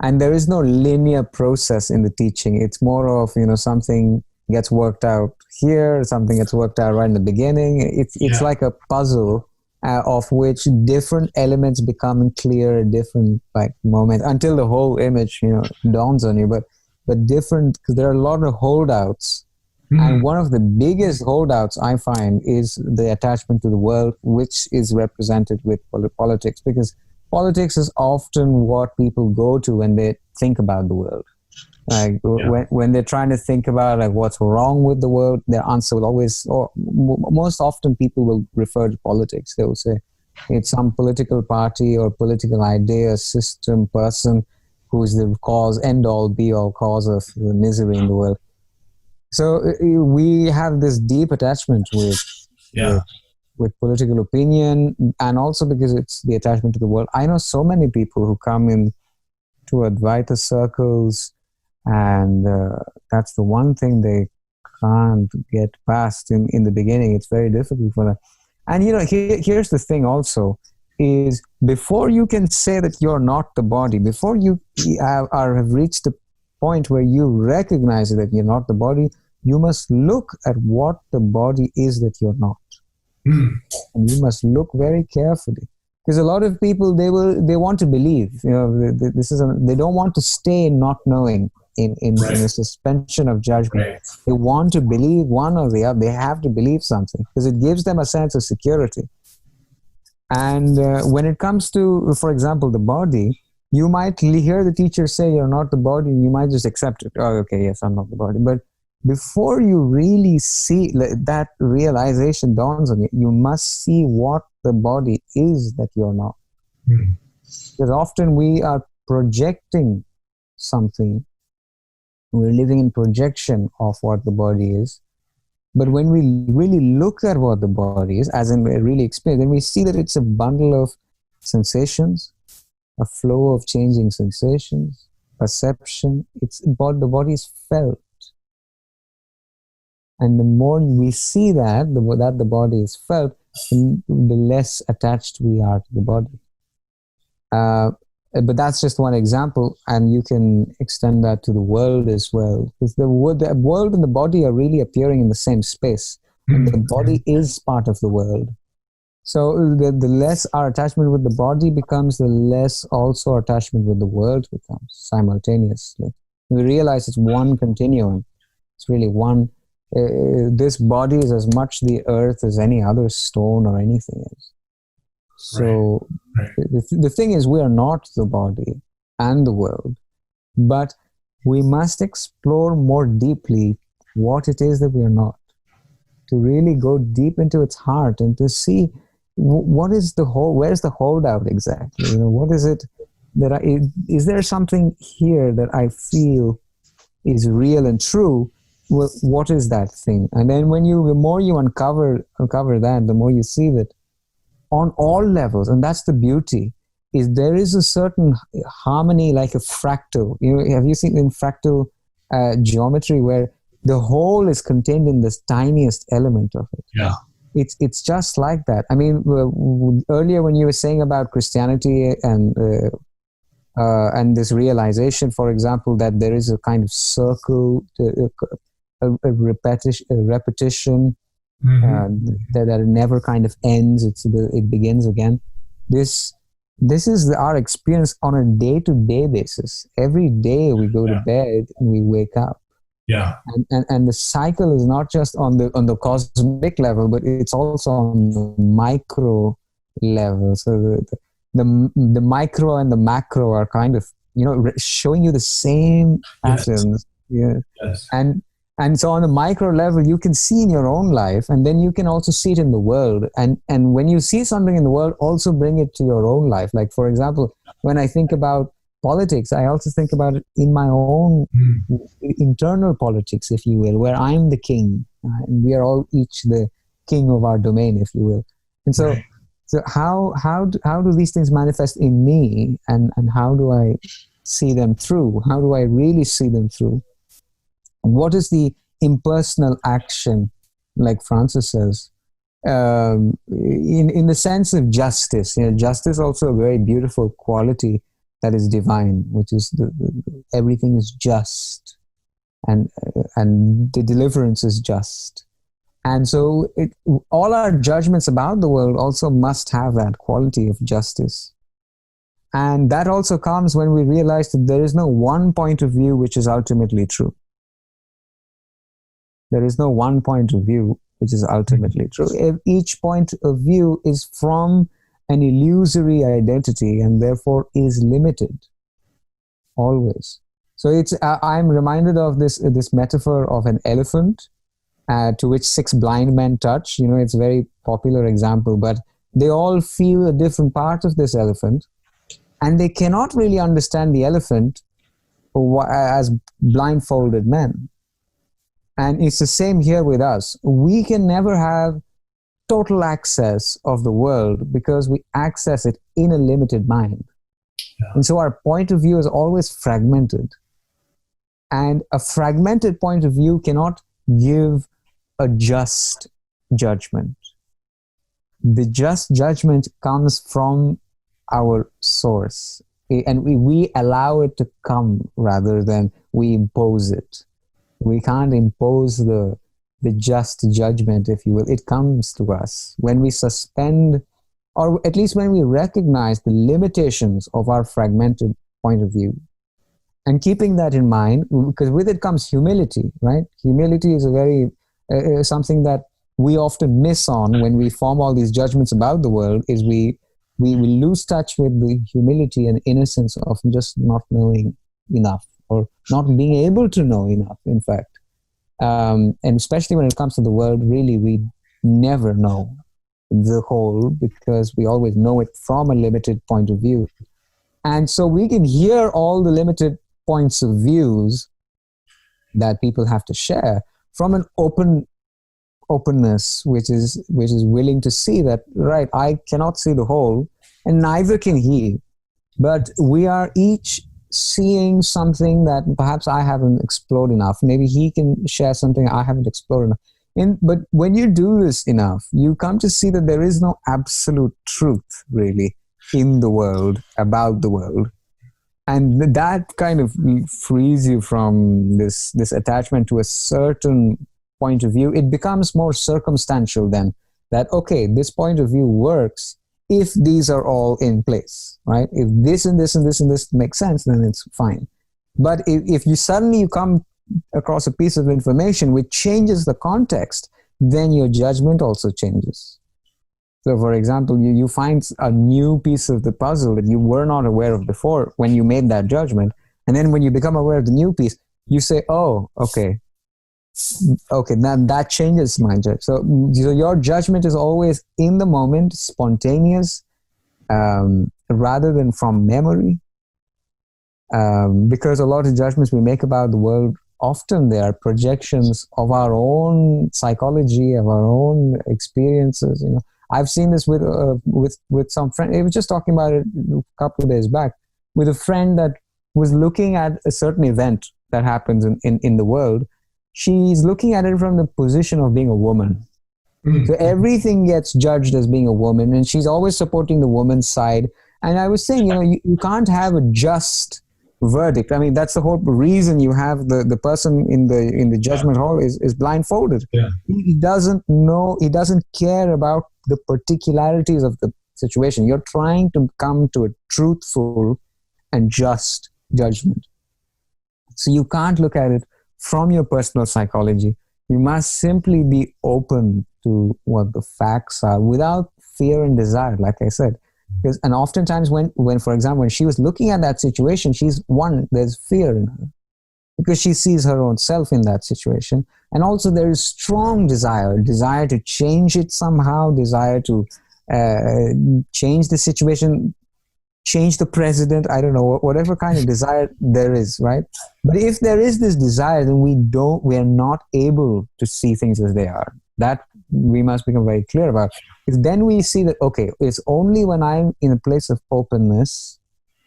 and there is no linear process in the teaching. It's more of, something gets worked out here, something gets worked out right in the beginning. It's like a puzzle of which different elements become clear at different moments until the whole image dawns on you. But different, because there are a lot of holdouts. And one of the biggest holdouts I find is the attachment to the world, which is represented with politics, because politics is often what people go to when they think about the world. When they're trying to think about what's wrong with the world, their answer will always, or most often, people will refer to politics. They will say it's some political party or political idea, system, person who's the cause, end all, be all cause of the misery in the world. So we have this deep attachment with political opinion, and also because it's the attachment to the world. I know so many people who come in to Advaita circles, and that's the one thing they can't get past in the beginning. It's very difficult for them. And here's the thing also, is before you can say that you're not the body, before you have reached the point where you recognize that you're not the body, you must look at what the body is that you're not. And you must look very carefully, because a lot of people, they want to believe. They don't want to stay in not knowing, in a suspension of judgment. Right. They want to believe one or the other. They have to believe something because it gives them a sense of security. And when it comes to, for example, the body, you might hear the teacher say you're not the body, and you might just accept it. Oh, okay, yes, I'm not the body. But before you really see that realization dawns on you, you must see what the body is that you're not. Because often we are projecting something. We're living in projection of what the body is. But when we really look at what the body is, as in really experience, then we see that it's a bundle of sensations, a flow of changing sensations, perception. The body is felt. And the more we see that the body is felt, the less attached we are to the body. But that's just one example, and you can extend that to the world as well. Because the world and the body are really appearing in the same space. And the body is part of the world. So the less our attachment with the body becomes, the less also our attachment with the world becomes simultaneously. We realize it's one continuum. It's really one. This body is as much the earth as any other stone or anything else. So the thing is, we are not the body and the world, but we must explore more deeply what it is that we are not, to really go deep into its heart and to see what is where's the holdout exactly? What is it that is there something here that I feel is real and true? Well, what is that thing? And then the more you uncover that, the more you see that on all levels, and that's the beauty, is there is a certain harmony, like a fractal. Have you seen in fractal geometry where the whole is contained in this tiniest element of it? Yeah. It's just like that. I mean, earlier when you were saying about Christianity and this realization, for example, that there is a kind of circle, a repetition that it never kind of ends. It begins again. This is our experience on a day-to-day basis. Every day we go to bed and we wake up. Yeah. And the cycle is not just on the cosmic level, but it's also on the micro level. So the micro and the macro are kind of showing you the same patterns. Yes. Yeah. And so on the micro level, you can see in your own life, and then you can also see it in the world. And when you see something in the world, also bring it to your own life. Like, for example, when I think about politics, I also think about it in my own internal politics, if you will, where I'm the king. And we are all each the king of our domain, if you will. And so So how do these things manifest in me, and how do I see them through? How do I really see them through? What is the impersonal action, like Francis says, in the sense of justice? Justice also a very beautiful quality that is divine, which is everything is just, and the deliverance is just. And so all our judgments about the world also must have that quality of justice. And that also comes when we realize that there is no one point of view which is ultimately true. There is no one point of view which is ultimately true. Each point of view is from an illusory identity and therefore is limited, always. So I'm reminded of this metaphor of an elephant to which 6 blind men touch. It's a very popular example, but they all feel a different part of this elephant, and they cannot really understand the elephant as blindfolded men. And it's the same here with us. We can never have total access of the world because we access it in a limited mind. Yeah. And so our point of view is always fragmented. And a fragmented point of view cannot give a just judgment. The just judgment comes from our source, and we allow it to come rather than we impose it. We can't impose the just judgment, if you will. It comes to us when we suspend, or at least when we recognize the limitations of our fragmented point of view. And keeping that in mind, because with it comes humility, right? Humility is a very something that we often miss on when we form all these judgments about the world, is we lose touch with the humility and innocence of just not knowing enough, or not being able to know enough, in fact. And especially when it comes to the world, really, we never know the whole, because we always know it from a limited point of view. And so we can hear all the limited points of views that people have to share from an openness, which is willing to see that, right, I cannot see the whole, and neither can he, but we are each seeing something that perhaps I haven't explored enough. Maybe he can share something I haven't explored enough. But when you do this enough, you come to see that there is no absolute truth, really, in the world, about the world. And that kind of frees you from this attachment to a certain point of view. It becomes more circumstantial then, that, okay, this point of view works if these are all in place, right? If this and this and this and this makes sense, then it's fine. But if you suddenly come across a piece of information which changes the context, then your judgment also changes. So, for example, you find a new piece of the puzzle that you were not aware of before when you made that judgment. And then when you become aware of the new piece, you say, oh, okay, now that changes my judgment. So your judgment is always in the moment, spontaneous, rather than from memory. Because a lot of judgments we make about the world, often they are projections of our own psychology, of our own experiences, I've seen this with some friend. I was just talking about it a couple of days back with a friend that was looking at a certain event that happens in the world. She's looking at it from the position of being a woman. Mm-hmm. So everything gets judged as being a woman, and she's always supporting the woman's side. And I was saying, you can't have a just verdict. I mean, that's the whole reason you have the person in the judgment hall is blindfolded. Yeah. He doesn't know, he doesn't care about the particularities of the situation. You're trying to come to a truthful and just judgment. So you can't look at it from your personal psychology. You must simply be open to what the facts are without fear and desire, like I said. And oftentimes when, for example, when she was looking at that situation, there's fear in her because she sees her own self in that situation. And also there is strong desire to change it somehow, desire to change the situation, change the president, I don't know, whatever kind of desire there is, right? But if there is this desire, then we are not able to see things as they are. That we must become very clear about. Is then we see that, okay, it's only when I'm in a place of openness,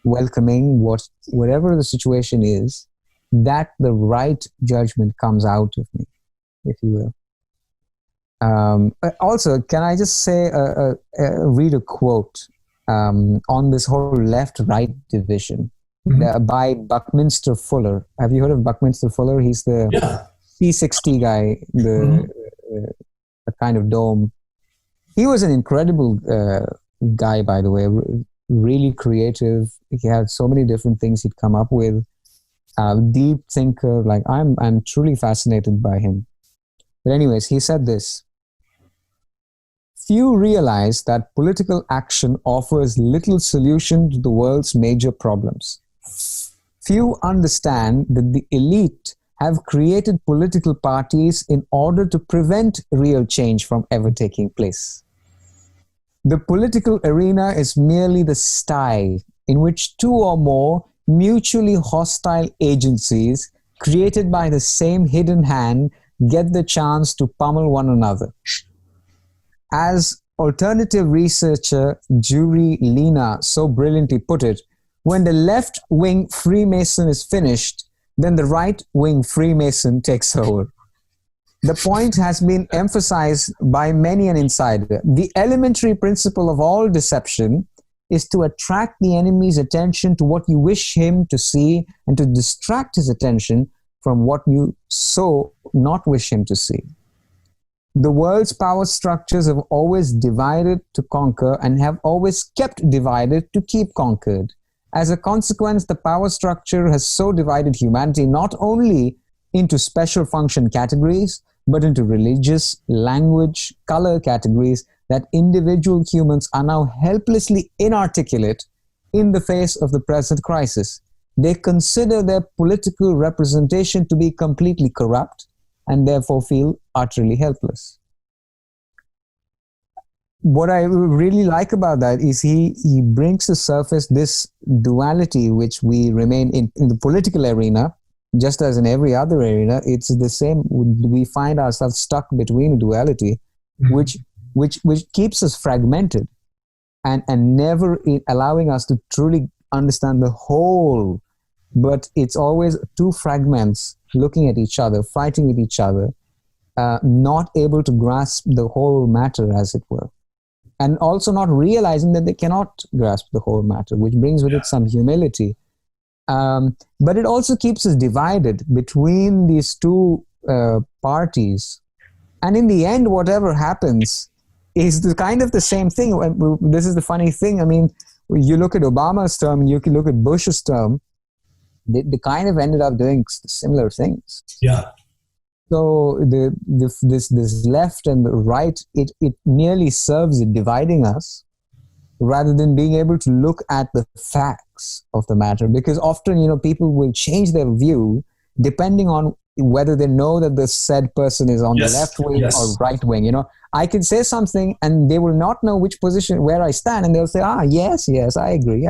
welcoming whatever the situation is, that the right judgment comes out of me, if you will. Also, can I just say, read a quote on this whole left-right division by Buckminster Fuller. Have you heard of Buckminster Fuller? He's the C60 guy, the kind of dome. He was an incredible guy, by the way, really creative. He had so many different things he'd come up with. Deep thinker. Like I'm truly fascinated by him. But anyways, he said this: few realize that political action offers little solution to the world's major problems. Few understand that the elite have created political parties in order to prevent real change from ever taking place. The political arena is merely the sty in which two or more mutually hostile agencies created by the same hidden hand get the chance to pummel one another. As alternative researcher Juri Lina so brilliantly put it, when the left-wing Freemason is finished, then the right-wing Freemason takes over. The point has been emphasized by many an insider. The elementary principle of all deception is to attract the enemy's attention to what you wish him to see and to distract his attention from what you so not wish him to see. The world's power structures have always divided to conquer and have always kept divided to keep conquered. As a consequence, the power structure has so divided humanity not only into special function categories, but into religious, language, color categories that individual humans are now helplessly inarticulate in the face of the present crisis. They consider their political representation to be completely corrupt and therefore feel utterly helpless. What I really like about that is he brings to surface this duality which we remain in the political arena, just as in every other arena. It's the same. We find ourselves stuck between a duality, which keeps us fragmented and never allowing us to truly understand the whole. But it's always two fragments looking at each other, fighting with each other, not able to grasp the whole matter, as it were. And also not realizing that they cannot grasp the whole matter, which brings with it some humility. But it also keeps us divided between these two parties. And in the end, whatever happens is the kind of the same thing. This is the funny thing. I mean, you look at Obama's term and you can look at Bush's term, they kind of ended up doing similar things. Yeah. So this left and the right, it merely serves in dividing us rather than being able to look at the facts of the matter. Because often, people will change their view depending on whether they know that the said person is on the left wing or right wing. I can say something and they will not know which position, where I stand, and they'll say, yes, I agree.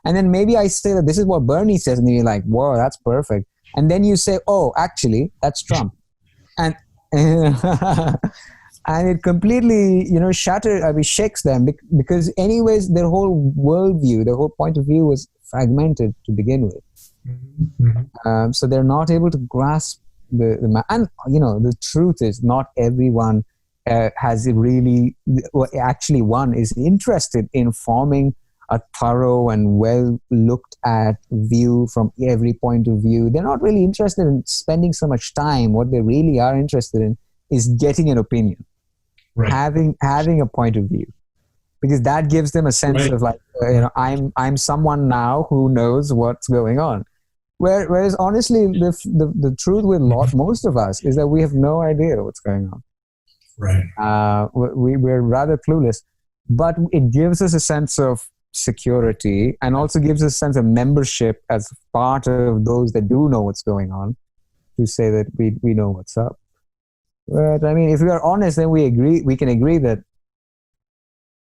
And then maybe I say that this is what Bernie says, and you're like, whoa, that's perfect. And then you say, oh, actually, that's Trump. And and it completely, shakes them because anyways, their whole worldview, their whole point of view was fragmented to begin with. Mm-hmm. So they're not able to grasp and the truth is not everyone has really, actually one is interested in forming a thorough and well looked at view from every point of view. They're not really interested in spending so much time. What they really are interested in is getting an opinion, having a point of view, because that gives them a sense of like, I'm someone now who knows what's going on. Whereas honestly, the truth with most of us is that we have no idea what's going on. Right. We're rather clueless, but it gives us a sense of security and also gives us a sense of membership as part of those that do know what's going on, to say that we know what's up. But I mean, if we are honest, then we can agree that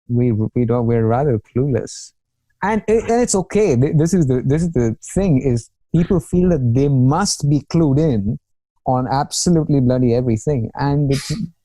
we're rather clueless, and it's okay. This is the thing, is people feel that they must be clued in on absolutely bloody everything, and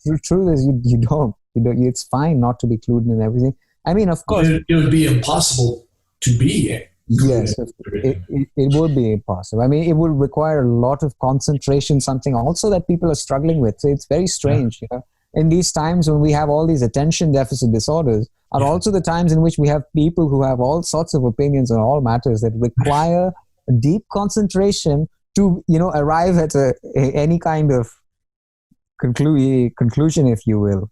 the truth is you don't. It's fine not to be clued in everything. I mean, of course, it would be impossible to be. Yes, it would be impossible. I mean, it would require a lot of concentration, something also that people are struggling with. So it's very strange, you know. In these times when we have all these attention deficit disorders, are also the times in which we have people who have all sorts of opinions on all matters that require deep concentration to, you know, arrive at any kind of conclusion, if you will.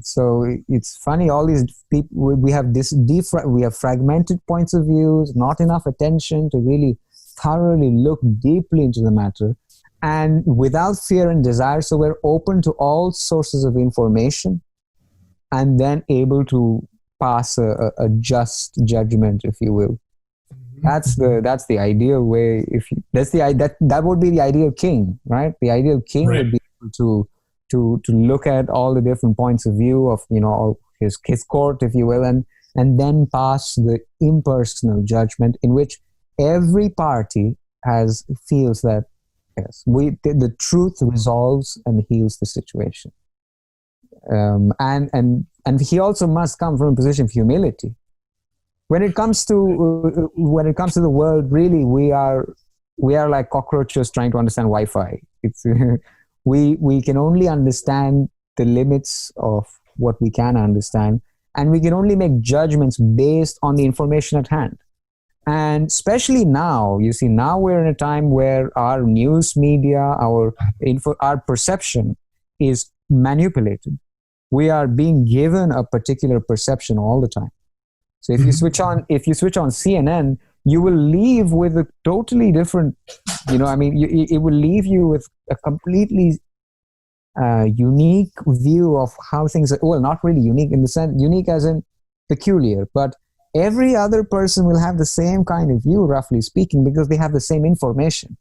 So it's funny, all these people, we have we have fragmented points of views, not enough attention to really thoroughly look deeply into the matter, and without fear and desire. So we're open to all sources of information and then able to pass a just judgment, if you will. That's the ideal way. That would be the ideal king, right? The ideal king would be able to look at all the different points of view of, you know, his court, if you will, and then pass the impersonal judgment in which every party feels that yes, the truth resolves and heals the situation. And he also must come from a position of humility. When it comes to the world, really, we are like cockroaches trying to understand Wi-Fi. It's we can only understand the limits of what we can understand, and we can only make judgments based on the information at hand. And especially now, you see, now we're in a time where our news media, our perception is manipulated. We are being given a particular perception all the time. So if you switch on CNN, you will leave with a totally different, you know, I mean, it will leave you with a completely unique view of how things are. Well, not really unique in the sense, unique as in peculiar, but every other person will have the same kind of view, roughly speaking, because they have the same information.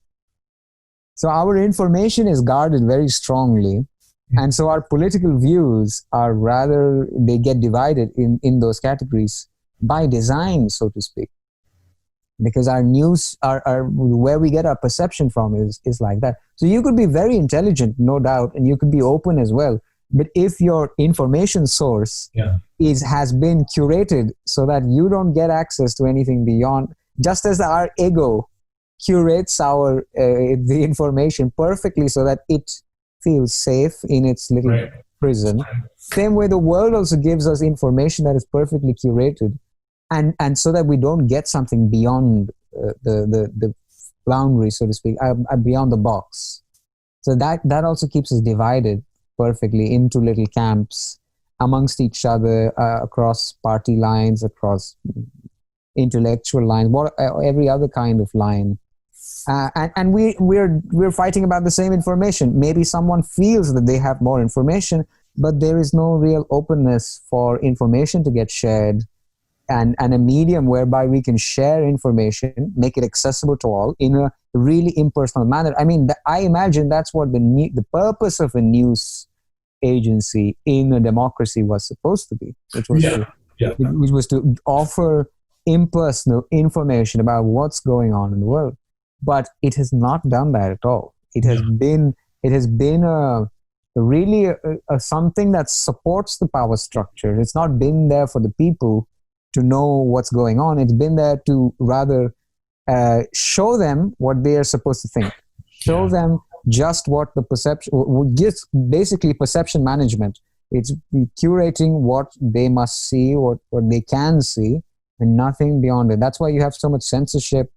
So our information is guarded very strongly. And so our political views are rather, they get divided in those categories by design, so to speak. Because our news, our where we get our perception from is like that. So you could be very intelligent, no doubt, and you could be open as well. But if your information source has been curated so that you don't get access to anything beyond, just as our ego curates the information perfectly so that it feels safe in its little prison. Same way the world also gives us information that is perfectly curated, and so that we don't get something beyond the boundary, so to speak, beyond the box. So that also keeps us divided perfectly into little camps amongst each other, across party lines, across intellectual lines, every other kind of line. And we're fighting about the same information. Maybe someone feels that they have more information, but there is no real openness for information to get shared, and a medium whereby we can share information, make it accessible to all in a really impersonal manner. I mean, I imagine that's what the purpose of a news agency in a democracy was supposed to be, which was to offer impersonal information about what's going on in the world. But it has not done that at all. It has been really something that supports the power structure. It's not been there for the people to know what's going on. It's been there to rather show them what they are supposed to think. Show them just what the perception, just basically perception management. It's curating what they must see, what they can see, and nothing beyond it. That's why you have so much censorship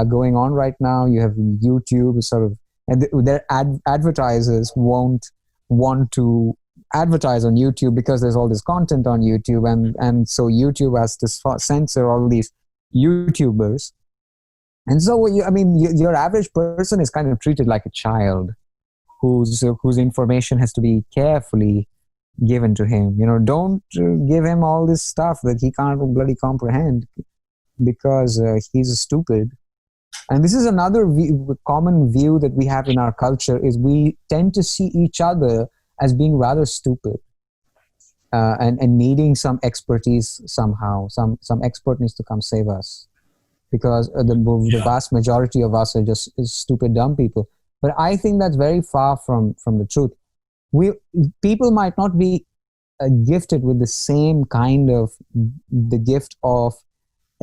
going on right now. You have YouTube sort of, and their advertisers won't want to advertise on YouTube because there's all this content on YouTube, and so YouTube has to censor all these YouTubers. And so, your average person is kind of treated like a child whose information has to be carefully given to him. Don't give him all this stuff that he can't bloody comprehend because he's stupid. And this is another common view that we have in our culture, is we tend to see each other as being rather stupid and needing some expertise somehow. Some expert needs to come save us, because the vast majority of us are just stupid, dumb people. But I think that's very far from the truth. people might not be gifted with the same kind of the gift of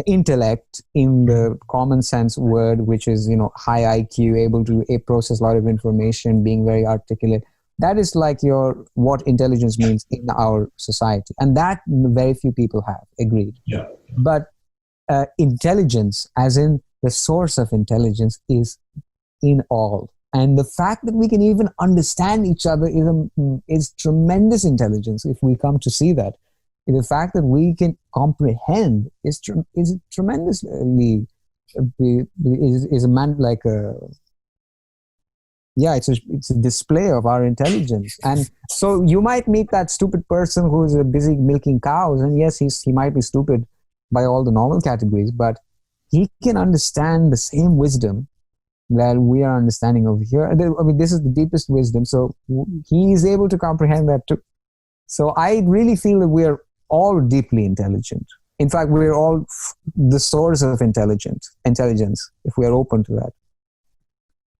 intellect in the common sense word, which is, high IQ, able to process a lot of information, being very articulate. That is like what intelligence means in our society. And that very few people have, agreed. Yeah. But intelligence, as in the source of intelligence, is in all. And the fact that we can even understand each other is tremendous intelligence if we come to see that. The fact that we can comprehend is tremendously is a man like a it's a display of our intelligence. And so you might meet that stupid person who is busy milking cows, and yes, he might be stupid by all the normal categories, but he can understand the same wisdom that we are understanding over here. I mean, this is the deepest wisdom, so he is able to comprehend that too. So I really feel that we are all deeply intelligent. In fact, we're all the source of intelligence, if we are open to that.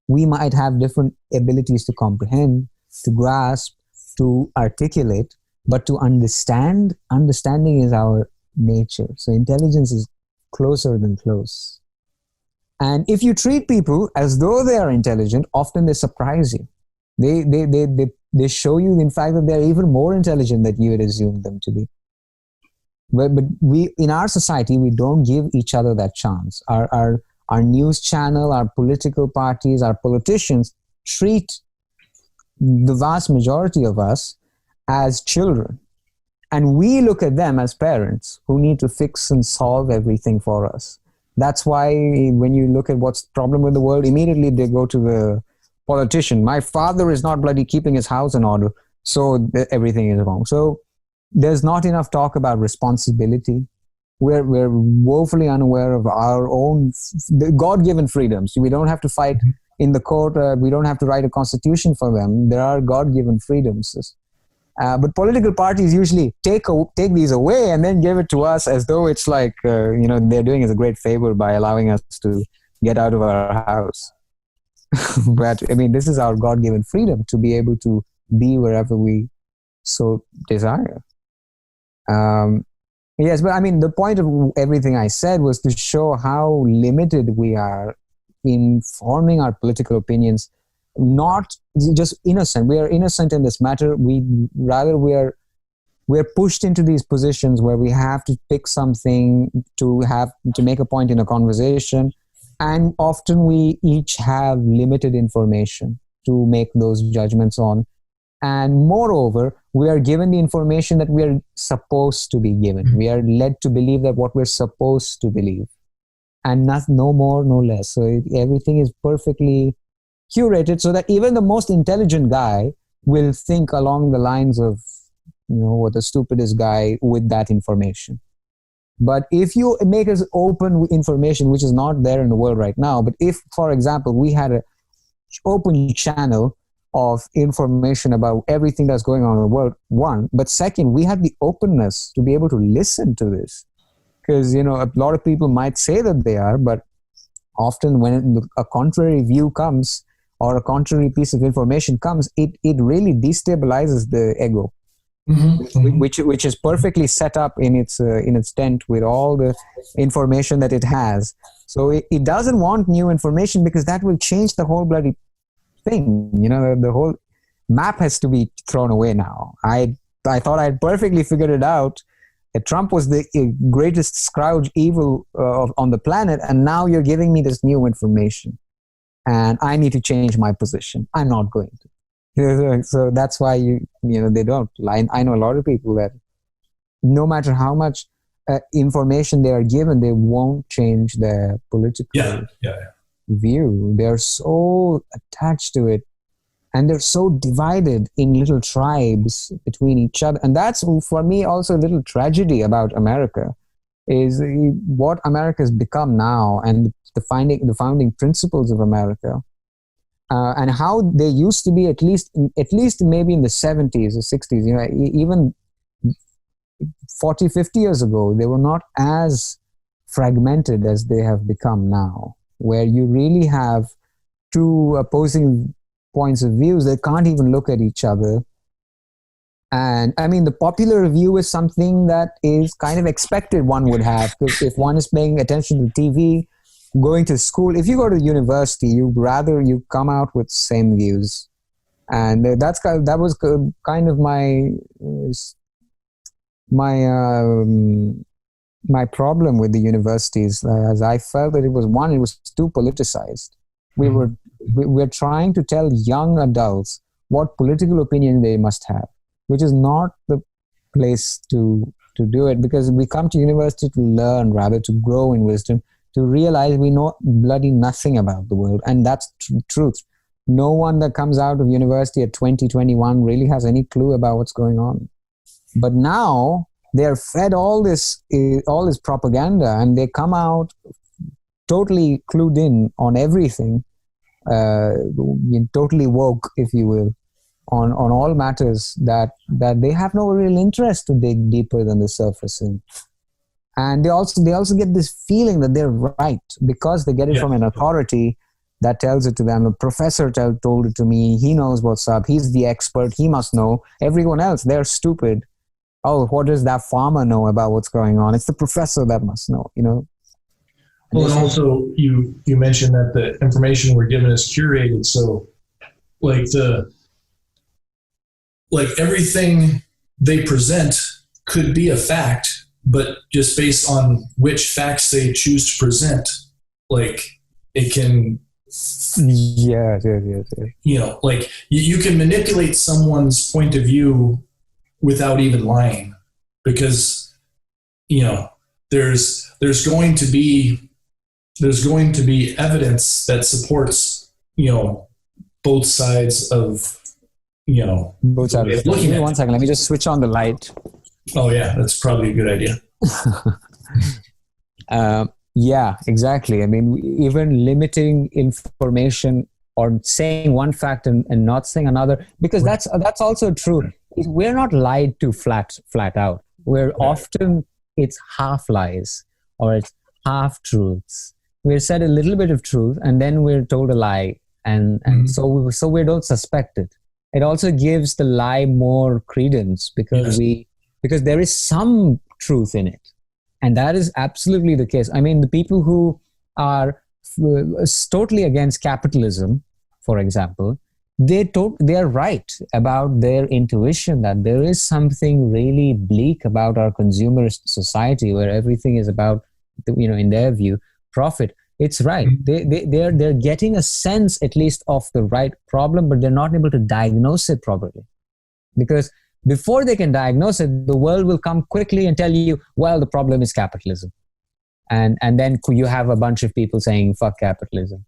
We might have different abilities to comprehend, to grasp, to articulate, but to understanding is our nature. So intelligence is closer than close. And if you treat people as though they are intelligent, often they surprise you. They show you, in fact, that they're even more intelligent than you had assumed them to be. But we, in our society, we don't give each other that chance. Our news channel, our political parties, our politicians treat the vast majority of us as children. And we look at them as parents who need to fix and solve everything for us. That's why when you look at what's the problem with the world, immediately they go to the politician. My father is not bloody keeping his house in order, so everything is wrong. So there's not enough talk about responsibility. We're woefully unaware of our own God-given freedoms. We don't have to fight in the court. We don't have to write a constitution for them. There are God-given freedoms. But political parties usually take these away and then give it to us as though it's like, they're doing us a great favor by allowing us to get out of our house. But I mean, this is our God-given freedom to be able to be wherever we so desire. Yes, but I mean, the point of everything I said was to show how limited we are in forming our political opinions. Not just innocent. We are innocent in this matter. We're pushed into these positions where we have to pick something to make a point in a conversation, and often we each have limited information to make those judgments on. And moreover, we are given the information that we are supposed to be given. We are led to believe that what we're supposed to believe, and no more, no less. So everything is perfectly curated so that even the most intelligent guy will think along the lines of, what the stupidest guy with that information. But if you make us open information, which is not there in the world right now, but if, for example, we had an open channel of information about everything that's going on in the world, one, but second, we had the openness to be able to listen to this. Because, a lot of people might say that they are, but often when a contrary view comes, or a contrary piece of information comes, it really destabilizes the ego, which is perfectly set up in its tent with all the information that it has. So it doesn't want new information because that will change the whole bloody thing. The whole map has to be thrown away now. I thought I had perfectly figured it out. That Trump was the greatest scourge evil on the planet, and now you're giving me this new information. And I need to change my position. I'm not going to. So that's why they don't. I know a lot of people that no matter how much information they are given, they won't change their political view. They're so attached to it, and they're so divided in little tribes between each other. And that's, for me, also a little tragedy about America, is what America has become now, and the founding principles of America, and how they used to be at least maybe in the 70s or 60s, even 40, 50 years ago, they were not as fragmented as they have become now, where you really have two opposing points of views that can't even look at each other And I mean, the popular view is something that is kind of expected one would have, because if one is paying attention to TV, going to school, if you go to university, you come out with same views. And that was kind of my problem with the universities, as I felt that it was too politicized. We're trying to tell young adults what political opinion they must have, which is not the place to do it, because we come to university to learn, rather to grow in wisdom, to realize we know bloody nothing about the world. And that's truth. No one that comes out of university at 20, 21 really has any clue about what's going on. But now they're fed all this propaganda, and they come out totally clued in on everything, totally woke, if you will, on all matters that they have no real interest to dig deeper than the surface in. And they also get this feeling that they're right, because they get it from an authority that tells it to them. The professor told it to me. He knows what's up. He's the expert. He must know. Everyone else, they're stupid. Oh, what does that farmer know about what's going on? It's the professor that must know, Well, and also you mentioned that the information we're given is curated. So like everything they present could be a fact, but just based on which facts they choose to present, like it can, yeah. Like you can manipulate someone's point of view without even lying, because there's going to be evidence that supports both sides of both sides. Give me 1 second. Let me just switch on the light. Oh yeah, that's probably a good idea. Yeah, exactly. I mean, even limiting information or saying one fact and not saying another, because that's also true. We're not lied to flat out. We're often, it's half lies or it's half truths. We're said a little bit of truth and then we're told a lie, and so we don't suspect it. It also gives the lie more credence, because there is some truth in it. And that is absolutely the case. I mean, the people who are totally against capitalism, for example, they are right about their intuition that there is something really bleak about our consumerist society, where everything is about, in their view, profit. It's right. They're getting a sense, at least, of the right problem, but they're not able to diagnose it properly. Because before they can diagnose it, the world will come quickly and tell you, well, the problem is capitalism. And then you have a bunch of people saying, fuck capitalism.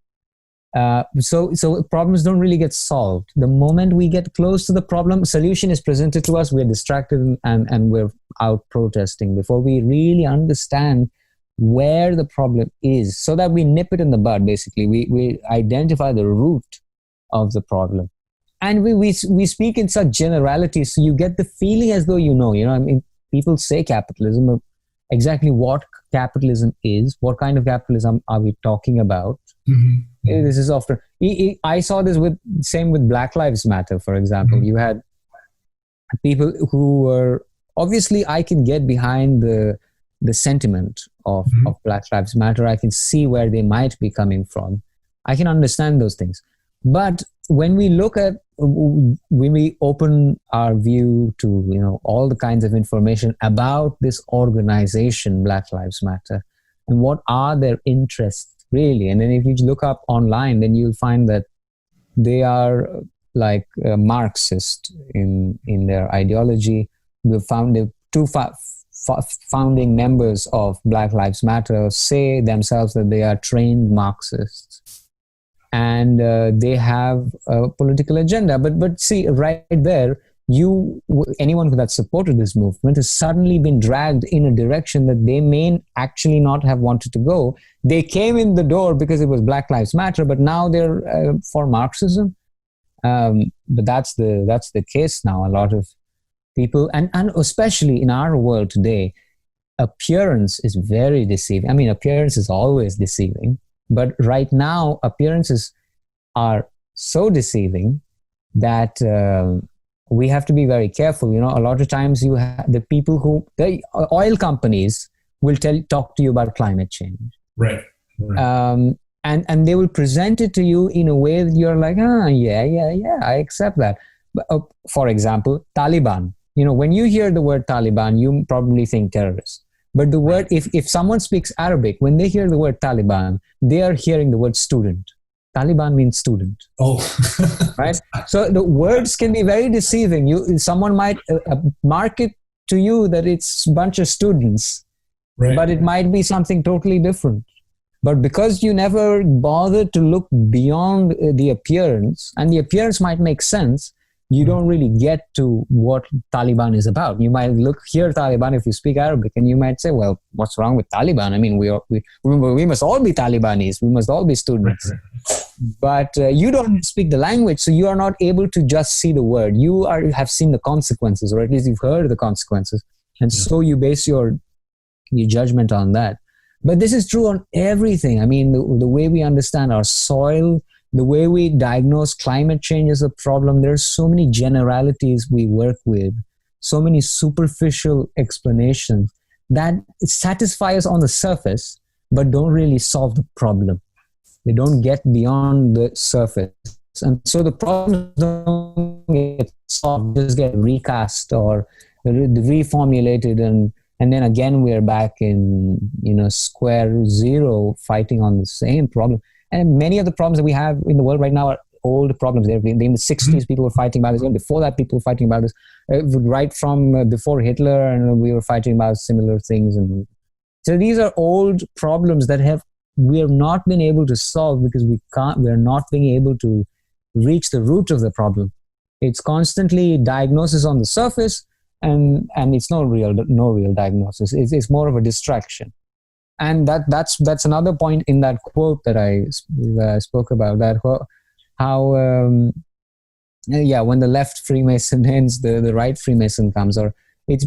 So problems don't really get solved. The moment we get close to the problem, solution is presented to us, we're distracted and we're out protesting before we really understand where the problem is, so that we nip it in the bud. Basically, we identify the root of the problem. And we speak in such generalities, so you get the feeling as though I mean, people say capitalism, but exactly what capitalism is, what kind of capitalism are we talking about? Mm-hmm. This is often, I saw this with Black Lives Matter, for example. Mm-hmm. You had people who were, obviously I can get behind the sentiment of Black Lives Matter. I can see where they might be coming from. I can understand those things. But when we open our view to, all the kinds of information about this organization, Black Lives Matter, and what are their interests really, and then if you look up online, then you'll find that they are like Marxist in their ideology. The two founding members of Black Lives Matter say themselves that they are trained Marxists. And they have a political agenda. But see, right there, anyone who has supported this movement has suddenly been dragged in a direction that they may actually not have wanted to go. They came in the door because it was Black Lives Matter, but now they're for Marxism. But that's the case now. A lot of people, and especially in our world today, appearance is very deceiving. I mean, appearance is always deceiving. But right now, appearances are so deceiving that we have to be very careful. You know, a lot of times you have the people the oil companies will talk to you about climate change. Right. And they will present it to you in a way that you're like, yeah, I accept that. But, for example, Taliban. You know, when you hear the word Taliban, you probably think terrorist. But the word, if someone speaks Arabic, when they hear the word Taliban, they are hearing the word student. Taliban means student. Oh, right. So the words can be very deceiving. Someone might market to you that it's a bunch of students, but it might be something totally different. But because you never bothered to look beyond the appearance, and the appearance might make sense, you don't really get to what Taliban is about. You might hear Taliban if you speak Arabic, and you might say, well, what's wrong with Taliban? I mean, we must all be Talibanis. We must all be students. But you don't speak the language, so you are not able to just see the word. You have seen the consequences, or at least you've heard the consequences. And so you base your judgment on that. But this is true on everything. I mean, the way we understand our soil, the way we diagnose climate change as a problem, there's so many generalities we work with, so many superficial explanations that satisfy us on the surface, but don't really solve the problem. They don't get beyond the surface. And so the problems don't get solved, just get recast or reformulated, and then again we're back in square zero, fighting on the same problem. And many of the problems that we have in the world right now are old problems. In the 60s, people were fighting about this. Even before that, people were fighting about this. Right from before Hitler, and we were fighting about similar things. And so these are old problems that we have not been able to solve because we are not being able to reach the root of the problem. It's constantly diagnosis on the surface, and it's no real diagnosis. It's more of a distraction. And that's another point in that quote that I spoke about, that how when the left Freemason ends, the right Freemason comes, or it's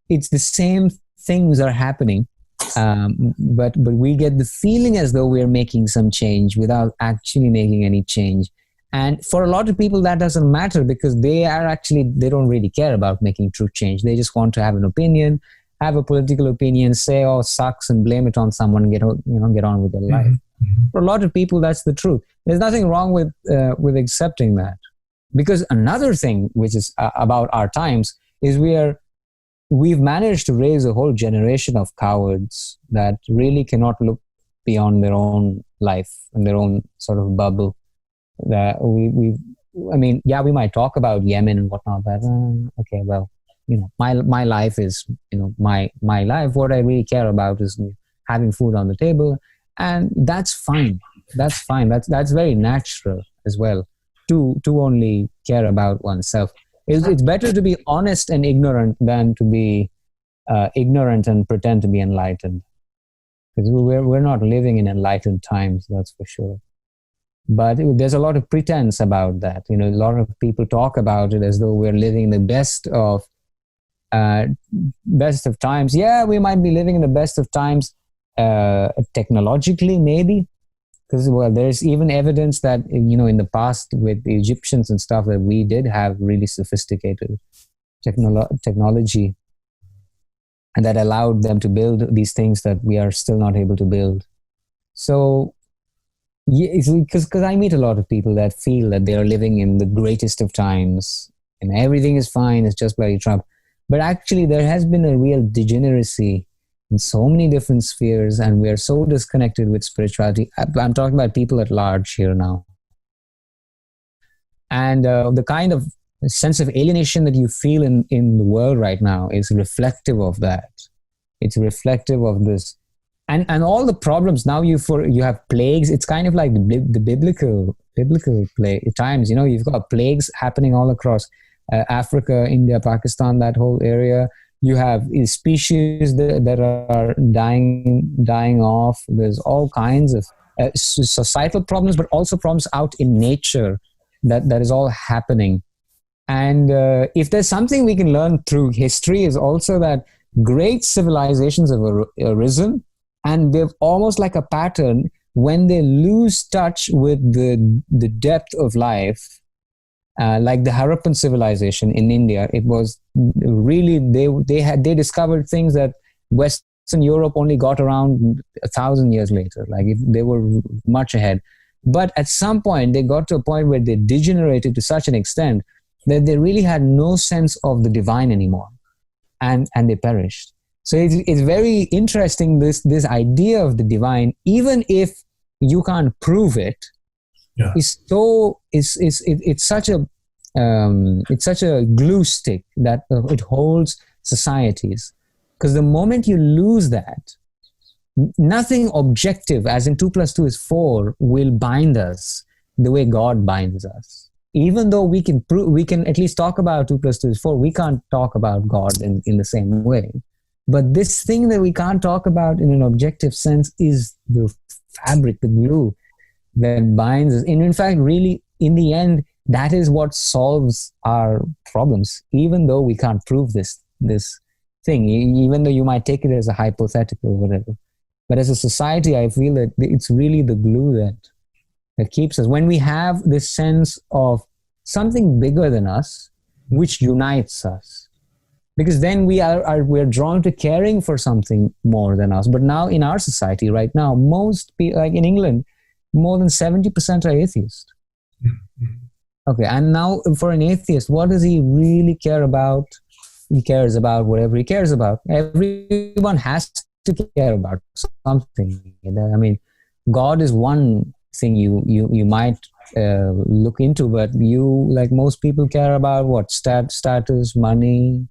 the same things are happening, but we get the feeling as though we're making some change without actually making any change. And for a lot of people, that doesn't matter because they don't really care about making true change. They just want to have an opinion, have a political opinion, say, oh, sucks, and blame it on someone, and get on with their life. Mm-hmm. For a lot of people, that's the truth. There's nothing wrong with accepting that. Because another thing, which is about our times, is we've managed to raise a whole generation of cowards that really cannot look beyond their own life and their own sort of bubble. That we might talk about Yemen and whatnot, but okay, well, my life is, my life. What I really care about is having food on the table, and that's fine. That's fine. That's very natural as well. To only care about oneself. It's better to be honest and ignorant than to be ignorant and pretend to be enlightened. Because we're not living in enlightened times, that's for sure. But there's a lot of pretense about that. A lot of people talk about it as though we're living in the best of times. Yeah, we might be living in the best of times technologically, maybe, because there's even evidence that in the past with the Egyptians and stuff, that we did have really sophisticated technology, and that allowed them to build these things that we are still not able to build. So because I meet a lot of people that feel that they are living in the greatest of times and everything is fine, it's just bloody Trump. But actually, there has been a real degeneracy in so many different spheres, and we are so disconnected with spirituality. I'm talking about people at large here now. And the kind of sense of alienation that you feel in the world right now is reflective of that. It's reflective of this. And all the problems now, you have plagues. It's kind of like the biblical times. You've got plagues happening all across Africa, India, Pakistan, that whole area. You have species that are dying off. There's all kinds of societal problems, but also problems out in nature that is all happening. And if there's something we can learn through history, is also that great civilizations have arisen, and they've almost like a pattern. When they lose touch with the depth of life, like the Harappan civilization in India, it was really, they discovered things that Western Europe only got around 1,000 years later. Like they were much ahead. But at some point, they got to a point where they degenerated to such an extent that they really had no sense of the divine anymore, and they perished. So it's very interesting, this idea of the divine, even if you can't prove it, it's such a glue stick that it holds societies. Because the moment you lose that, nothing objective, as in 2 + 2 is 4, will bind us the way God binds us. Even though we can at least talk about 2 + 2 is 4, we can't talk about God in the same way. But this thing that we can't talk about in an objective sense is the fabric, the glue that binds us. And in fact, really, in the end, that is what solves our problems, even though we can't prove this thing, even though you might take it as a hypothetical or whatever. But as a society, I feel that it's really the glue that keeps us. When we have this sense of something bigger than us, which unites us, because then we're drawn to caring for something more than us. But now in our society right now, most people, like in England, more than 70% are atheist. Okay, and now for an atheist, what does he really care about? He cares about whatever he cares about. Everyone has to care about something. I mean, God is one thing you might look into, but you, like most people, care about what? Status, money,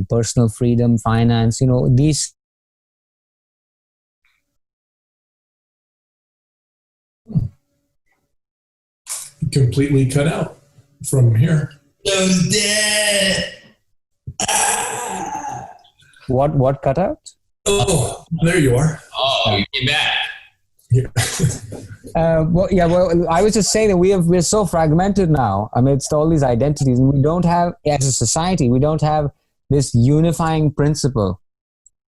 personal freedom, finance, these. Completely cut out from here. I'm dead. What cut out? Oh, there you are. Oh, you came back. Well, I was just saying that we're so fragmented now amidst all these identities, and we don't have, as a society, we don't have this unifying principle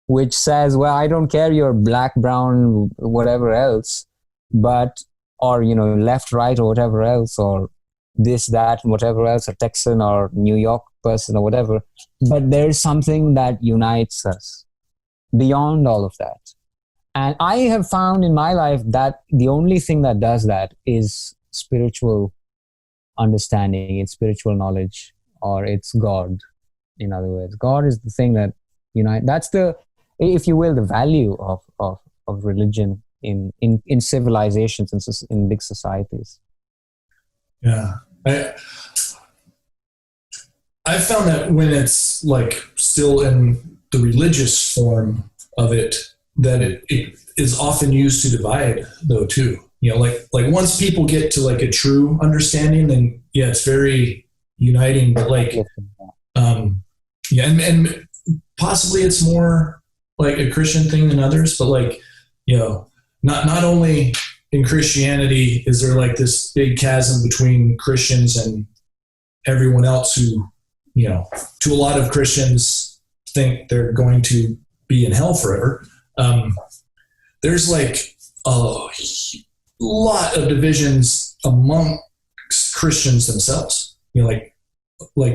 which says, well, I don't care you're black, brown, whatever else, but, or, left, right, or whatever else, or this, that, whatever else, a Texan or New York person or whatever, but there's something that unites us beyond all of that. And I have found in my life that the only thing that does that is spiritual understanding, it's spiritual knowledge, or it's God. In other words, God is the thing that unites. That's the, if you will, the value of religion in civilizations and in big societies. Yeah. I found that when it's like still in the religious form of it, that it is often used to divide, though, too. Like once people get to like a true understanding, then yeah, it's very uniting. But like, and possibly it's more like a Christian thing than others. But like, not only in Christianity is there like this big chasm between Christians and everyone else who, to a lot of Christians think they're going to be in hell forever. There's like a lot of divisions amongst Christians themselves. Like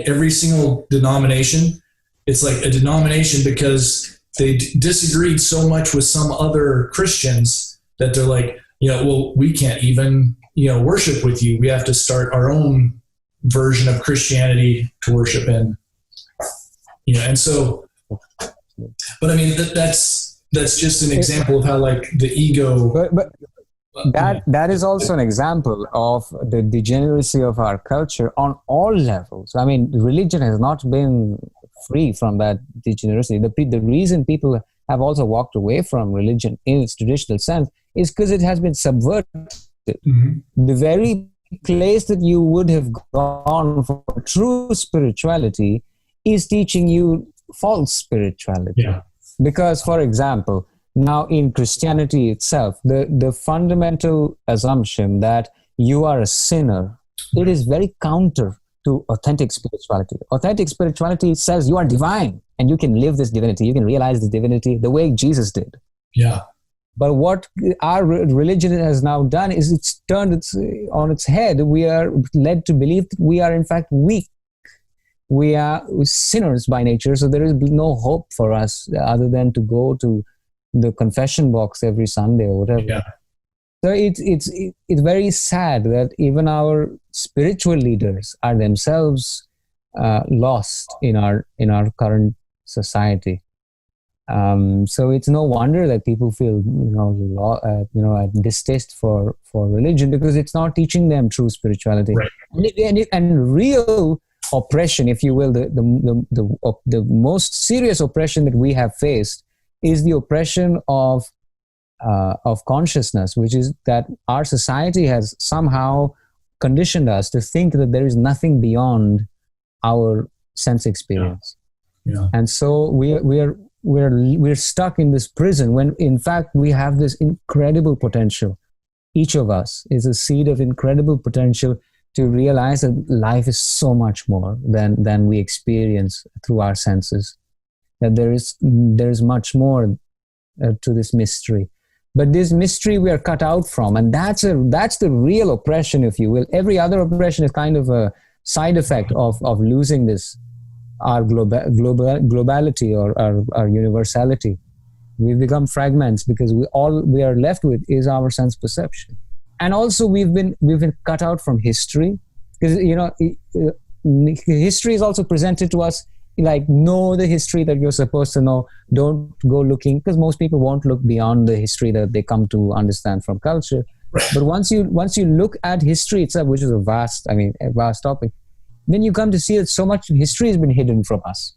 every single denomination, it's like a denomination because they disagreed so much with some other Christians that they're like, well, we can't even, worship with you. We have to start our own version of Christianity to worship in. And so, but I mean, that's just an example of how like the ego. But that is also an example of the degeneracy of our culture on all levels. I mean, religion has not been free from that degeneracy. The reason people have also walked away from religion in its traditional sense is because it has been subverted. Mm-hmm. The very place that you would have gone for true spirituality is teaching you false spirituality. Yeah. Because, for example, now in Christianity itself, the fundamental assumption that you are a sinner, it is very counter to authentic spirituality. Authentic spirituality says you are divine and you can live this divinity, you can realize this divinity the way Jesus did. Yeah. But what our religion has now done is it's turned on its head. We are led to believe that we are in fact weak. We are sinners by nature, so there is no hope for us other than to go to the confession box every Sunday or whatever. Yeah. So it's very sad that even our spiritual leaders are themselves lost in our current society. So it's no wonder that people feel a distaste for religion, because it's not teaching them true spirituality. Right. And real oppression, if you will, the most serious oppression that we have faced is the oppression of consciousness, which is that our society has somehow conditioned us to think that there is nothing beyond our sense experience. Yeah. And so we're stuck in this prison when in fact we have this incredible potential. Each of us is a seed of incredible potential to realize that life is so much more than we experience through our senses, that there is much more to this mystery. But this mystery we are cut out from, and that's the real oppression, if you will. Every other oppression is kind of a side effect of losing this, our globality or our universality. We've become fragments because all we are left with is our sense perception. And also we've been cut out from history, because history is also presented to us like, know the history that you're supposed to know. Don't go looking, because most people won't look beyond the history that they come to understand from culture. Right. But once you look at history itself, which is a vast topic, then you come to see that so much history has been hidden from us,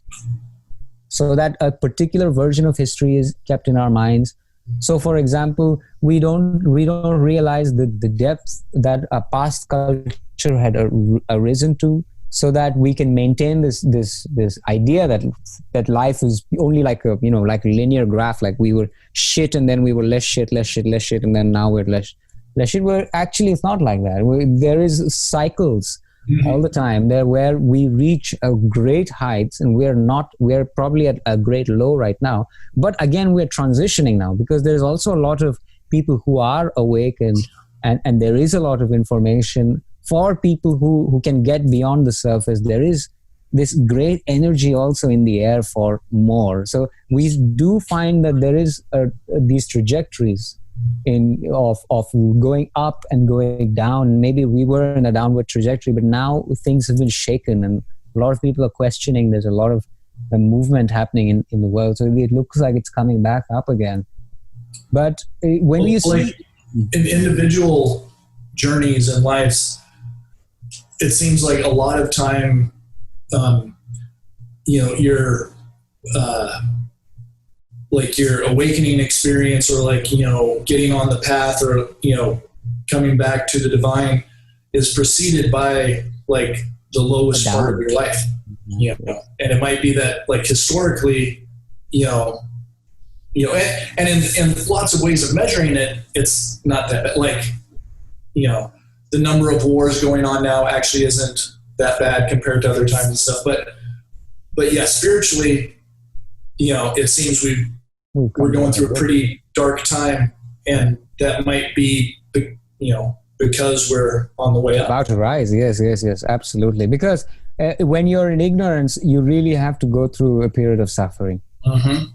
so that a particular version of history is kept in our minds. So, for example, we don't realize the depth that a past culture had arisen to, so that we can maintain this idea that life is only like a linear graph, like we were shit and then we were less shit, and then now we're less shit. Well, actually, it's not like that. There is cycles. Mm-hmm. All the time there, where we reach a great heights and we're probably at a great low right now, but again we're transitioning now, because there's also a lot of people who are awake and there is a lot of information for people who can get beyond the surface. There is this great energy also in the air for more. So we do find that there is these trajectories of going up and going down. Maybe we were in a downward trajectory, but now things have been shaken and a lot of people are questioning. There's a lot of movement happening in the world, so it looks like it's coming back up again. But when you see in individual journeys and lives, it seems like a lot of time you're like your awakening experience, or like, getting on the path, or, coming back to the divine, is preceded by like the lowest part of your life. And it might be that, like, historically, and in lots of ways of measuring it, it's not that bad. Like, the number of wars going on now actually isn't that bad compared to other times and stuff. But yeah, spiritually, it seems we're going through a pretty dark time, and that might be, because we're on the way up. About to rise. Yes, absolutely. Because when you're in ignorance, you really have to go through a period of suffering,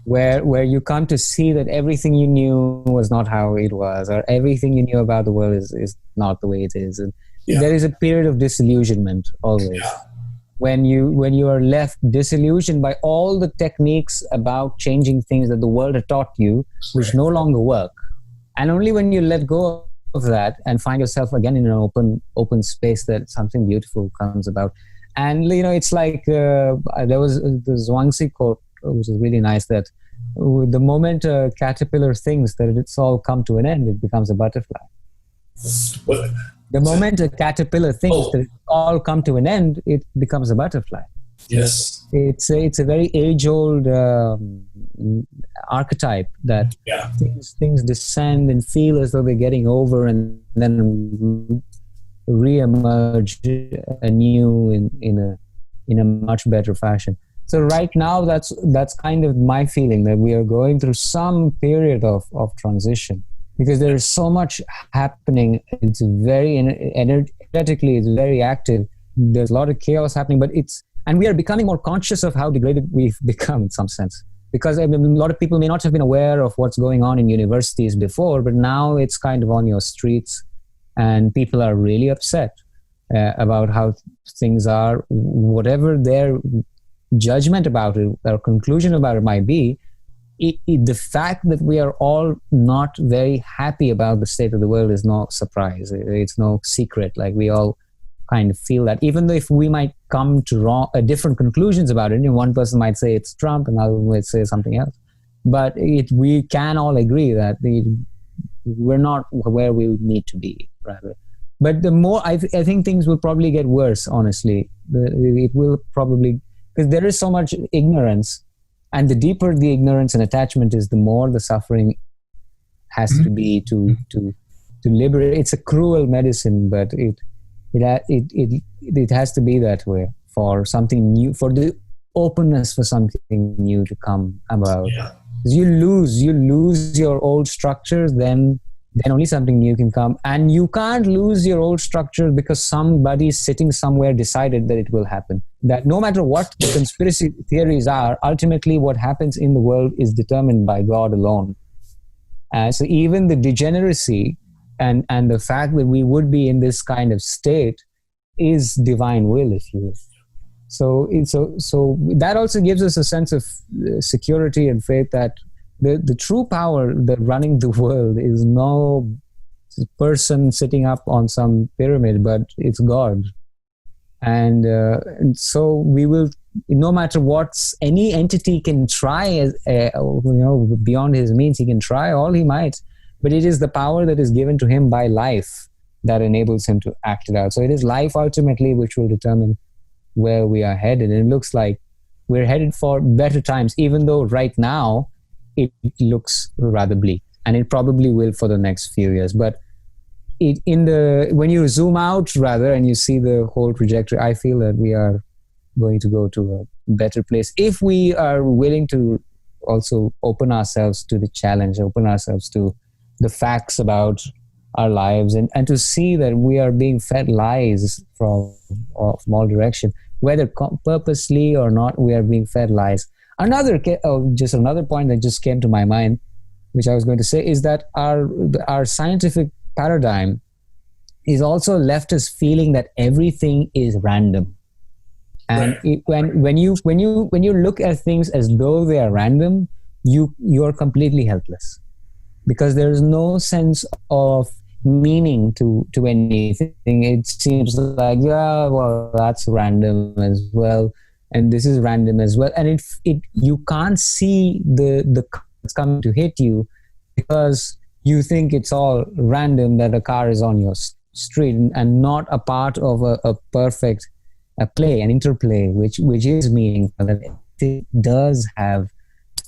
where you come to see that everything you knew was not how it was, or everything you knew about the world is not the way it is. And there is a period of disillusionment always. Yeah. When you are left disillusioned by all the techniques about changing things that the world had taught you, which no longer work. And only when you let go of that and find yourself again in an open space, that something beautiful comes about. And, it's like, there was the Zhuangzi quote, which is really nice, that the moment a caterpillar thinks that it's all come to an end, it becomes a butterfly. What? The moment a caterpillar thinks that it's all come to an end, it becomes a butterfly. Yes. It's a very age-old archetype that things descend and feel as though they're getting over, and then re-emerge anew in a much better fashion. So right now, that's kind of my feeling, that we are going through some period of transition, because there is so much happening. It's very energetically, it's very active. There's a lot of chaos happening, and we are becoming more conscious of how degraded we've become in some sense. Because a lot of people may not have been aware of what's going on in universities before, but now it's kind of on your streets, and people are really upset about how things are. Whatever their judgment about it or conclusion about it might be, the fact that we are all not very happy about the state of the world is no surprise. It's no secret. Like, we all kind of feel that, even though if we might come to different conclusions about it, one person might say it's Trump, another might say something else, but we can all agree that we're not where we need to be, rather. But the more, I think things will probably get worse, honestly. It will probably, because there is so much ignorance, and the deeper the ignorance and attachment is, the more the suffering has to be to liberate. It's a cruel medicine, but it has to be that way for something new, for the openness for something new to come about. Yeah. You lose your old structures, then only something new can come. And you can't lose your old structure because somebody sitting somewhere decided that it will happen. That no matter what the conspiracy theories are, ultimately what happens in the world is determined by God alone. So even the degeneracy and the fact that we would be in this kind of state is divine will, if you will. So that also gives us a sense of security and faith that the true power that running the world is no person sitting up on some pyramid, but it's God. And so we will, no matter what any entity can try, beyond his means, he can try all he might, but it is the power that is given to him by life that enables him to act it out. So it is life ultimately which will determine where we are headed. And it looks like we're headed for better times, even though right now it looks rather bleak, and it probably will for the next few years. But when you zoom out rather and you see the whole trajectory, I feel that we are going to go to a better place if we are willing to also open ourselves to the challenge, open ourselves to the facts about our lives, and to see that we are being fed lies from all direction, whether purposely or not. We are being fed lies. Just another point that just came to my mind, which I was going to say, is that our scientific paradigm is also left us feeling that everything is random. And when you look at things as though they are random, you're completely helpless, because there is no sense of meaning to anything. It seems like, yeah, well, that's random as well, and this is random as well, and you can't see the car's coming to hit you, because you think it's all random that a car is on your street and not a part of a perfect play, an interplay, which is meaningful, that it does have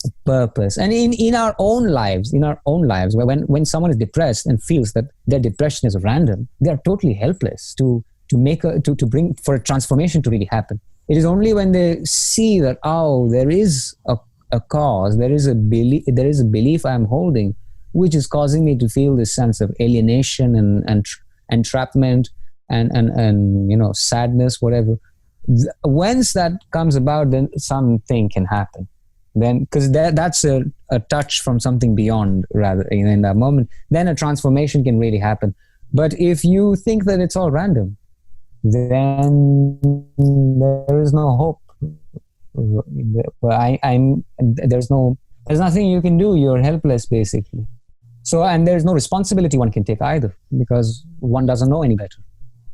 a purpose. And in our own lives, where when someone is depressed and feels that their depression is random, they are totally helpless to bring for a transformation to really happen. It is only when they see that, oh, there is a cause, there is a belief I'm holding, which is causing me to feel this sense of alienation and entrapment and sadness, whatever. Once that comes about, then something can happen. Then, because that's a touch from something beyond, rather, in that moment, then a transformation can really happen. But if you think that it's all random, then there is no hope. There's nothing you can do. You're helpless, basically. So, and there's no responsibility one can take either, because one doesn't know any better.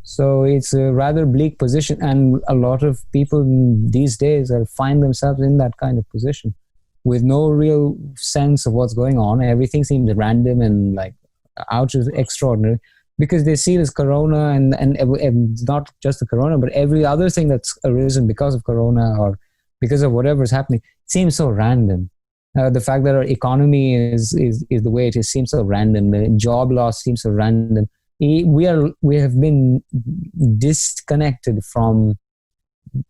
So it's a rather bleak position, and a lot of people these days find themselves in that kind of position with no real sense of what's going on. Everything seems random and like out of extraordinary, because they see this corona and not just the corona, but every other thing that's arisen because of corona or because of whatever is happening seems so random. The fact that our economy is the way it is seems so random. The job loss seems so random. We have been disconnected from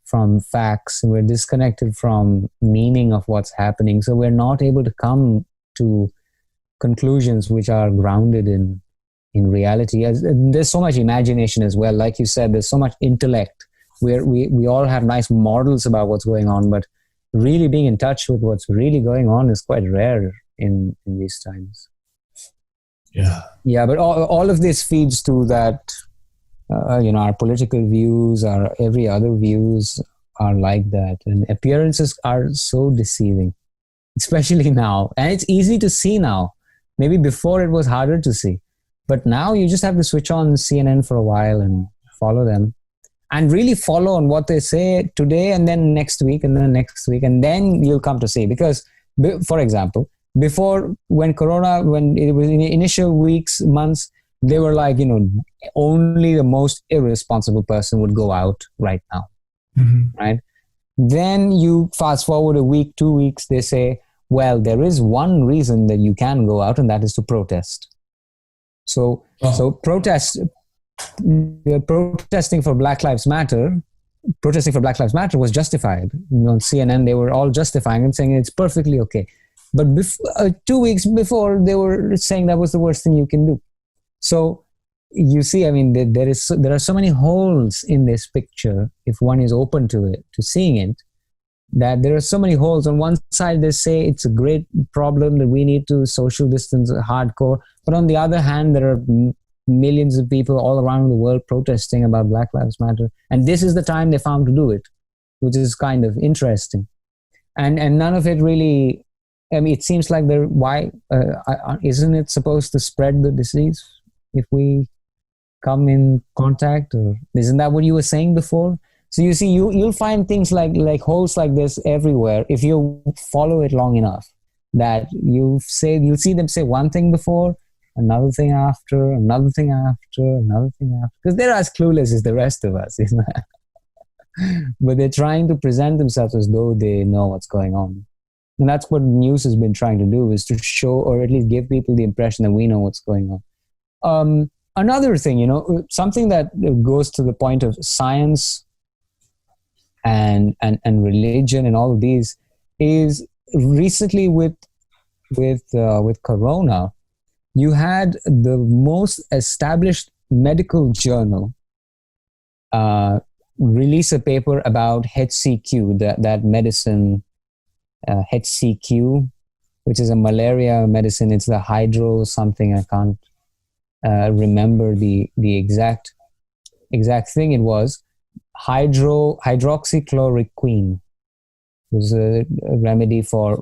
from facts. We're disconnected from meaning of what's happening. So we're not able to come to conclusions which are grounded in reality. There's so much imagination as well. Like you said, there's so much intellect. We all have nice models about what's going on, but really being in touch with what's really going on is quite rare in these times. Yeah, but all of this feeds to that, our political views, our every other views are like that. And appearances are so deceiving, especially now. And it's easy to see now. Maybe before it was harder to see. But now you just have to switch on CNN for a while and follow them. And really follow on what they say today and then next week and then next week. And then you'll come to see. Because, for example, before when it was in the initial weeks, months, they were like, only the most irresponsible person would go out right now. Mm-hmm. Right? Then you fast forward a week, 2 weeks, they say, well, there is one reason that you can go out, and that is to protest. So protesting for Black Lives Matter was justified. On CNN, they were all justifying and saying it's perfectly okay. But 2 weeks before, they were saying that was the worst thing you can do. So you see, I mean, there are so many holes in this picture, if one is open to it, to seeing it, that there are so many holes. On one side, they say it's a great problem that we need to social distance hardcore. But on the other hand, there are millions of people all around the world protesting about Black Lives Matter. And this is the time they found to do it, which is kind of interesting. And none of it really, I mean, it seems like isn't it supposed to spread the disease if we come in contact? Or isn't that what you were saying before? So you see, you'll find things like holes like this everywhere if you follow it long enough. That you'll see them say one thing before, another thing after, another thing after, another thing after. Because they're as clueless as the rest of us, isn't it? But they're trying to present themselves as though they know what's going on. And that's what news has been trying to do, is to show or at least give people the impression that we know what's going on. Another thing, something that goes to the point of science and religion and all of these is recently with Corona, you had the most established medical journal release a paper about HCQ, that medicine, HCQ, which is a malaria medicine. It's the hydro something. I can't remember the exact thing. It was hydroxychloroquine. It was a remedy for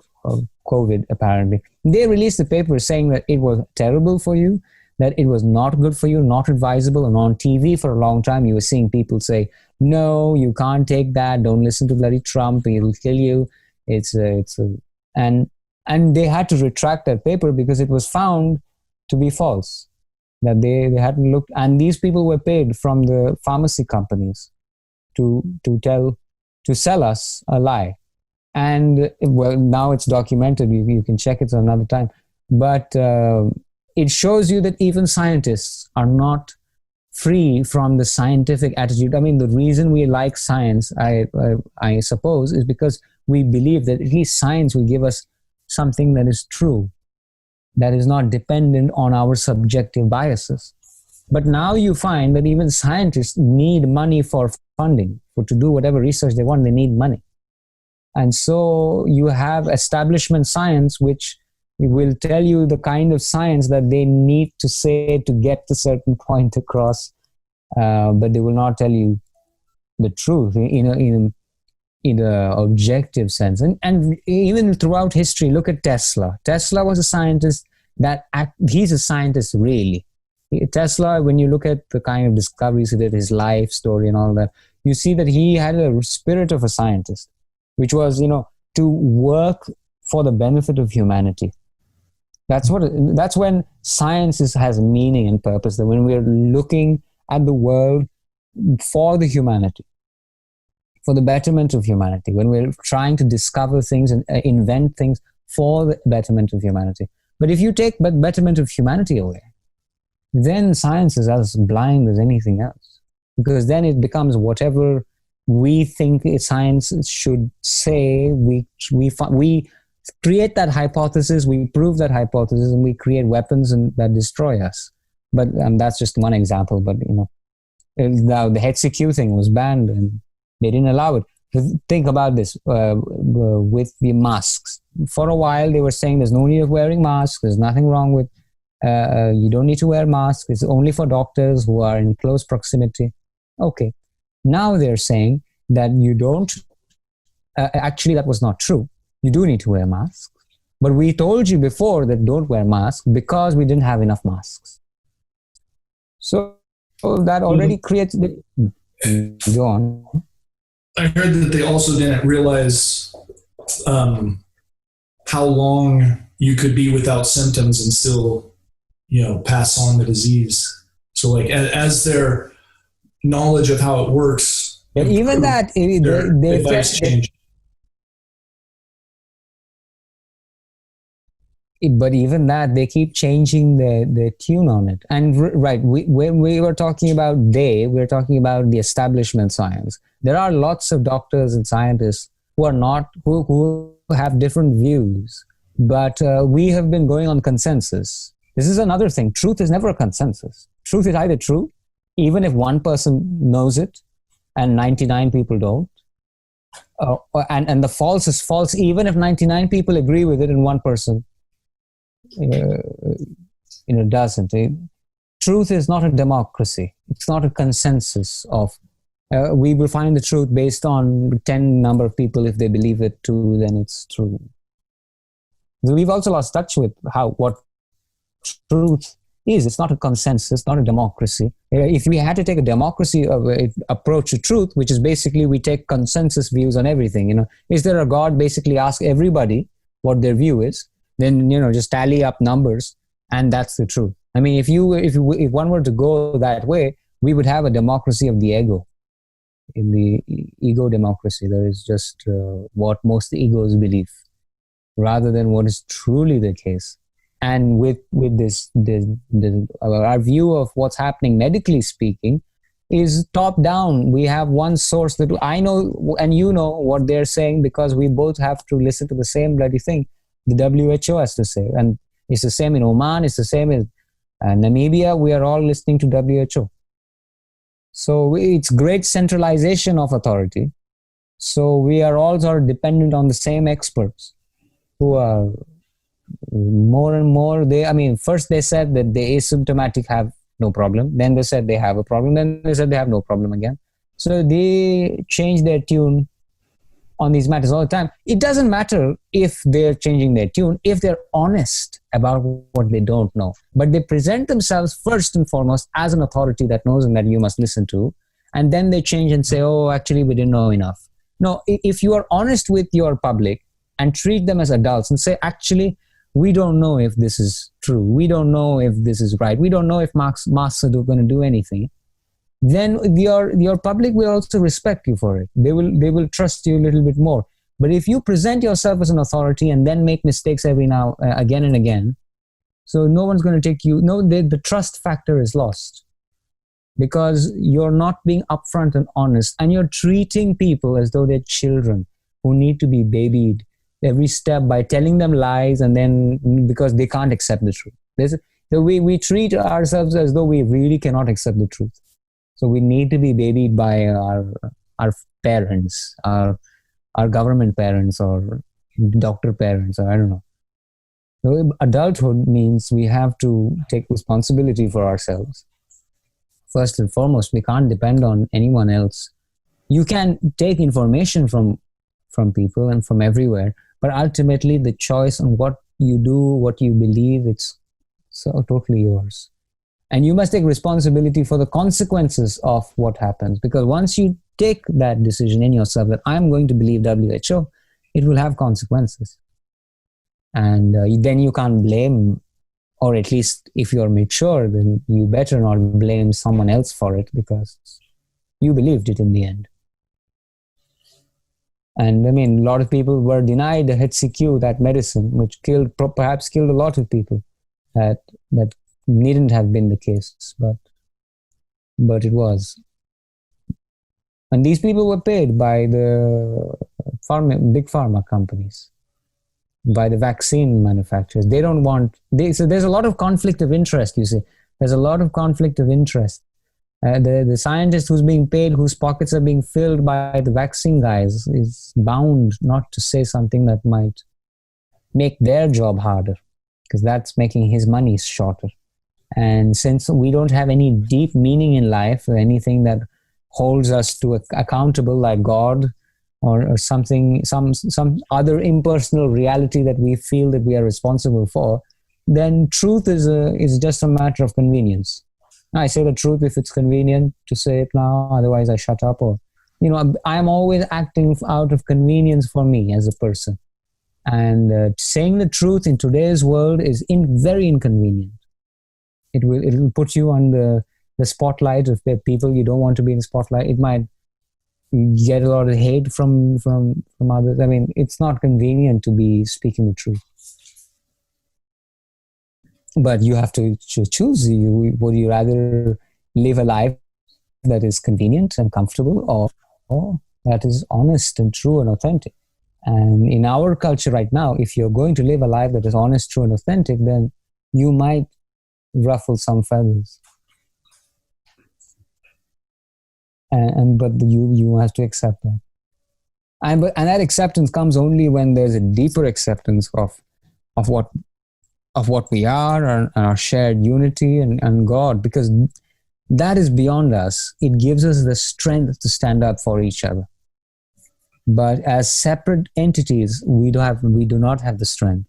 COVID, apparently. They released a paper saying that it was terrible for you, that it was not good for you, not advisable. And on TV for a long time, you were seeing people say, no, you can't take that. Don't listen to bloody Trump. It'll kill you. And they had to retract that paper because it was found to be false. That they hadn't looked, and these people were paid from the pharmacy companies to sell us a lie. And well, now it's documented. You can check it another time. But it shows you that even scientists are not free from the scientific attitude. I mean, the reason we like science, I suppose, is because we believe that at least science will give us something that is true, that is not dependent on our subjective biases. But now you find that even scientists need money for funding. To do whatever research they want, they need money. And so you have establishment science, which will tell you the kind of science that they need to say to get a certain point across, but they will not tell you the truth in an objective sense. And even throughout history, look at Tesla. Tesla was a scientist he's a scientist, really. Tesla, when you look at the kind of discoveries he did, his life story and all that, you see that he had a spirit of a scientist, which was, to work for the benefit of humanity. That's when science has meaning and purpose, that when we're looking at the world for the humanity, for the betterment of humanity, when we're trying to discover things and invent things for the betterment of humanity. But if you take betterment of humanity away, then science is as blind as anything else. Because then it becomes whatever we think science should say. We create that hypothesis, we prove that hypothesis, and we create weapons that destroy us. But that's just one example. But the HCQ thing was banned, and they didn't allow it. Think about this with the masks. For a while, they were saying there's no need of wearing masks. There's nothing wrong with. You don't need to wear masks. It's only for doctors who are in close proximity. Okay. Now they're saying that you don't. Actually, that was not true. You do need to wear masks. But we told you before that don't wear masks because we didn't have enough masks. So that already creates the. Go on. I heard that they also didn't realize how long you could be without symptoms and still, pass on the disease. So, like, as their knowledge of how it works, but even that, their advice changed. But even that, they keep changing the tune on it. And right, when we were talking about we're talking about the establishment science. There are lots of doctors and scientists who have different views, but we have been going on consensus. This is another thing. Truth is never a consensus. Truth is either true, even if one person knows it and 99 people don't. And the false is false, even if 99 people agree with it and one person doesn't. Truth is not a democracy. It's not a consensus of we will find the truth based on 10 number of people. If they believe it too, then it's true. So we've also lost touch with what truth is. It's not a consensus, not a democracy. If we had to take a democracy approach to truth, which is basically we take consensus views on everything. Is there a God? Basically ask everybody what their view is. Then just tally up numbers, and that's the truth. I mean, if one were to go that way, we would have a democracy of the ego. In the ego democracy, there is just what most egos believe, rather than what is truly the case. And with this our view of what's happening medically speaking is top down. We have one source that I know and you know what they're saying because we both have to listen to the same bloody thing the WHO has to say. And it's the same in Oman, it's the same in Namibia. We are all listening to WHO. So it's great centralization of authority. So we are all sort of dependent on the same experts who are more and more. First they said that the asymptomatic have no problem. Then they said they have a problem. Then they said they have no problem again. So they change their tune on these matters all the time. It doesn't matter if they're changing their tune, if they're honest about what they don't know. But they present themselves first and foremost as an authority that knows and that you must listen to. And then they change and say, oh, actually, we didn't know enough. No, if you are honest with your public and treat them as adults and say, actually, we don't know if this is true. We don't know if this is right. We don't know if masks are going to do anything. Then your public will also respect you for it. They will trust you a little bit more. But if you present yourself as an authority and then make mistakes every now again and again, so no one's going to take you. No, the trust factor is lost because you're not being upfront and honest, and you're treating people as though they're children who need to be babied every step by telling them lies, and then because they can't accept the truth. We treat ourselves as though we really cannot accept the truth. So we need to be babied by our parents, our government parents, or doctor parents, or I don't know. So adulthood means we have to take responsibility for ourselves. First and foremost, we can't depend on anyone else. You can take information from people and from everywhere, but ultimately the choice on what you do, what you believe, it's so totally yours. And you must take responsibility for the consequences of what happens. Because once you take that decision in yourself that I'm going to believe WHO, it will have consequences. And then you can't blame, or at least if you're mature, then you better not blame someone else for it because you believed it in the end. And a lot of people were denied the HCQ, that medicine, which perhaps killed a lot of people. That needn't have been the case, but it was. And these people were paid by the big pharma companies, by the vaccine manufacturers. They don't want, so there's a lot of conflict of interest, you see. There's a lot of conflict of interest. The scientist who's being paid, whose pockets are being filled by the vaccine guys, is bound not to say something that might make their job harder, because that's making his money shorter. And since we don't have any deep meaning in life, or anything that holds us to accountable like God, or something, some other impersonal reality that we feel that we are responsible for, then truth is just a matter of convenience. I say the truth if it's convenient to say it now, otherwise I shut up. Or, I'm always acting out of convenience for me as a person. And saying the truth in today's world is very inconvenient. It will put you on the spotlight of people you don't want to be in the spotlight. It might get a lot of hate from others. I mean, it's not convenient to be speaking the truth. But you have to choose. Would you rather live a life that is convenient and comfortable, or that is honest and true and authentic? And in our culture right now, if you're going to live a life that is honest, true, and authentic, then you might ruffle some feathers. But you have to accept that. And that acceptance comes only when there's a deeper acceptance of what we are, and our shared unity and God, because that is beyond us. It gives us the strength to stand up for each other. But as separate entities, we do not have the strength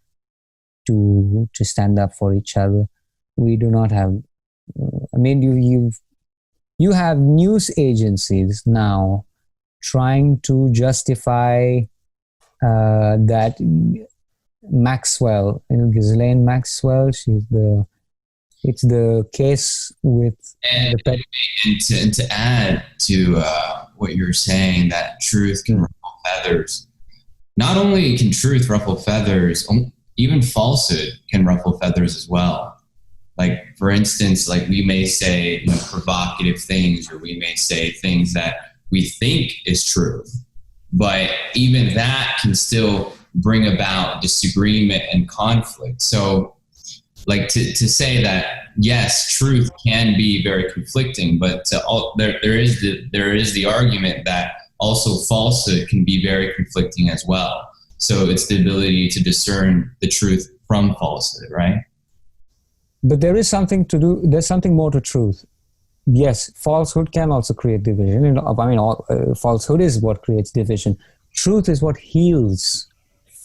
to stand up for each other. We do not have. I mean, you have news agencies now trying to justify that Maxwell, Ghislaine Maxwell, it's the case with and to add to what you're saying, that truth can ruffle feathers. Not only can truth ruffle feathers, even falsehood can ruffle feathers as well. Like, for instance, like we may say provocative things, or we may say things that we think is true, but even that can still bring about disagreement and conflict. So like to say that, yes, truth can be very conflicting, but there is the argument that also falsehood can be very conflicting as well. So it's the ability to discern the truth from falsehood, right? But there's something more to truth. Yes, falsehood can also create division. Falsehood is what creates division. Truth is what heals.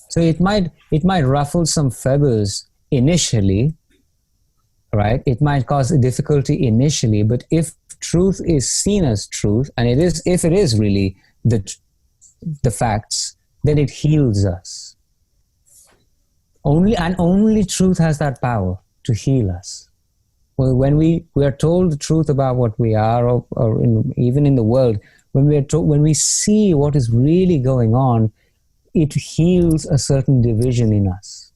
So it might ruffle some feathers initially, right? It might cause a difficulty initially, but if truth is seen as truth, and if it is really the facts, then it heals us. Only truth has that power to heal us. Well, when we are told the truth about what we are, or even in the world, when we see what is really going on, it heals a certain division in us.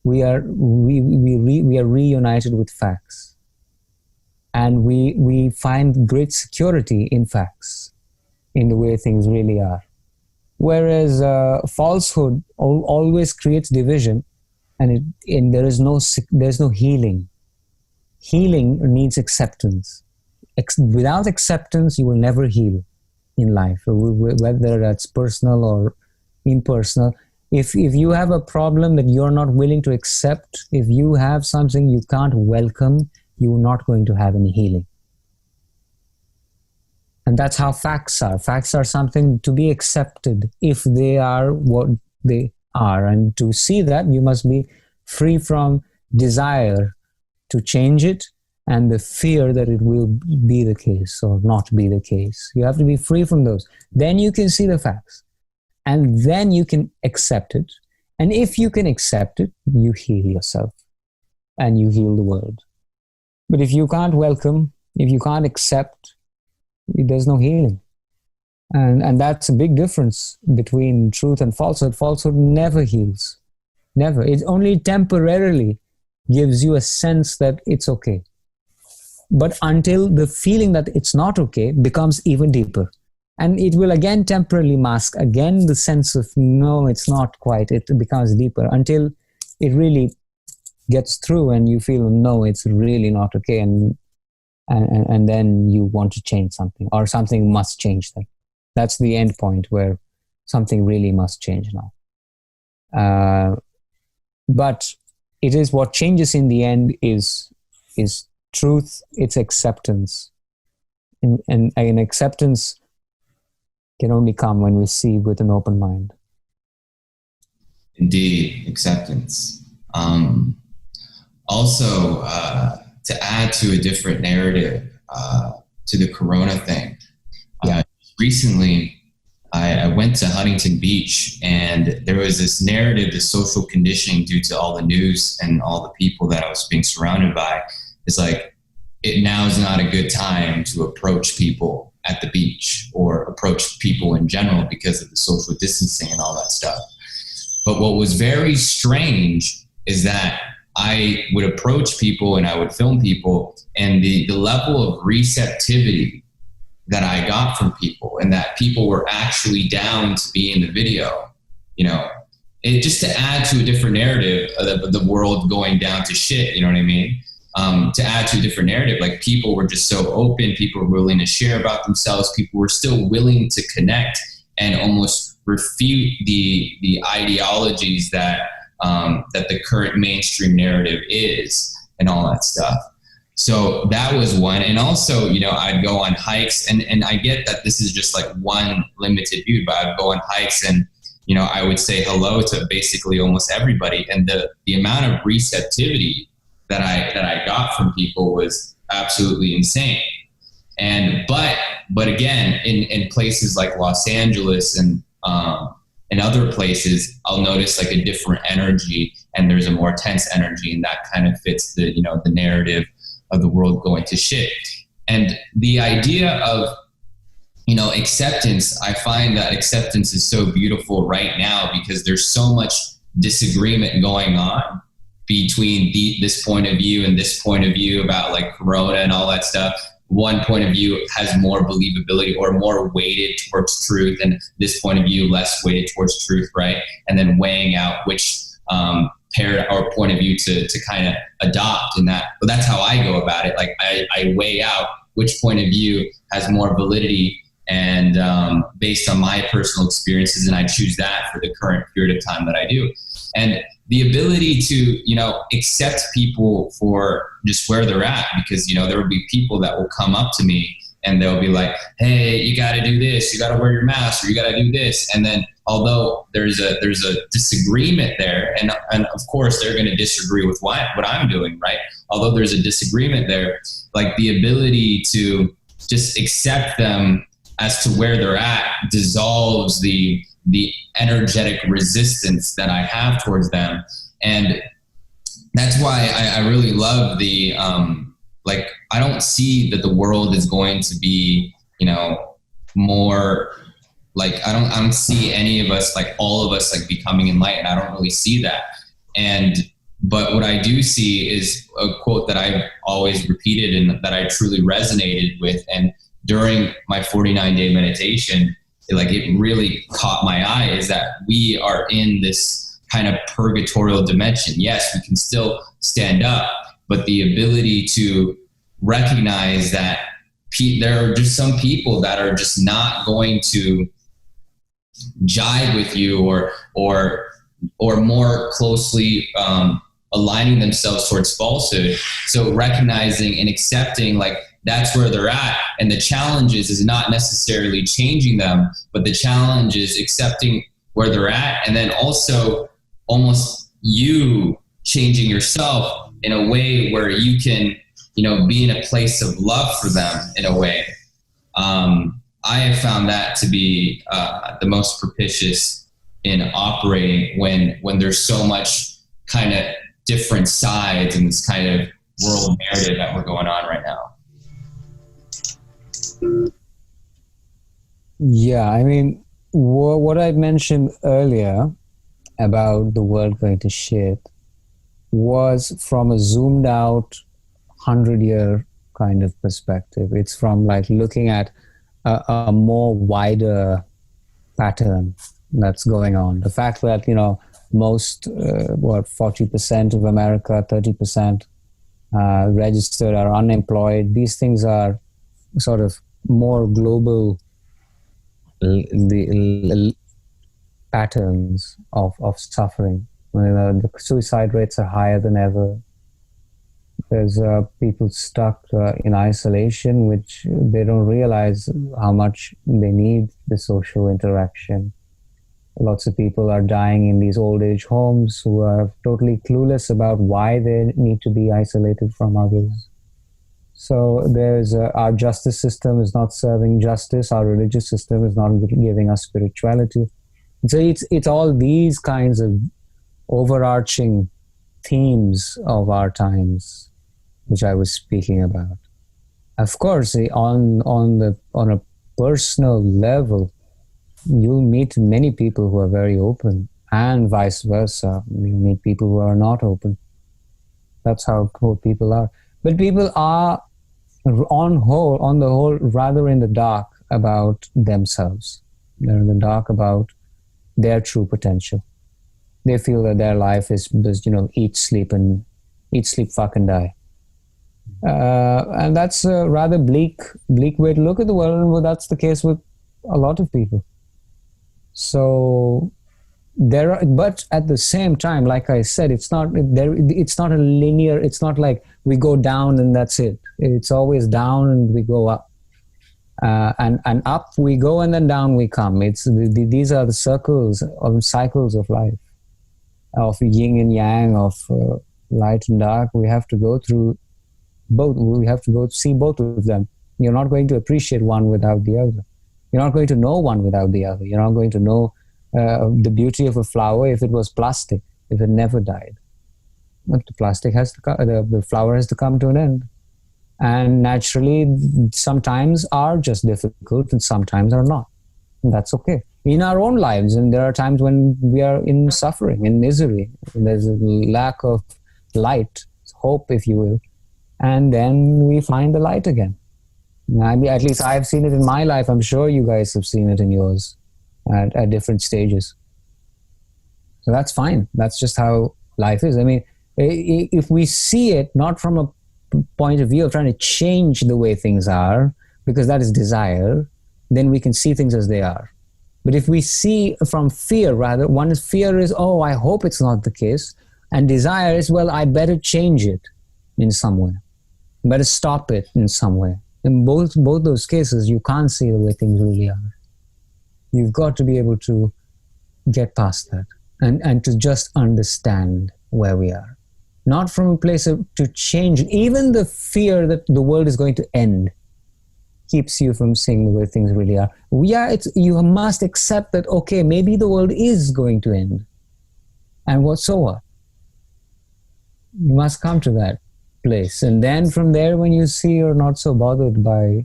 We are reunited with facts, and we find great security in facts, in the way things really are. Whereas falsehood always creates division, and there's no healing. Healing needs acceptance. Without acceptance, you will never heal in life, whether that's personal or impersonal. If you have a problem that you're not willing to accept, if you have something you can't welcome, you're not going to have any healing. And that's how facts are. Facts are something to be accepted if they are what they are. And to see that, you must be free from desire to change it and the fear that it will be the case or not be the case. You have to be free from those. Then you can see the facts. And then you can accept it. And if you can accept it, you heal yourself and you heal the world. But if you can't welcome, if you can't accept, there's no healing. And that's a big difference between truth and falsehood. Falsehood never heals. Never. It only temporarily gives you a sense that it's okay. But until the feeling that it's not okay becomes even deeper. And it will again temporarily mask again the sense of, no, it's not quite. It becomes deeper until it really gets through and you feel, no, it's really not okay. And then you want to change something, or something must change then. That's the end point where something really must change now. But it is what changes in the end is truth, it's acceptance. And acceptance can only come when we see with an open mind. Indeed, acceptance. Also, to add to a different narrative to the Corona thing, recently I went to Huntington Beach, and there was this narrative, this social conditioning due to all the news and all the people that I was being surrounded by. It's like, now is not a good time to approach people at the beach or approach people in general because of the social distancing and all that stuff. But what was very strange is that I would approach people and I would film people, and the level of receptivity that I got from people, and that people were actually down to be in the video, it just to add to a different narrative of the world going down to shit, you know what I mean? To add to a different narrative, like people were just so open, people were willing to share about themselves, people were still willing to connect and almost refute the ideologies that the current mainstream narrative is and all that stuff. So that was one. And also, I'd go on hikes, and I get that this is just like one limited view, but I'd go on hikes and, I would say hello to basically almost everybody. And the amount of receptivity that I got from people was absolutely insane. But again, in places like Los Angeles and other places, I'll notice like a different energy, and there's a more tense energy, and that kind of fits the narrative of the world going to shit. And the idea of, acceptance, I find that acceptance is so beautiful right now because there's so much disagreement going on between this point of view and this point of view about like Corona and all that stuff. One point of view has more believability or more weighted towards truth, and this point of view less weighted towards truth, right? And then weighing out which pair or point of view to kind of adopt in that. But that's how I go about it. Like I weigh out which point of view has more validity and based on my personal experiences, and I choose that for the current period of time that I do. And the ability to, accept people for just where they're at, because, there will be people that will come up to me and they'll be like, hey, you got to do this, you got to wear your mask, or you got to do this. And then although there's a disagreement there, and of course they're going to disagree with what I'm doing, right? Although there's a disagreement there, like the ability to just accept them as to where they're at dissolves the energetic resistance that I have towards them. And that's why I really love the, I don't see that the world is going to be, more like, I don't see any of us, like all of us, like becoming enlightened. I don't really see that. But what I do see is a quote that I've always repeated and that I truly resonated with. And during my 49-day meditation, it really caught my eye, is that we are in this kind of purgatorial dimension. Yes, we can still stand up, but the ability to recognize that there are just some people that are just not going to jive with you or more closely aligning themselves towards falsehood. So recognizing and accepting, like, that's where they're at. And the challenge is not necessarily changing them, but the challenge is accepting where they're at. And then also almost you changing yourself in a way where you can, be in a place of love for them in a way. I have found that to be the most propitious in operating when there's so much kind of different sides in this kind of world narrative that we're going on right now. Yeah, I mean, what I mentioned earlier about the world going to shit was from a zoomed out 100-year kind of perspective. It's from like looking at a more wider pattern that's going on. The fact that, most, 40% of America, 30% registered are unemployed. These things are sort of more global patterns of suffering. The suicide rates are higher than ever. There's people stuck in isolation, which they don't realize how much they need the social interaction. Lots of people are dying in these old age homes who are totally clueless about why they need to be isolated from others. So there's our justice system is not serving justice. Our religious system is not giving us spirituality. So it's all these kinds of overarching themes of our times, which I was speaking about. Of course, on a personal level, you'll meet many people who are very open, and vice versa. You meet people who are not open. That's how people are. But people are, on the whole, rather in the dark about themselves. They're in the dark about their true potential. They feel that their life is just, eat, sleep, fuck, and die. And that's a rather bleak way to look at the world, and that's the case with a lot of people. So but at the same time, like I said, it's not a linear. It's not like we go down and that's it. It's always down and we go up, and up we go and then down we come. These are the cycles of life, of yin and yang, of light and dark. We have to go through both. We have to go see both of them. You're not going to appreciate one without the other. You're not going to know one without the other. You're not going to know the beauty of a flower if it was plastic, if it never died. But the plastic the flower has to come to an end. And naturally, sometimes are just difficult and sometimes are not. And that's okay. In our own lives, and there are times when we are in suffering, in misery. There's a lack of light, hope, if you will. And then we find the light again. At least I've seen it in my life. I'm sure you guys have seen it in yours at different stages. So that's fine. That's just how life is. I mean, if we see it not from a point of view of trying to change the way things are, because that is desire, then we can see things as they are. But if we see from fear, rather, fear is, oh, I hope it's not the case. And desire is, well, I better change it in some way. Better stop it in some way. In both those cases, you can't see the way things really are. You've got to be able to get past that and to just understand where we are. Not from a place to change. Even the fear that the world is going to end keeps you from seeing the way things really are. You must accept that, okay, maybe the world is going to end. And what? You must come to that place. And then from there, when you see you're not so bothered by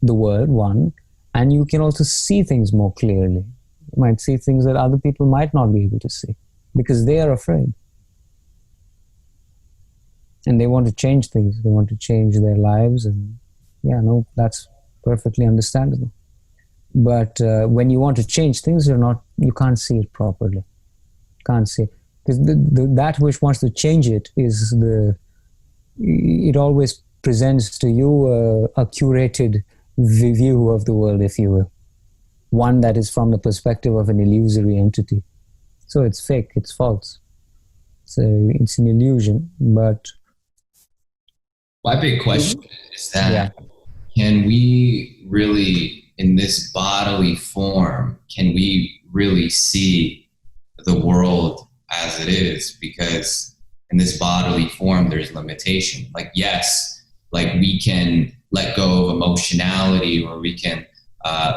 the world, one, and you can also see things more clearly. You might see things that other people might not be able to see because they are afraid. And they want to change things. They want to change their lives. And that's perfectly understandable. But when you want to change things, you can't see it properly. Can't see it. Because that which wants to change it it always presents to you a curated view of the world, if you will. One that is from the perspective of an illusory entity. So it's fake, it's false. So it's an illusion, but... My big question is that can we really, in this bodily form, can we really see the world as it is? Because in this bodily form, there's limitation. Like, yes, like we can let go of emotionality, or we can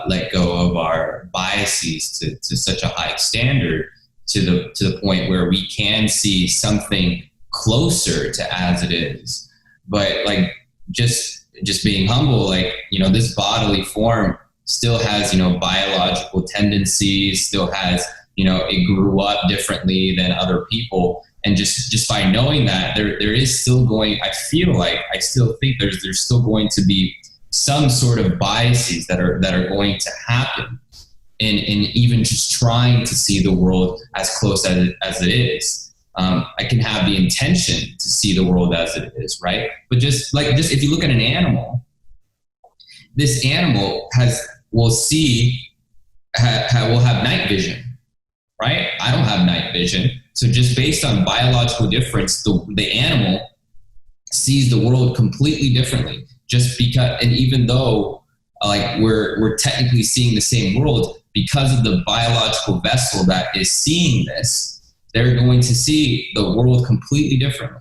let go of our biases to such a high standard to the point where we can see something closer to as it is. But like just being humble, like, this bodily form still has, biological tendencies, still has, it grew up differently than other people. And just by knowing that there is still I still think there's still going to be some sort of biases that are going to happen in even just trying to see the world as close as it is. I can have the intention to see the world as it is, right? But just if you look at an animal, this animal will have night vision, right? I don't have night vision. So just based on biological difference, the animal sees the world completely differently. Just because, and even though we're technically seeing the same world, because of the biological vessel that is seeing this, they're going to see the world completely differently.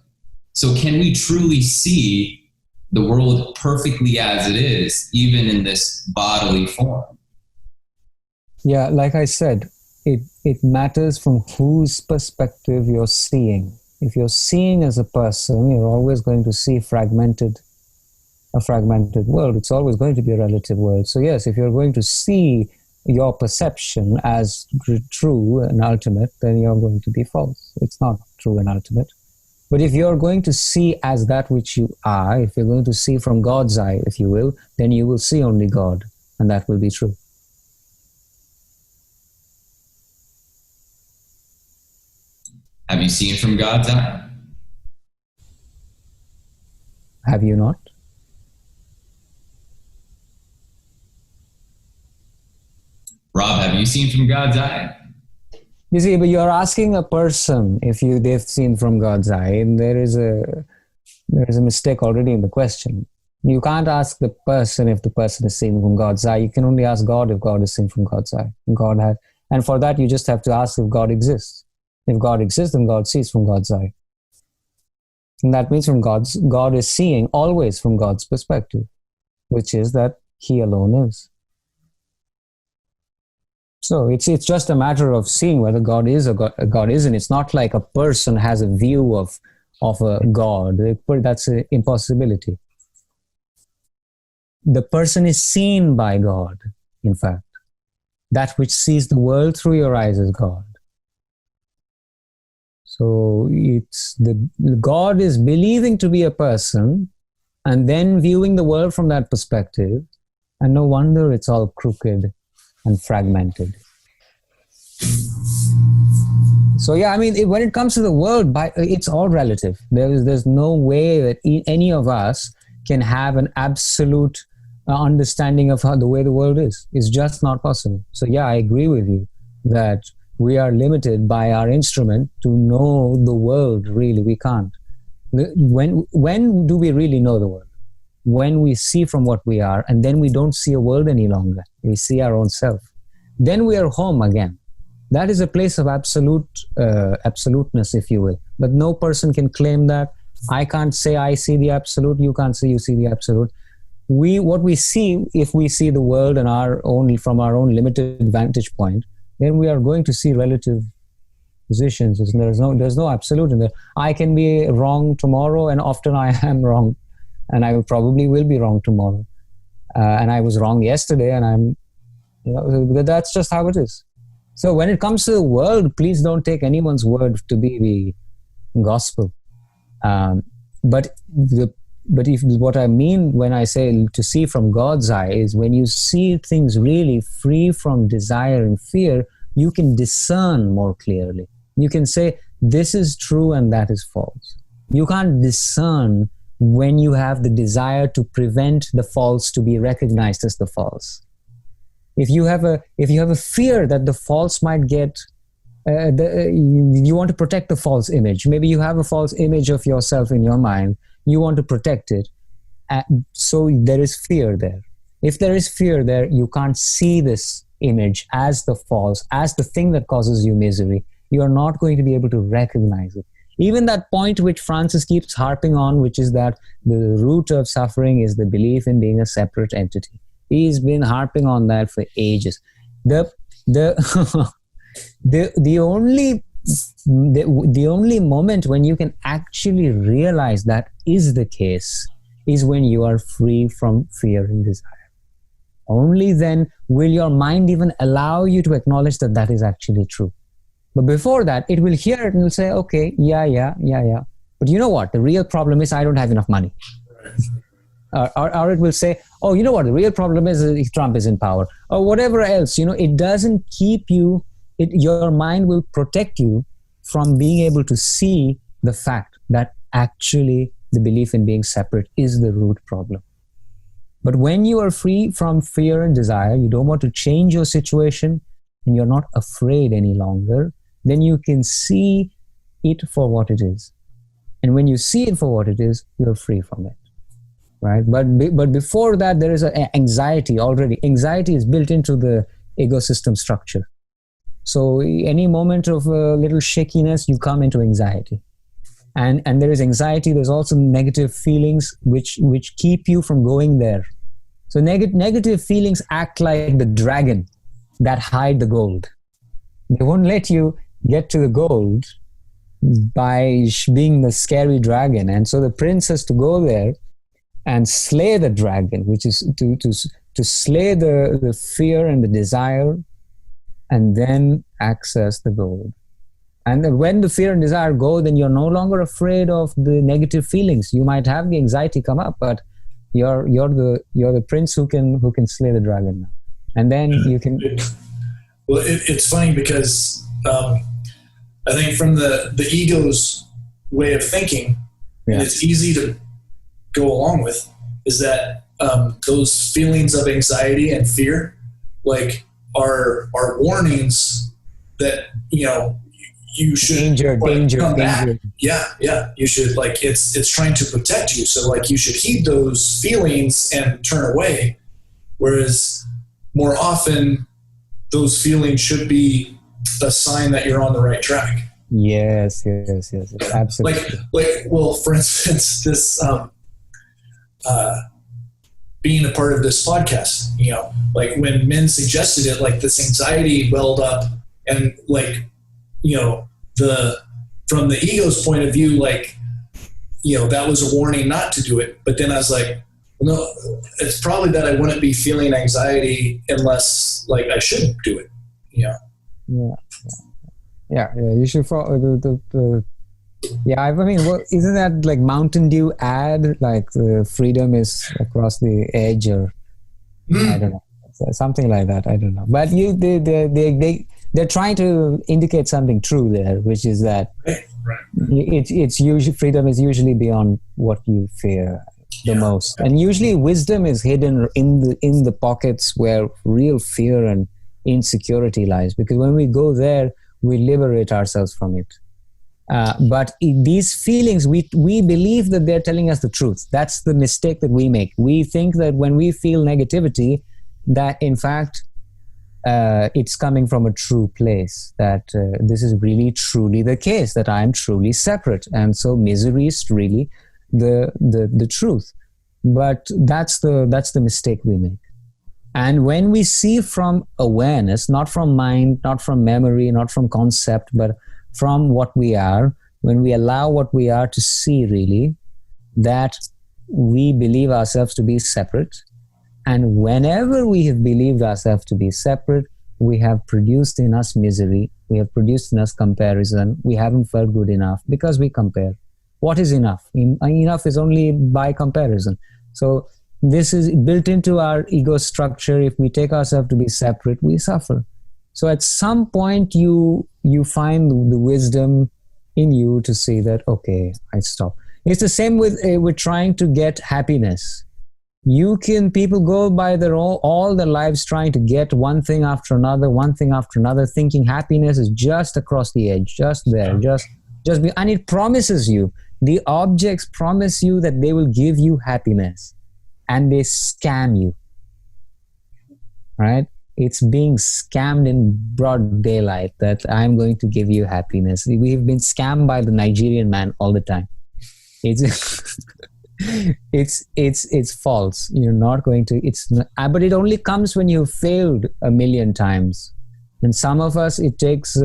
So can we truly see the world perfectly as it is, even in this bodily form? Yeah, like I said, it matters from whose perspective you're seeing. If you're seeing as a person, you're always going to see a fragmented world. It's always going to be a relative world. So yes, if you're going to see your perception as true and ultimate, then you're going to be false. It's not true and ultimate. But if you're going to see as that which you are, if you're going to see from God's eye, if you will, then you will see only God, and that will be true. Have you seen from God's eye? Have you not? Rob, have you seen from God's eye? You see, but you're asking a person if they've seen from God's eye, and there is a mistake already in the question. You can't ask the person if the person is seen from God's eye. You can only ask God if God is seen from God's eye. And for that, you just have to ask if God exists. If God exists, then God sees from God's eye. And that means God is seeing always from God's perspective, which is that He alone is. So it's just a matter of seeing whether God is or God isn't. It's not like a person has a view of a God. That's an impossibility. The person is seen by God, in fact. That which sees the world through your eyes is God. So God is believing to be a person and then viewing the world from that perspective, and no wonder it's all crooked and fragmented. So yeah, I mean, when it comes to the world, it's all relative. There's no way that any of us can have an absolute understanding of the way the world is. It's just not possible. So yeah, I agree with you that we are limited by our instrument to know the world. Really, we can't. When do we really know the world? When we see from what we are, and then we don't see a world any longer. We see our own self. Then we are home again. That is a place of absoluteness, if you will. But no person can claim that. I can't say I see the absolute. You can't say you see the absolute. What we see, if we see the world and from our own limited vantage point, then we are going to see relative positions. There's no absolute in there. I can be wrong tomorrow, and often I am wrong, and I probably will be wrong tomorrow. And I was wrong yesterday, and that's just how it is. So when it comes to the world, please don't take anyone's word to be the gospel. But what I mean when I say to see from God's eye is when you see things really free from desire and fear, you can discern more clearly. You can say, this is true and that is false. You can't discern when you have the desire to prevent the false to be recognized as the false. If you have a fear that the false might get, you want to protect the false image. Maybe you have a false image of yourself in your mind. You want to protect it. So there is fear there. If there is fear there, you can't see this image as the false, as the thing that causes you misery. You are not going to be able to recognize it. Even that point which Francis keeps harping on, which is that the root of suffering is the belief in being a separate entity. He's been harping on that for ages. The only moment when you can actually realize that is the case is when you are free from fear and desire. Only then will your mind even allow you to acknowledge that that is actually true. But before that, it will hear it and will say, okay, yeah. But you know what? The real problem is I don't have enough money. Or it will say, oh, you know what, the real problem is Trump is in power, or whatever else. It doesn't keep you, your mind will protect you from being able to see the fact that actually the belief in being separate is the root problem. But when you are free from fear and desire, you don't want to change your situation, and you're not afraid any longer, then you can see it for what it is. And when you see it for what it is, you're free from it, right? But before that, there is an anxiety already. Anxiety is built into the ego system structure. So any moment of a little shakiness, you come into anxiety. And there is anxiety. There's also negative feelings which keep you from going there. So negative feelings act like the dragon that hide the gold. They won't let you get to the gold by being the scary dragon. And so the prince has to go there and slay the dragon, which is to slay the fear and the desire, and then access the gold. And then when the fear and desire go, then you're no longer afraid of the negative feelings. You might have the anxiety come up, but you're the prince who can slay the dragon now. And then you can. Well, it's funny because I think from the ego's way of thinking, and it's easy to go along with, is that those feelings of anxiety and fear, like, are warnings that you should danger. back. Yeah. You should, like, it's trying to protect you. So, like, you should heed those feelings and turn away. Whereas more often, those feelings should be a sign that you're on the right track. Yes, absolutely. Well, for instance, this being a part of this podcast, like when Min suggested it, like this anxiety welled up, and like, from the ego's point of view, like, that was a warning not to do it. But then I was like, well, no, it's probably that I wouldn't be feeling anxiety unless, like, I shouldn't do it. Yeah. You should follow the I mean, isn't that like Mountain Dew ad? Like the freedom is across the edge, or I don't know, something like that. I don't know. But they're trying to indicate something true there, which is that it's usually, freedom is usually beyond what you fear the most, and usually wisdom is hidden in the pockets where real fear and insecurity lies. Because when we go there, we liberate ourselves from it. But these feelings, we believe that they're telling us the truth. That's the mistake that we make. We think that when we feel negativity, that in fact it's coming from a true place, that this is really truly the case, that I'm truly separate, and so misery is really the truth. But that's the mistake we make. And when we see from awareness, not from mind, not from memory, not from concept, but from what we are, when we allow what we are to see really, that we believe ourselves to be separate. And whenever we have believed ourselves to be separate, we have produced in us misery. We have produced in us comparison. We haven't felt good enough because we compare. What is enough? Enough is only by comparison. So this is built into our ego structure. If we take ourselves to be separate, we suffer. So at some point you find the wisdom in you to see that, okay, I stop. It's the same with trying to get happiness. People go by all their lives trying to get one thing after another, thinking happiness is just across the edge, just there, and it promises you. The objects promise you that they will give you happiness, and they scam you, right? It's being scammed in broad daylight that I'm going to give you happiness. We've been scammed by the Nigerian man all the time. It's false. You're not going to. But it only comes when you've failed 1,000,000 times. And some of us, it takes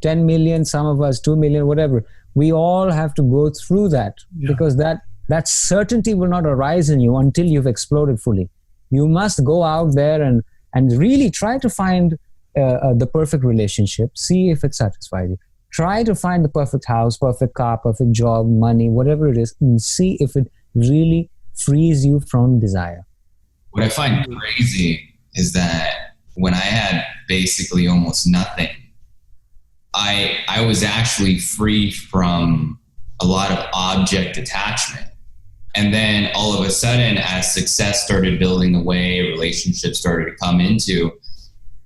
10 million. Some of us 2 million. Whatever. We all have to go through that, because that certainty will not arise in you until you've exploded fully. You must go out there and really try to find the perfect relationship. See if it satisfies you. Try to find the perfect house, perfect car, perfect job, money, whatever it is, and see if it really frees you from desire. What I find crazy is that when I had basically almost nothing, I was actually free from a lot of object attachment. And then all of a sudden, as success started building away, relationships started to come into,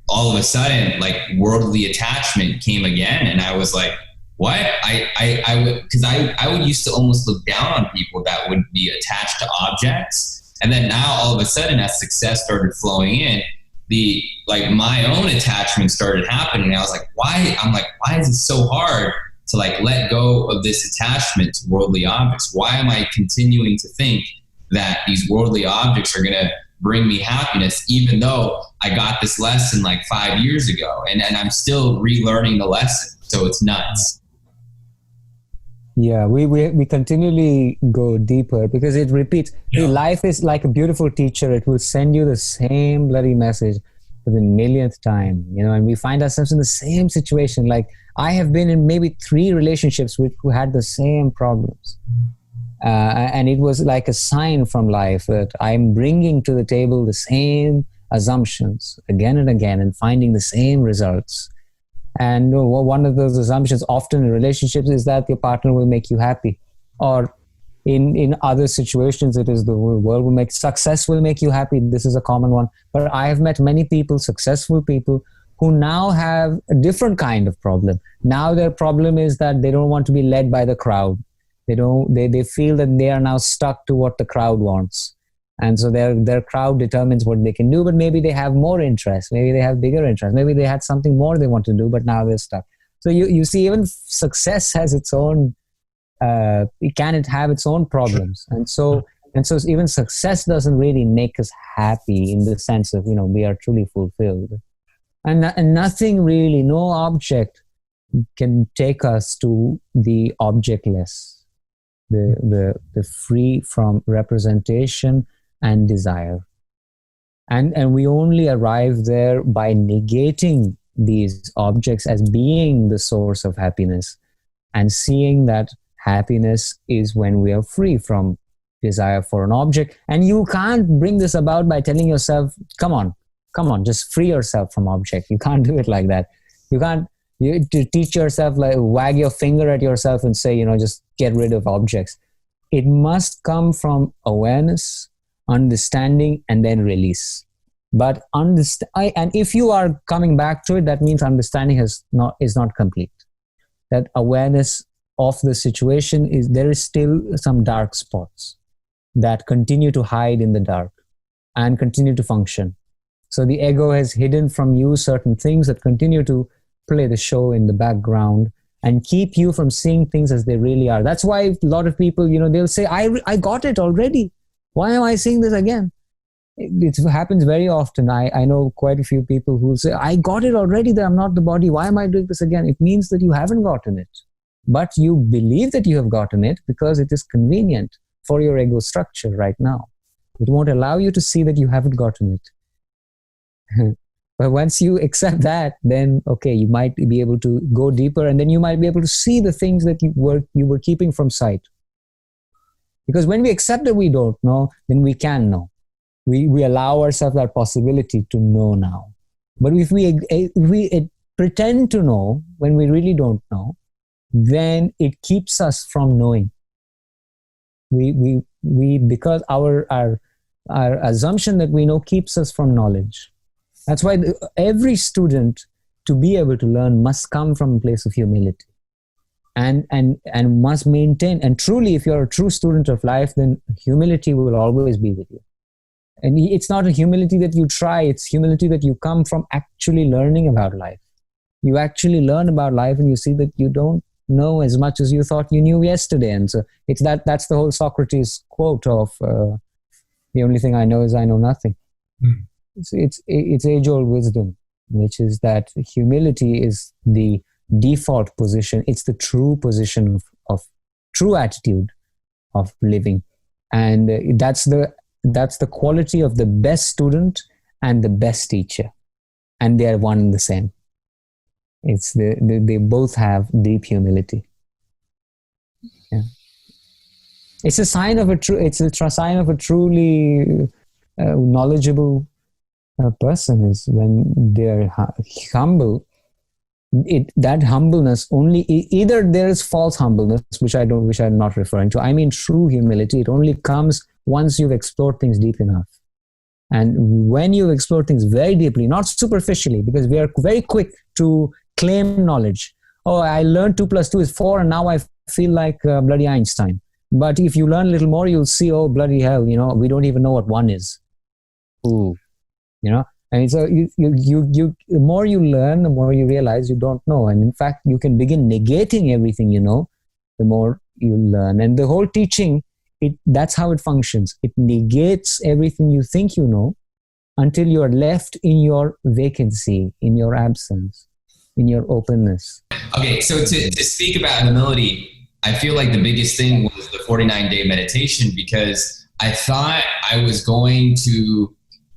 all of a sudden, like worldly attachment came again. And I was like, what? I would used to almost look down on people that would be attached to objects. And then now all of a sudden, as success started flowing in, my own attachment started happening. I was like, why? I'm like, why is it so hard to like let go of this attachment to worldly objects? Why am I continuing to think that these worldly objects are going to bring me happiness, even though I got this lesson like 5 years ago, and I'm still relearning the lesson? So it's nuts. Yeah, we continually go deeper because it repeats. Yeah. Life is like a beautiful teacher. It will send you the same bloody message for the millionth time, and we find ourselves in the same situation. Like I have been in maybe 3 relationships who had the same problems. And it was like a sign from life that I'm bringing to the table the same assumptions again and again and finding the same results. And one of those assumptions often in relationships is that your partner will make you happy. Or in other situations, it is the world will success will make you happy. This is a common one. But I have met many people, successful people, who now have a different kind of problem. Now their problem is that they don't want to be led by the crowd. They feel that they are now stuck to what the crowd wants. And so their crowd determines what they can do, but maybe they have more interest. Maybe they have bigger interest. Maybe they had something more they want to do, but now they're stuck. So you see, even success has its own, it have its own problems. And so even success doesn't really make us happy in the sense of, we are truly fulfilled. And nothing really, no object can take us to the objectless, the free from representation and desire. And we only arrive there by negating these objects as being the source of happiness and seeing that happiness is when we are free from desire for an object. And you can't bring this about by telling yourself, come on, just free yourself from object. You can't do it like that. You can't to teach yourself, like wag your finger at yourself and say, just get rid of objects. It must come from awareness, understanding, and then release. But and if you are coming back to it, that means understanding is not complete. That awareness of the situation there is still some dark spots that continue to hide in the dark and continue to function. So the ego has hidden from you certain things that continue to play the show in the background and keep you from seeing things as they really are. That's why a lot of people, they'll say, I got it already. Why am I seeing this again? It happens very often. I know quite a few people who say, I got it already, that I'm not the body. Why am I doing this again? It means that you haven't gotten it. But you believe that you have gotten it because it is convenient for your ego structure right now. It won't allow you to see that you haven't gotten it. But once you accept that, then okay, you might be able to go deeper, and then you might be able to see the things that you were keeping from sight. Because when we accept that we don't know, then we can know. We allow ourselves that possibility to know now. But if we pretend to know when we really don't know, then it keeps us from knowing. We because our assumption that we know keeps us from knowledge. That's why every student, to be able to learn, must come from a place of humility and must maintain. And truly, if you're a true student of life, then humility will always be with you. And it's not a humility that you try, it's humility that you come from actually learning about life. You actually learn about life and you see that you don't know as much as you thought you knew yesterday. And so that's the whole Socrates quote of the only thing I know is I know nothing. Mm. It's age-old wisdom, which is that humility is the default position. It's the true position of true attitude of living. And that's the quality of the best student and the best teacher. And they are one and the same. They both have deep humility. Yeah. It's a sign of a sign of a truly knowledgeable person is when they're humble. That humbleness only, either there is false humbleness, which I'm not referring to. I mean true humility. It only comes once you've explored things deep enough. And when you explore things very deeply, not superficially, because we are very quick to claim knowledge. Oh, I learned 2 + 2 is 4, and now I feel like bloody Einstein. But if you learn a little more, you'll see, oh, bloody hell, we don't even know what 1 is. Ooh, And so the more you learn, the more you realize you don't know. And in fact, you can begin negating everything you know, the more you learn. And the whole teaching, that's how it functions. It negates everything you think you know until you're left in your vacancy, in your absence, in your openness. Okay, so to speak about humility, I feel like the biggest thing was the 49-day meditation, because I thought I was going to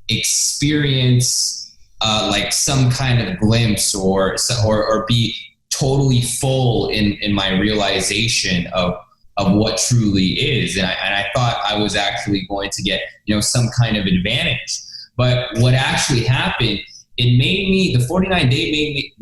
experience like some kind of glimpse or be totally full in my realization of what truly is, and I thought I was actually going to get some kind of advantage. But what actually happened, the 49-day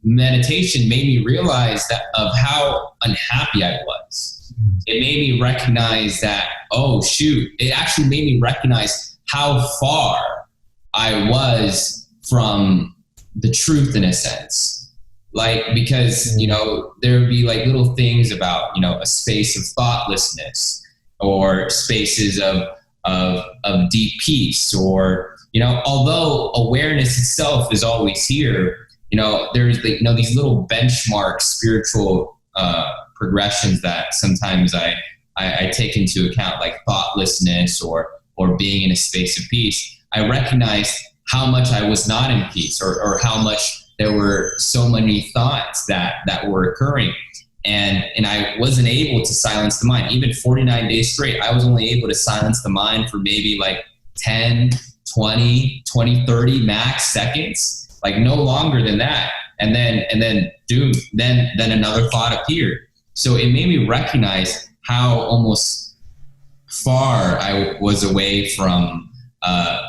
meditation made me realize that of how unhappy I was. It made me recognize that, oh shoot, it actually made me recognize how far I was from the truth, in a sense. Like, because, there would be like little things about, a space of thoughtlessness, or spaces of deep peace, or, although awareness itself is always here, there's these little benchmark spiritual progressions that sometimes I take into account, like thoughtlessness or being in a space of peace. I recognized how much I was not in peace, or how much there were so many thoughts that were occurring. And I wasn't able to silence the mind. Even 49 days straight, I was only able to silence the mind for maybe like 10, 20, 30 max seconds, like no longer than that. And then dude, then another thought appeared. So it made me recognize how almost far I was away from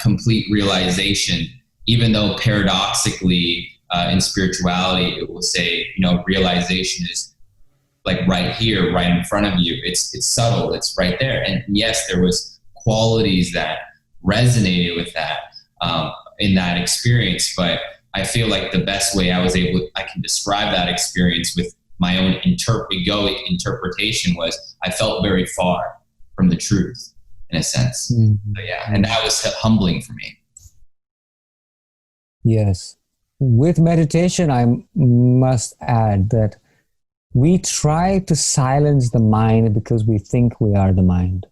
complete realization, even though paradoxically in spirituality, it will say, realization is like right here, right in front of you. It's subtle, it's right there. And yes, there was qualities that resonated with that in that experience. But I feel like the best way I can describe that experience with my own egoic interpretation was I felt very far from the truth, in a sense. Mm-hmm. So, yeah, and that was humbling for me. Yes. With meditation, I must add that we try to silence the mind because we think we are the mind.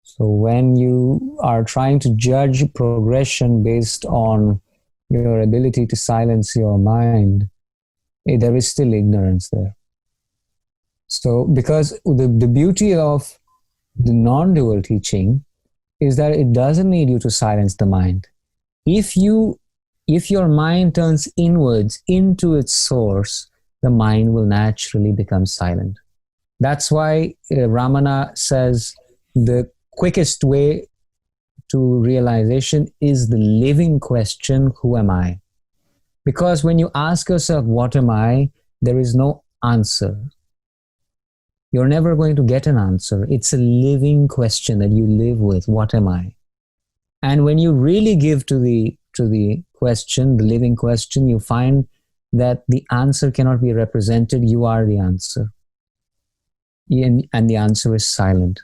So when you are trying to judge progression based on your ability to silence your mind, there is still ignorance there. So because the beauty of the non-dual teaching is that it doesn't need you to silence the mind. If your mind turns inwards into its source, the mind will naturally become silent. That's why Ramana says the quickest way to realization is the living question, who am I? Because when you ask yourself, what am I? There is no answer. You're never going to get an answer. It's a living question that you live with. What am I? And when you really give to the question, the living question, you find that the answer cannot be represented. You are the answer. And the answer is silent.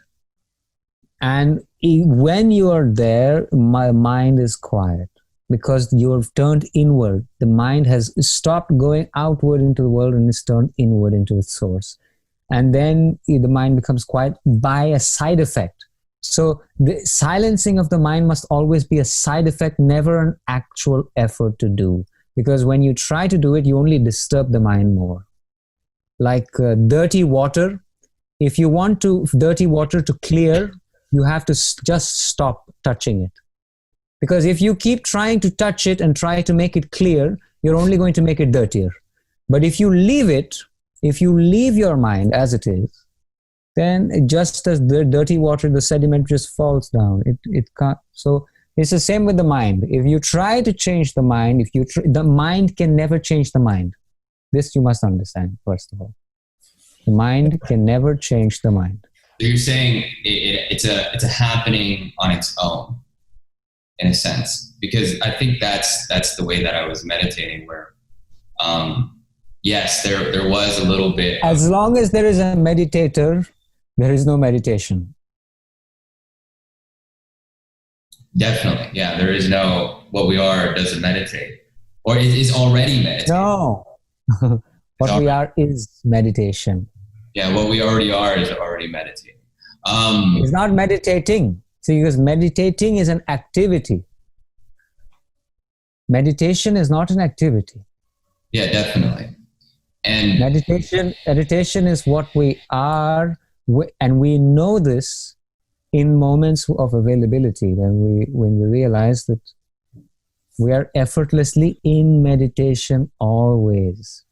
And when you are there, my mind is quiet because you've turned inward. The mind has stopped going outward into the world and is turned inward into its source. And then the mind becomes quiet by a side effect. So the silencing of the mind must always be a side effect, never an actual effort to do. Because when you try to do it, you only disturb the mind more. Like dirty water, if you want dirty water to clear, you have to just stop touching it. Because if you keep trying to touch it and try to make it clear, you're only going to make it dirtier. But if you leave it, if you leave your mind as it is, then just as the dirty water, the sediment just falls down. It can't. So it's the same with the mind. If you try to change the mind, the mind can never change the mind. This you must understand, first of all. The mind can never change the mind. So you're saying it's a happening on its own, in a sense, because I think that's the way that I was meditating, where yes, there was a little bit. As long as there is a meditator, there is no meditation. Definitely, yeah. There is no what we are doesn't meditate, or it is already meditating. No, what we are is meditation. Yeah, what we already are is already meditating. It's not meditating. See, because meditating is an activity. Meditation is not an activity. Yeah, definitely. And meditation is what we are, and we know this in moments of availability, when we realize that we are effortlessly in meditation always.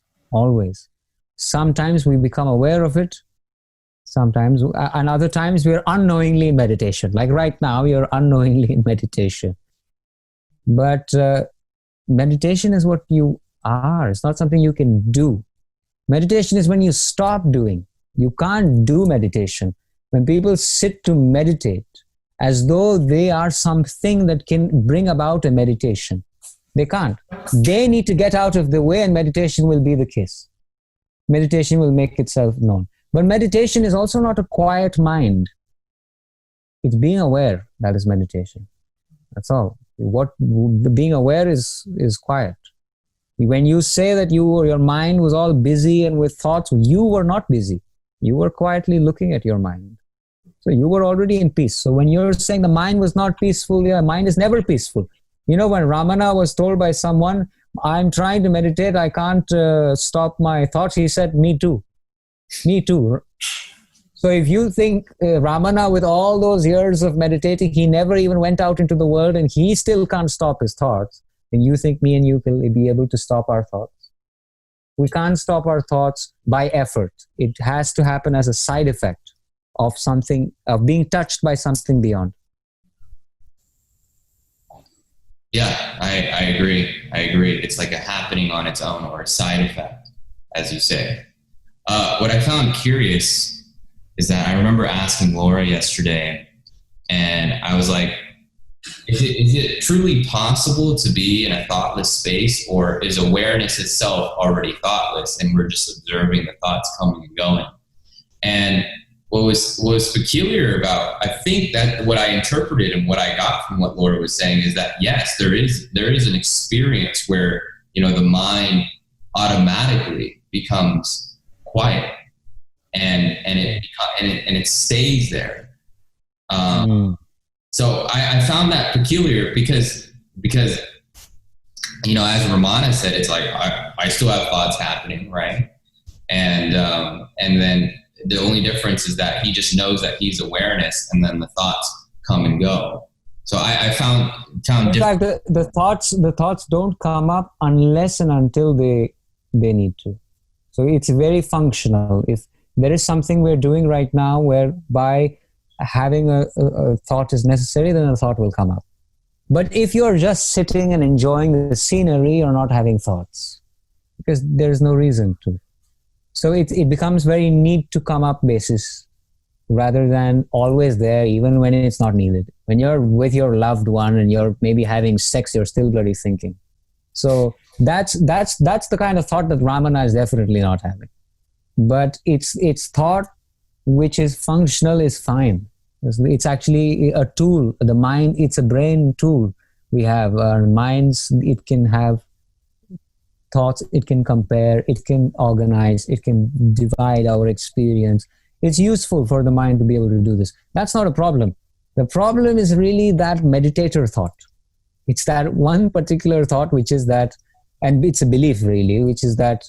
Sometimes we become aware of it, sometimes, and other times we are unknowingly in meditation. Like right now, you're unknowingly in meditation. But meditation is what you are. It's not something you can do. Meditation is when you stop doing. You can't do meditation. When people sit to meditate as though they are something that can bring about a meditation, they can't. They need to get out of the way, and meditation will be the case. Meditation will make itself known. But meditation is also not a quiet mind. It's being aware. That is meditation. That's all. Being aware is quiet. When you say that your mind was all busy and with thoughts, you were not busy. You were quietly looking at your mind. So you were already in peace. So when you're saying the mind was not peaceful, yeah, mind is never peaceful. You know, when Ramana was told by someone, I'm trying to meditate, I can't stop my thoughts, he said, me too. Me too. So if you think Ramana, with all those years of meditating, he never even went out into the world and he still can't stop his thoughts, then you think me and you will be able to stop our thoughts? We can't stop our thoughts by effort. It has to happen as a side effect of something, of being touched by something beyond. Yeah, I agree. It's like a happening on its own, or a side effect, as you say. What I found curious is that I remember asking Laura yesterday, and I was like, is it truly possible to be in a thoughtless space, or is awareness itself already thoughtless and we're just observing the thoughts coming and going? And what was peculiar about, I think that what I interpreted and what I got from what Laura was saying is that, yes, there is an experience where, the mind automatically becomes quiet and it stays there. So I found that peculiar because as Ramana said, it's like I still have thoughts happening, right? And then the only difference is that he just knows that he's awareness, and then the thoughts come and go. So I found in fact, the thoughts don't come up unless and until they need to. So it's very functional. If there is something we're doing right now whereby having a thought is necessary, then a thought will come up. But if you're just sitting and enjoying the scenery, you're not having thoughts, because there's no reason to. So it becomes very need to come up basis, rather than always there, even when it's not needed. When you're with your loved one and you're maybe having sex, you're still bloody thinking. So that's the kind of thought that Ramana is definitely not having. But it's thought which is functional is fine. It's actually a tool. The mind, it's a brain tool. We have our minds. It can have thoughts. It can compare. It can organize. It can divide our experience. It's useful for the mind to be able to do this. That's not a problem. The problem is really that meditator thought. It's that one particular thought, which is that, and it's a belief really, which is that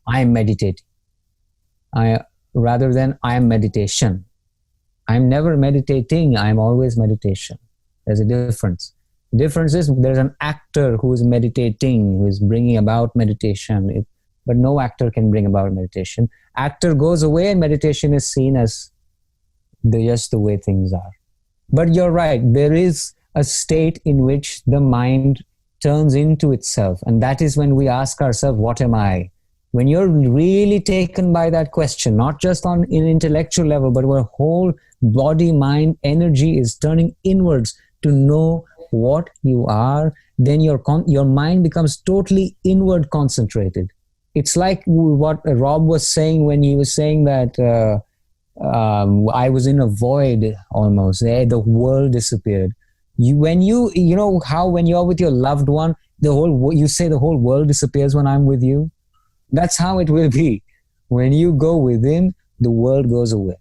I am meditating. Rather than I am meditation. I'm never meditating. I'm always meditation. There's a difference. The difference is there's an actor who is meditating, who is bringing about meditation. But no actor can bring about meditation. Actor goes away and meditation is seen as just the way things are. But you're right, there is a state in which the mind turns into itself. And that is when we ask ourselves, what am I? When you're really taken by that question, not just on an intellectual level, but where whole body, mind, energy is turning inwards to know what you are, then your mind becomes totally inward concentrated. It's like what Rob was saying when he was saying that I was in a void almost. The world disappeared. When you know how when you're with your loved one, you say the whole world disappears when I'm with you. That's how it will be. When you go within, the world goes away.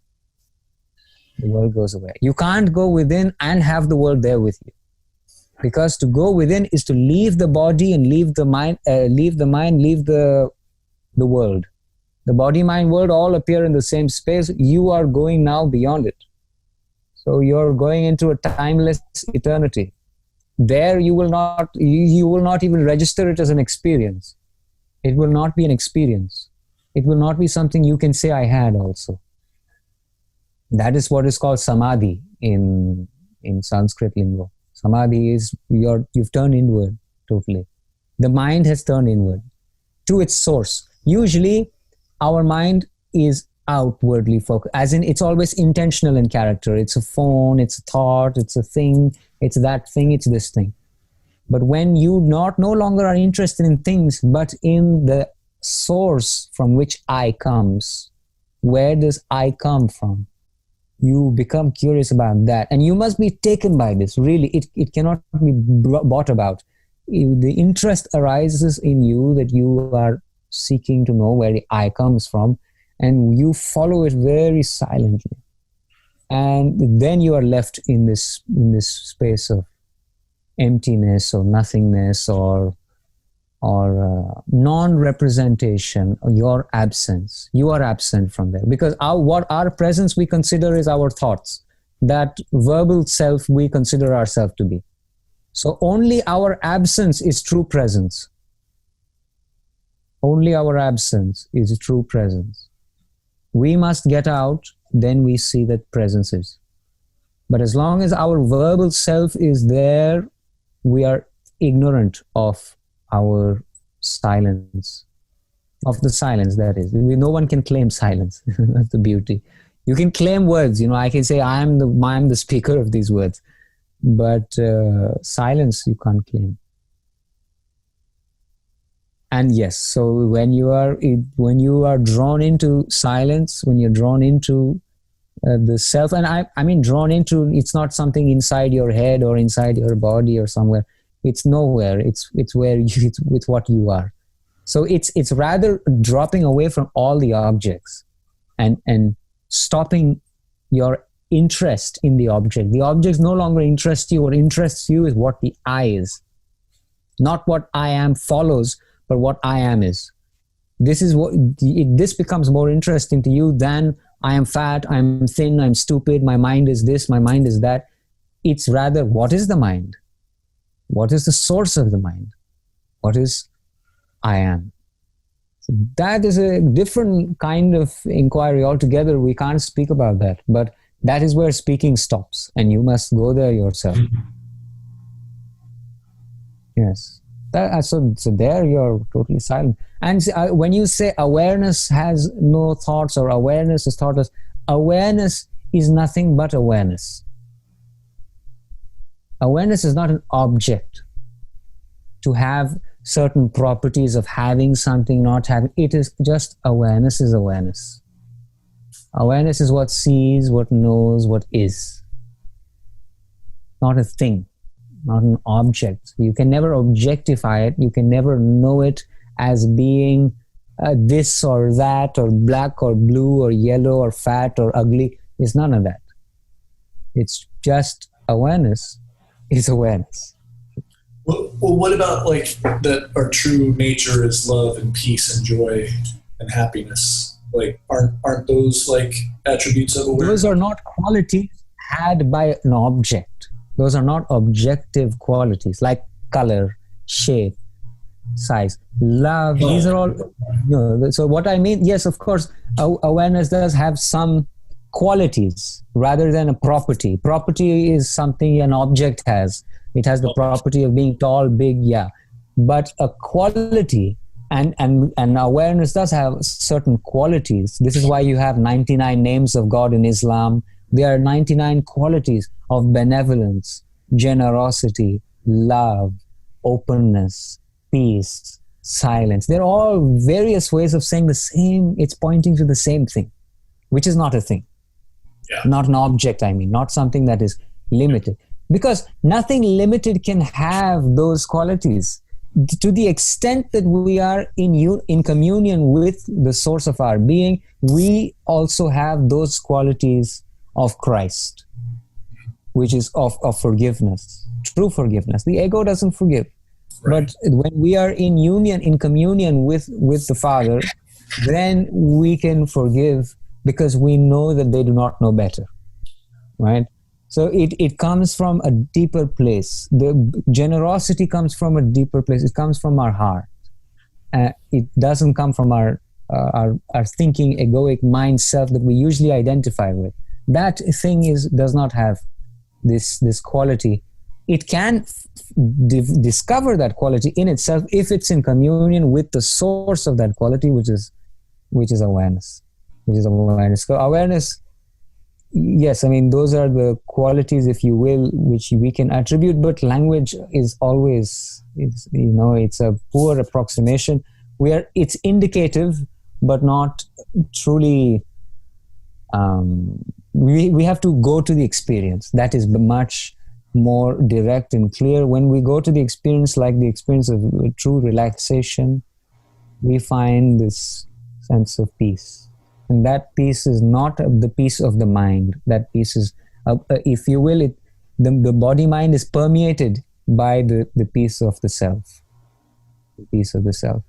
The world goes away. You can't go within and have the world there with you. Because to go within is to leave the body and leave the mind, leave the world. The body, mind, world all appear in the same space. You are going now beyond it. So you're going into a timeless eternity. There you will not even register it as an experience. It will not be an experience. It will not be something you can say I had also. That is what is called samadhi in Sanskrit lingo. Samadhi is you've turned inward totally. The mind has turned inward to its source. Usually our mind is outwardly focused, as in it's always intentional in character. It's a phone, it's a thought, it's a thing, it's that thing, it's this thing. But when you no longer are interested in things, but in the source from which I comes, where does I come from? You become curious about that. And you must be taken by this, really. It cannot be bought about. The interest arises in you that you are seeking to know where the I comes from, and you follow it very silently. And then you are left in this space of emptiness or nothingness or non-representation, or your absence. You are absent from there. Because what our presence we consider is our thoughts. That verbal self we consider ourselves to be. So only our absence is true presence. Only our absence is true presence. We must get out, then we see that presence is. But as long as our verbal self is there, we are ignorant of our silence, of the silence, that is. No one can claim silence. That's the beauty. You can claim words. I can say I'm the speaker of these words, but silence you can't claim. And yes, so when you are drawn into silence, when you're drawn into the self, and I mean drawn into, it's not something inside your head or inside your body or somewhere. It's nowhere. It's where it's with what you are. So it's rather dropping away from all the objects and stopping your interest in the object. The objects no longer interest you. What interests you is what the I is. Not what I am follows, but what I am is. This becomes more interesting to you than I am fat, I'm thin, I'm stupid, my mind is this, my mind is that. It's rather, what is the mind? What is the source of the mind? What is I am? So that is a different kind of inquiry altogether. We can't speak about that. But that is where speaking stops. And you must go there yourself. Yes. So there you're totally silent. And when you say awareness has no thoughts or awareness is thoughtless, awareness is nothing but awareness. Awareness is not an object to have certain properties of having something, not having. It is just awareness is awareness. Awareness is what sees, what knows, what is. Not a thing, not an object. You can never objectify it. You can never know it as being this or that or black or blue or yellow or fat or ugly. It's none of that. It's just awareness. Is awareness. Well, what about like that our true nature is love and peace and joy and happiness? Like aren't those like attributes of awareness? Those are not qualities had by an object. Those are not objective qualities like color, shape, size, love. These are all. No. So what I mean, yes, of course, awareness does have some qualities rather than a property. Property is something an object has. It has the property of being tall, big, yeah. But a quality, and awareness does have certain qualities. This is why you have 99 names of God in Islam. There are 99 qualities of benevolence, generosity, love, openness, peace, silence. They're all various ways of saying the same. It's pointing to the same thing, which is not a thing. Yeah. Not an object, I mean, not something that is limited. Because nothing limited can have those qualities. To the extent that we are in communion with the source of our being, we also have those qualities of Christ, which is of forgiveness, true forgiveness. The ego doesn't forgive. Right. But when we are in communion with the Father, then we can forgive because we know that they do not know better, right? So it comes from a deeper place. The generosity comes from a deeper place. It comes from our heart. It doesn't come from our thinking, egoic mind self that we usually identify with. That thing does not have this quality. It can discover that quality in itself if it's in communion with the source of that quality, which is awareness. So awareness, yes, I mean, those are the qualities, if you will, which we can attribute, but language is always, it's a poor approximation. It's indicative, but not truly, we have to go to the experience. That is much more direct and clear. When we go to the experience, like the experience of true relaxation, we find this sense of peace. And that peace is not the peace of the mind. That peace is, if you will, the body-mind is permeated by the peace of the self. The peace of the self.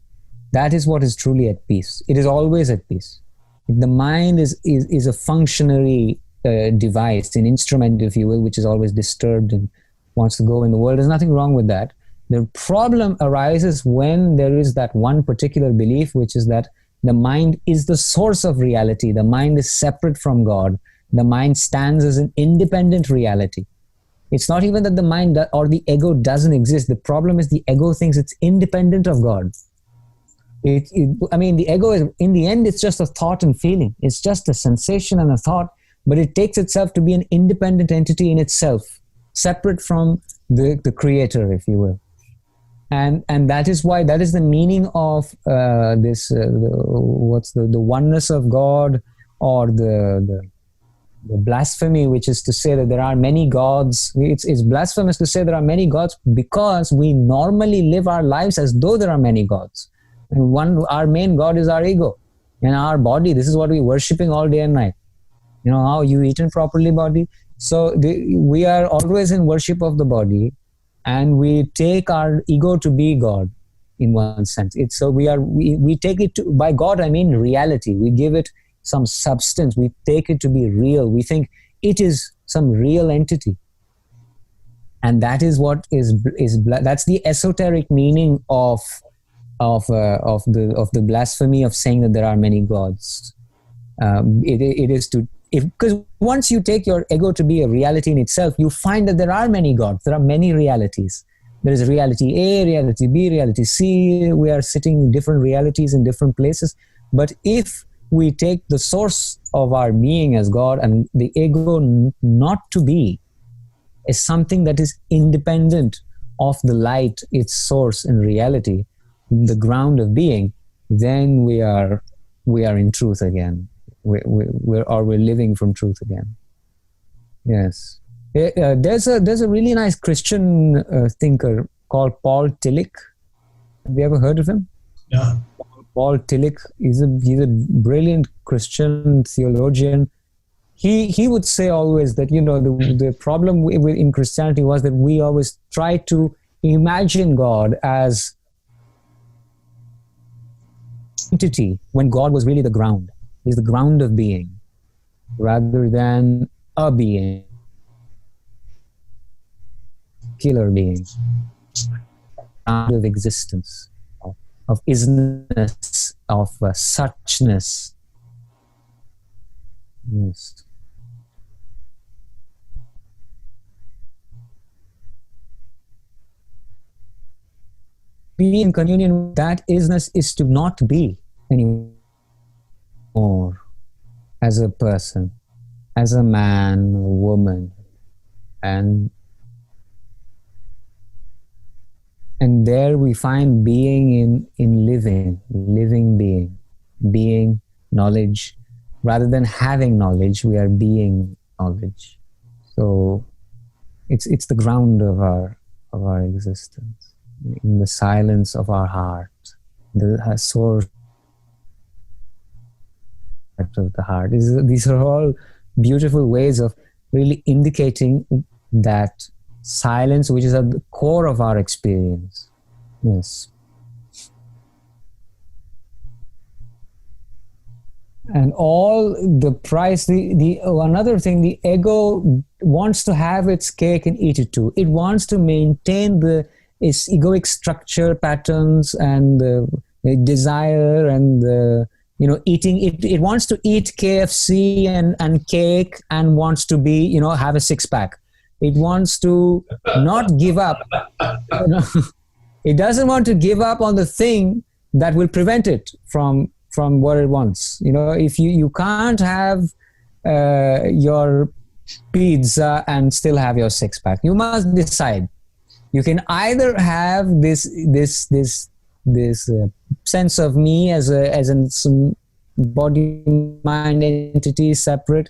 That is what is truly at peace. It is always at peace. The mind is a functionary device, an instrument, if you will, which is always disturbed and wants to go in the world. There's nothing wrong with that. The problem arises when there is that one particular belief, which is that the mind is the source of reality. The mind is separate from God. The mind stands as an independent reality. It's not even that the mind or the ego doesn't exist. The problem is the ego thinks it's independent of God. The ego is, in the end, it's just a thought and feeling. It's just a sensation and a thought, but it takes itself to be an independent entity in itself, separate from the creator, if you will. And that is why, that is the meaning of the oneness of God, or the blasphemy, which is to say that there are many gods. It's blasphemous to say there are many gods, because we normally live our lives as though there are many gods. And our main god is our ego and our body. This is what we're worshipping all day and night. How you eaten properly, body. So we are always in worship of the body. And we take our ego to be God, in one sense. We take it to, by God I mean reality. We give it some substance. We take it to be real. We think it is some real entity, and that is what that's the esoteric meaning of the blasphemy of saying that there are many gods. It is to. Because once you take your ego to be a reality in itself, you find that there are many gods. There are many realities. There is reality A, reality B, reality C. We are sitting in different realities in different places. But if we take the source of our being as God, and the ego not to be, is something that is independent of the light, its source and reality, the ground of being, then we are in truth again. We're living from truth again. Yes. There's a really nice Christian thinker called Paul Tillich. Have you ever heard of him? Yeah. Paul Tillich is a brilliant Christian theologian. He would say always that the problem in Christianity was that we always try to imagine God as entity when God was really the ground. He's the ground of being, rather than a being, killer being, ground of existence, of isness, of suchness. Yes. be in communion with that isness is to not be anymore as a person, as a man or woman. And there we find being in living being knowledge. Rather than having knowledge, we are being knowledge. So it's the ground of our existence, in the silence of our heart, the source of the heart. These are all beautiful ways of really indicating that silence, which is at the core of our experience. Yes. And all the price, another thing, the ego wants to have its cake and eat it too. It wants to maintain its egoic structure, patterns, and the desire, and eating. It wants to eat KFC and cake, and wants to be, have a six-pack. It wants to not give up. It doesn't want to give up on the thing that will prevent it from what it wants. If you can't have your pizza and still have your six-pack, you must decide. You can either have this sense of me as some body, mind entity, separate,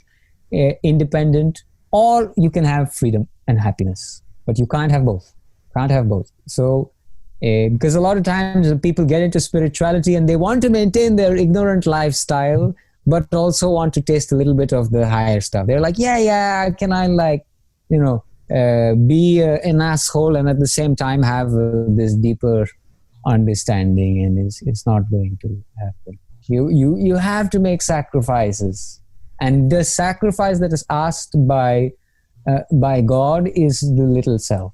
independent, or you can have freedom and happiness. But you can't have both. So because a lot of times people get into spirituality and they want to maintain their ignorant lifestyle, but also want to taste a little bit of the higher stuff. They're like, can I be an asshole and at the same time have this deeper understanding? And it's not going to happen. You have to make sacrifices, and the sacrifice that is asked by God is the little self.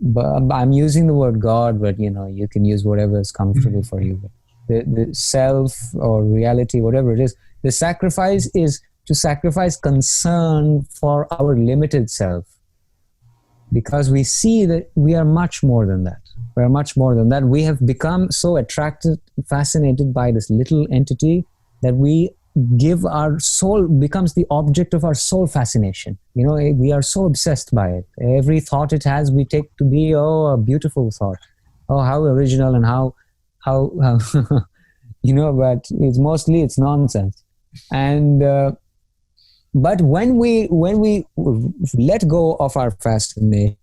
But I'm using the word God, but you can use whatever is comfortable for you. The self or reality, whatever it is, the sacrifice is to sacrifice concern for our limited self, because we see that we are much more than that. We have become so attracted, fascinated by this little entity that we give our soul, becomes the object of our soul fascination. We are so obsessed by it. Every thought it has, we take to be, a beautiful thought. Oh, how original, and how but it's nonsense. And but when we let go of our fascination,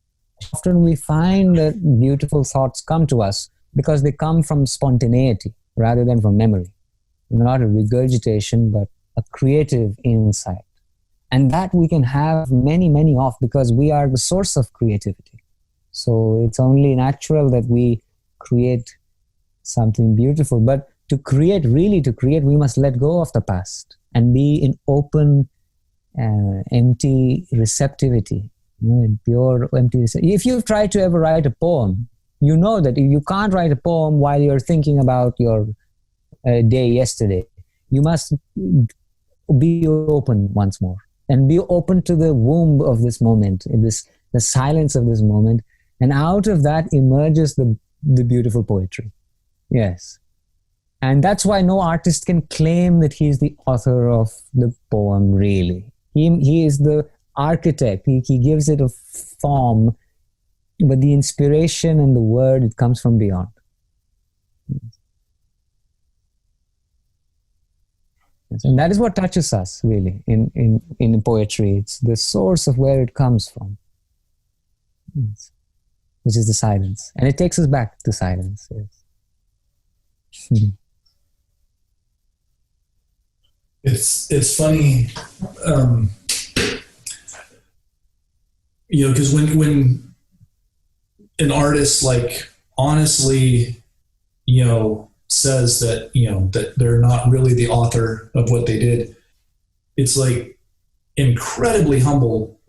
often we find that beautiful thoughts come to us because they come from spontaneity rather than from memory. Not a regurgitation, but a creative insight. And that we can have many, many of, because we are the source of creativity. So it's only natural that we create something beautiful. But to create, we must let go of the past and be in open, empty receptivity. In pure, empty. If you've tried to ever write a poem, you know that you can't write a poem while you're thinking about your day yesterday. You must be open once more, and be open to the womb of this moment, the silence of this moment, and out of that emerges the beautiful poetry. Yes. And that's why no artist can claim that he's the author of the poem, really. He is the architect. He gives it a form, but the inspiration and the word, it comes from beyond. Yes. And that is what touches us, really, in poetry. It's the source of where it comes from. Yes. Which is the silence. And it takes us back to silence. Yes. It's funny, because when an artist honestly, says that, that they're not really the author of what they did, it's incredibly humble,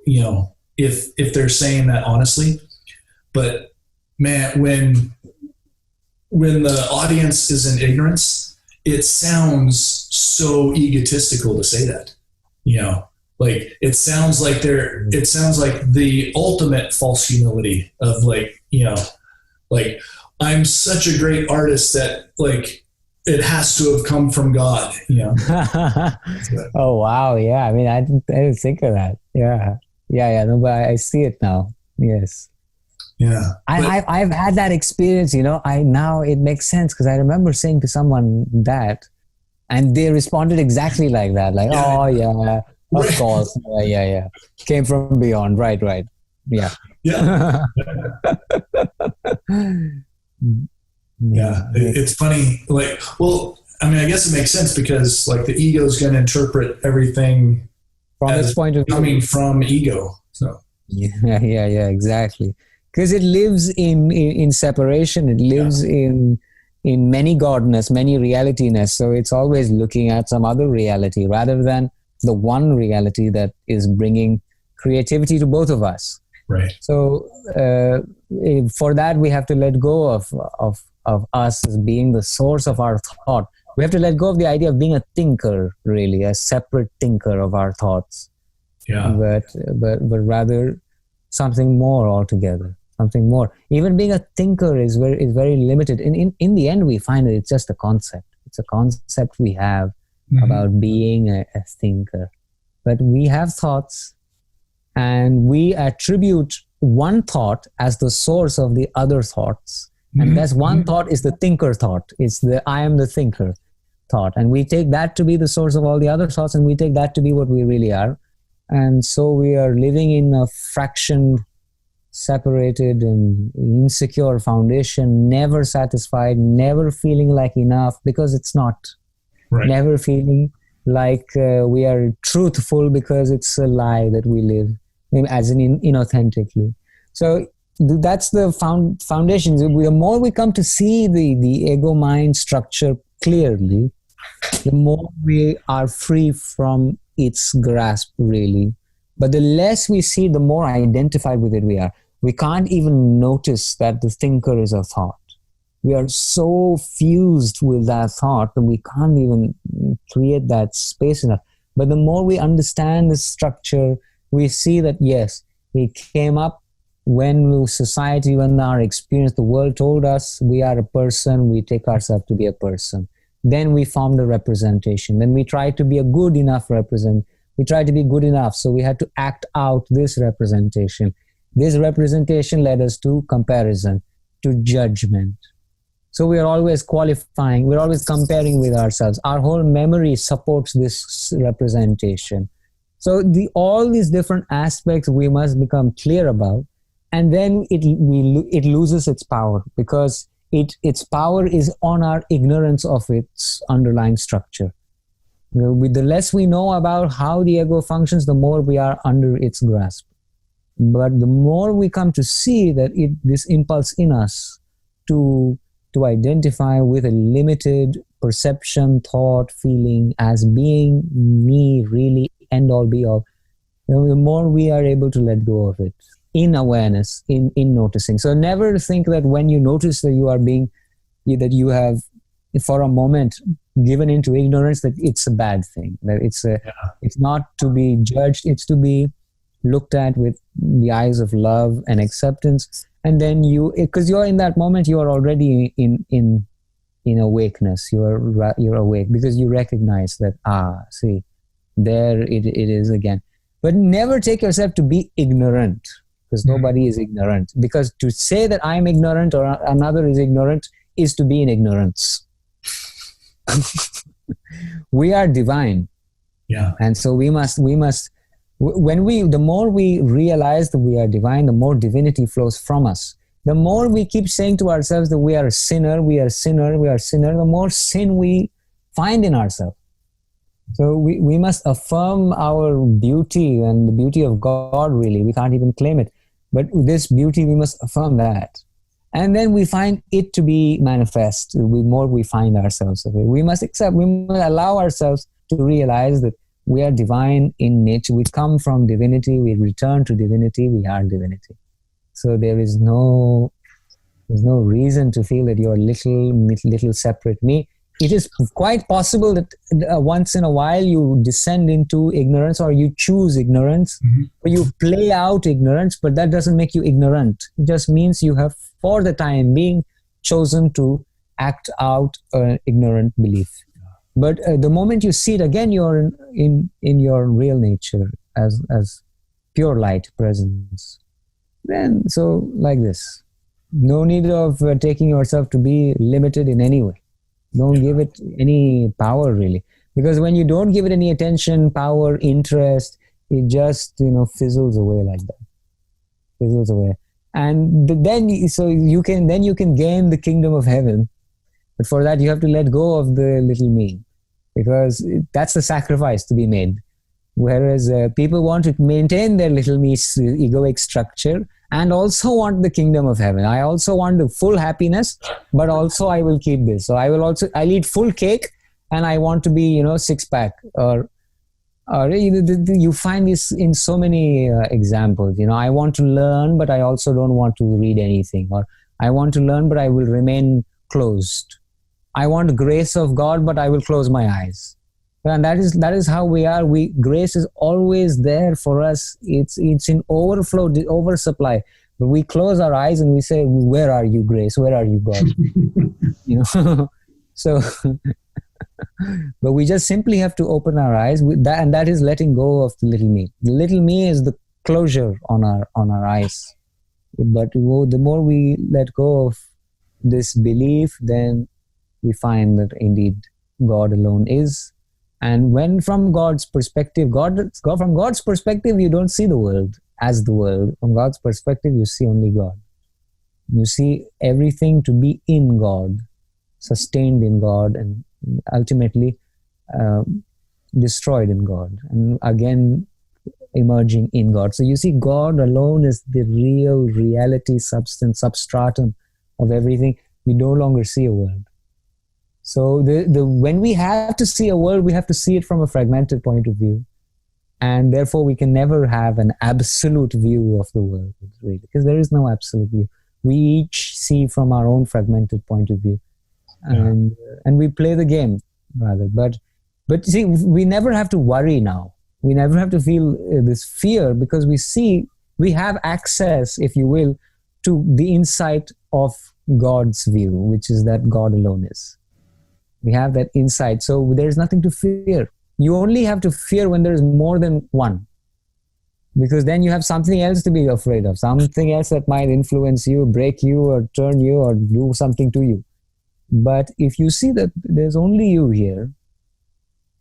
if they're saying that honestly. But man, when the audience is in ignorance, it sounds so egotistical to say that, it sounds like the ultimate false humility of I'm such a great artist that like it has to have come from God, you know. Oh wow, yeah. I mean, I didn't think of that. Yeah. No, but I see it now. Yes. Yeah. I've had that experience. You know, now it makes sense because I remember saying to someone that, and they responded exactly like that. Like, Yeah. oh yeah, of course, yeah. Came from beyond. Right. Yeah. Yeah. Yeah. It's funny. Like, well, I mean, I guess it makes sense because like the ego is going to interpret everything from its point of view, coming from ego. So yeah, exactly. Because it lives in separation. It lives in many godness, many realityness. So it's always looking at some other reality rather than the one reality that is bringing creativity to both of us. Right. So for that, we have to let go of us as being the source of our thought. We have to let go of the idea of being a thinker, really, a separate thinker of our thoughts. Yeah. But rather something more altogether. Something more. Even being a thinker is very limited. In the end, we find that it's just a concept. It's a concept we have about being a thinker. But we have thoughts, and we attribute one thought as the source of the other thoughts. And that's one thought is the thinker thought. It's the I am the thinker thought. And we take that to be the source of all the other thoughts, and we take that to be what we really are. And so we are living in a fractioned, separated and insecure foundation, never satisfied, never feeling like enough because it's not. Right. Never feeling like we are truthful because it's a lie that we live, as in inauthentically. So that's the foundation. The more we come to see the ego mind structure clearly, the more we are free from its grasp, really. But the less we see, the more identified with it we are. We can't even notice that the thinker is a thought. We are so fused with that thought that we can't even create that space enough. But the more we understand the structure, we see that, yes, we came up when society, when our experience, the world told us we are a person, we take ourselves to be a person. Then we formed a representation. Then we tried to be a good enough we tried to be good enough, so we had to act out this representation. This representation led us to comparison, to judgment. So we are always qualifying, we're always comparing with ourselves. Our whole memory supports this representation. So all these different aspects we must become clear about, and then it loses its power because its power is on our ignorance of its underlying structure. With the less we know about how the ego functions, the more we are under its grasp. But the more we come to see that this impulse in us to identify with a limited perception, thought, feeling as being me, really end all be all, the more we are able to let go of it in awareness, in noticing. So never think that when you notice that that you have for a moment given into ignorance, that it's a bad thing, that it's not to be judged, it's to be looked at with the eyes of love and acceptance. And then because you're in that moment, you are already in awakeness. You're awake because you recognize that, see, there it is again. But never take yourself to be ignorant, because nobody is ignorant. Because to say that I'm ignorant or another is ignorant is to be in ignorance. We are divine. Yeah. And so we must the more we realize that we are divine, the more divinity flows from us. The more we keep saying to ourselves that we are a sinner, the more sin we find in ourselves. So we must affirm our beauty and the beauty of God, really. We can't even claim it. But this beauty, we must affirm that. And then we find it to be manifest. The more we find ourselves. We must allow ourselves to realize that we are divine in nature. We come from divinity. We return to divinity. We are divinity. So there is no reason to feel that you're little separate me. It is quite possible that once in a while you descend into ignorance, or you choose ignorance, or you play out ignorance, but that doesn't make you ignorant. It just means you have, for the time being, chosen to act out an ignorant belief. But the moment you see it again, you're in your real nature as pure light presence. Then, so like this, no need of taking yourself to be limited in any way. Don't give it any power, really, because when you don't give it any attention, power, interest, it just fizzles away like that. Fizzles away, and then so you can gain the kingdom of heaven. But for that, you have to let go of the little me, because that's the sacrifice to be made. Whereas people want to maintain their little me egoic structure and also want the kingdom of heaven. I also want the full happiness, but also I will keep this. So I'll eat full cake, and I want to be, six pack. Or you find this in so many examples. I want to learn, but I also don't want to read anything. Or I want to learn, but I will remain closed. I want grace of God, but I will close my eyes. And that is how we are. Grace is always there for us. It's in overflow, oversupply. But we close our eyes and we say, "Where are you, grace? Where are you, God?" So, but we just simply have to open our eyes. And that is letting go of the little me. The little me is the closure on our eyes. But the more we let go of this belief, then we find that indeed God alone is. And when from God's perspective, from God's perspective, you don't see the world as the world. From God's perspective, you see only God. You see everything to be in God, sustained in God, and ultimately destroyed in God, and again emerging in God. So you see God alone is the real reality, substance, substratum of everything. You no longer see a world. So when we have to see a world, we have to see it from a fragmented point of view. And therefore, we can never have an absolute view of the world, really, because there is no absolute view. We each see from our own fragmented point of view. And we play the game, rather. But see, we never have to worry now. We never have to feel this fear, because we have access, if you will, to the insight of God's view, which is that God alone is. We have that insight. So there's nothing to fear. You only have to fear when there's more than one, because then you have something else to be afraid of, something else that might influence you, break you, or turn you, or do something to you. But if you see that there's only you here,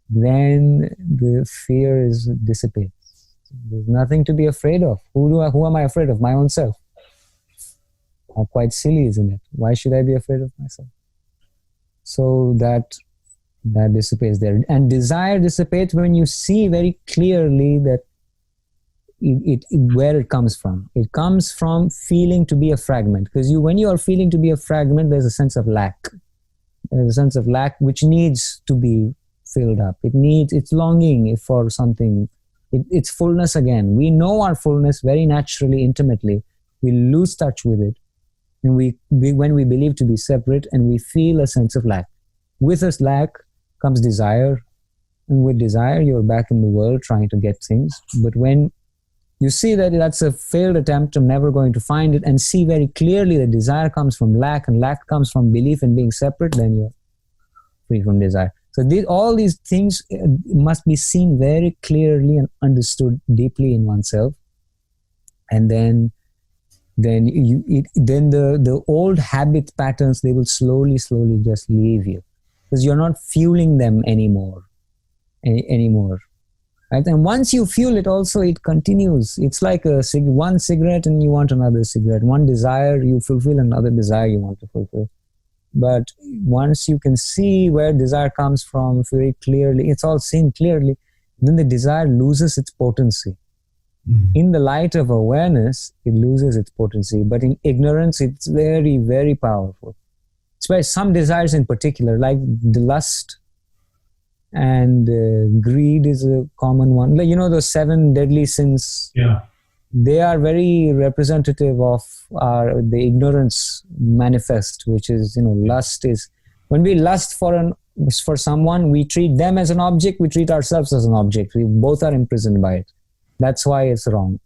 then the fear dissipates. There's nothing to be afraid of. Who am I afraid of? My own self. I'm quite silly, isn't it? Why should I be afraid of myself? So that dissipates there. And desire dissipates when you see very clearly that where it comes from. It comes from feeling to be a fragment. Because when you are feeling to be a fragment, there's a sense of lack. There's a sense of lack which needs to be filled up. It's longing for something. It's fullness again. We know our fullness very naturally, intimately. We lose touch with it. And when we believe to be separate, and we feel a sense of lack. With this lack comes desire. And with desire, you're back in the world trying to get things. But when you see that that's a failed attempt, I'm never going to find it, and see very clearly that desire comes from lack, and lack comes from belief in being separate, then you're free from desire. So all these things must be seen very clearly and understood deeply in oneself. And then the old habit patterns, they will slowly just leave you, because you're not fueling them anymore. Right? And once you fuel it, also it continues. It's like one cigarette and you want another cigarette. One desire, you fulfill another desire you want to fulfill. But once you can see where desire comes from very clearly, it's all seen clearly, then the desire loses its potency. Mm-hmm. In the light of awareness, it loses its potency. But in ignorance, it's very, very powerful. Especially some desires in particular, like the lust and greed is a common one. Like, those 7 deadly sins. Yeah. They are very representative of the ignorance manifest, which is, lust is, when we lust for someone, we treat them as an object, we treat ourselves as an object. We both are imprisoned by it. That's why it's wrong.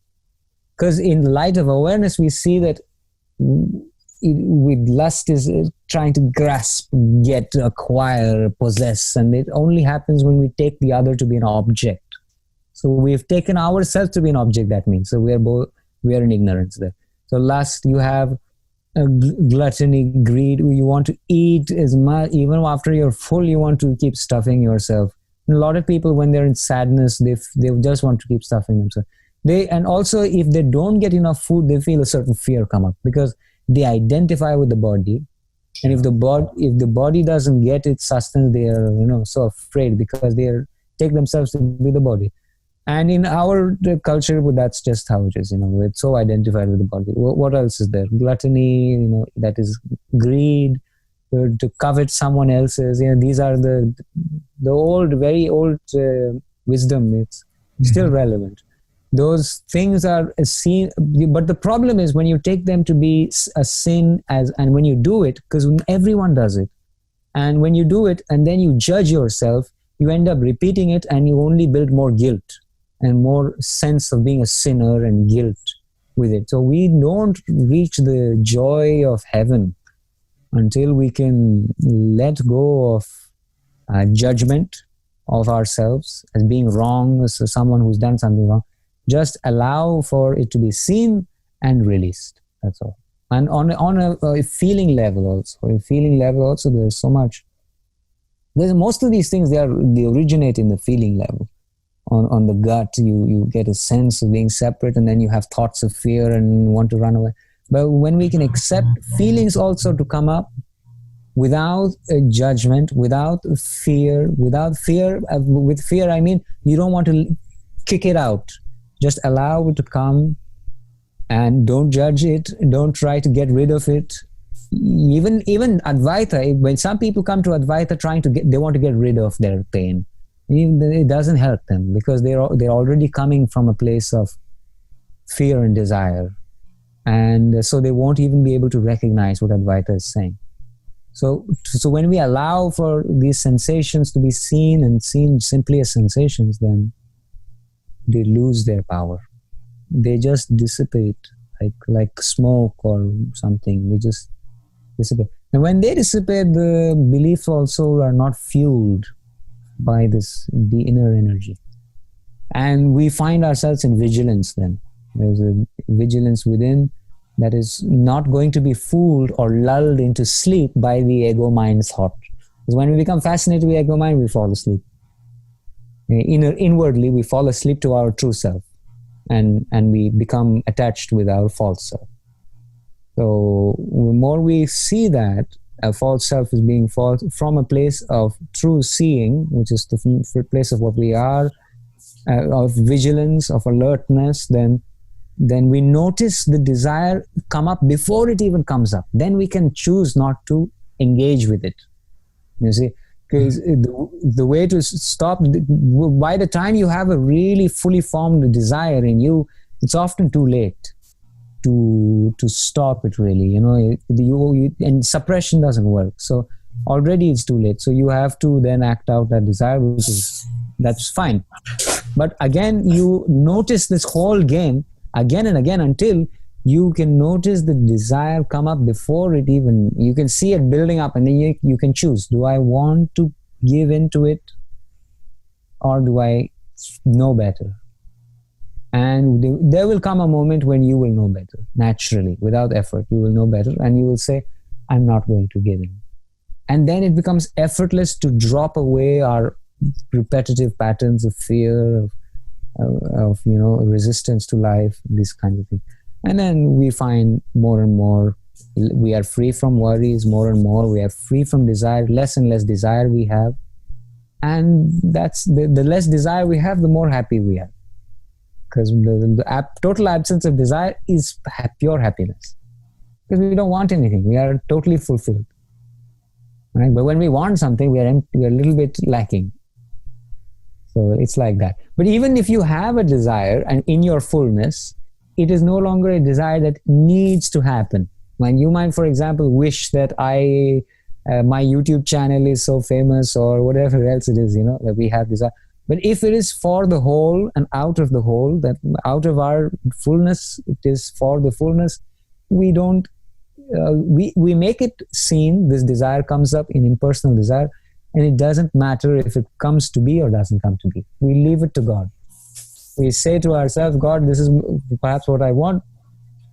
Because in the light of awareness, we see that with lust is trying to grasp, get, acquire, possess, and it only happens when we take the other to be an object. So we've taken ourselves to be an object. That means so we are in ignorance there. So lust, you have gluttony, greed. You want to eat as much, even after you're full. You want to keep stuffing yourself. And a lot of people, when they're in sadness, they just want to keep stuffing themselves. And also, if they don't get enough food, they feel a certain fear come up because they identify with the body, and if the body doesn't get its sustenance, they are so afraid because they take themselves to be the body. And in our culture, that's just how it is. We're so identified with the body. What else is there? Gluttony, that is greed, to covet someone else's. These are the old, very old wisdom. It's still relevant. Those things are seen, but the problem is when you take them to be a sin and when you do it, because everyone does it, and when you do it and then you judge yourself, you end up repeating it and you only build more guilt and more sense of being a sinner and guilt with it. So we don't reach the joy of heaven until we can let go of judgment of ourselves as being wrong, as someone who's done something wrong. Just allow for it to be seen and released. That's all. And on a feeling level also, there's so much. Most of these things, they originate in the feeling level. On the gut, you get a sense of being separate, and then you have thoughts of fear and want to run away. But when we can accept feelings also to come up without a judgment, without fear, with fear I mean you don't want to kick it out. Just allow it to come and don't judge it. Don't try to get rid of it. Even Advaita, when some people come to Advaita they want to get rid of their pain. It doesn't help them because they're already coming from a place of fear and desire. And so they won't even be able to recognize what Advaita is saying. So when we allow for these sensations to be seen and seen simply as sensations, then they lose their power. They just dissipate like smoke or something. They just dissipate. And when they dissipate, the beliefs also are not fueled by the inner energy. And we find ourselves in vigilance then. There's a vigilance within that is not going to be fooled or lulled into sleep by the ego mind thought. Because when we become fascinated with ego mind, we fall asleep. Inwardly, we fall asleep to our true self, and we become attached with our false self. So the more we see that a false self is being false from a place of true seeing, which is the place of what we are, of vigilance, of alertness, then we notice the desire come up before it even comes up. Then we can choose not to engage with it. You see, because the way to stop, by the time you have a really fully formed desire in you, it's often too late to stop it really. And suppression doesn't work. So already it's too late. So you have to then act out that desire, that's fine. But again, you notice this whole game again and again until you can notice the desire come up before it even, you can see it building up, and then you can choose, do I want to give into it or do I know better? And there will come a moment when you will know better, naturally, without effort. You will know better and you will say, I'm not going to give in. And then it becomes effortless to drop away our repetitive patterns of fear, of resistance to life, this kind of thing. And then we find more and more, we are free from worries more and more. We are free from desire, less and less desire we have. And that's the less desire we have, the more happy we are. Because the total absence of desire is pure happiness. Because we don't want anything. We are totally fulfilled. Right? But when we want something, we are empty, we are a little bit lacking. So it's like that. But even if you have a desire and in your fullness, it is no longer a desire that needs to happen. When you might, for example, wish that my YouTube channel is so famous or whatever else it is, that we have desire. But if it is for the whole and out of the whole, that out of our fullness, it is for the fullness, we don't we make it seen. This desire comes up in impersonal desire, and it doesn't matter if it comes to be or doesn't come to be. We leave it to God. We say to ourselves, God, this is perhaps what I want,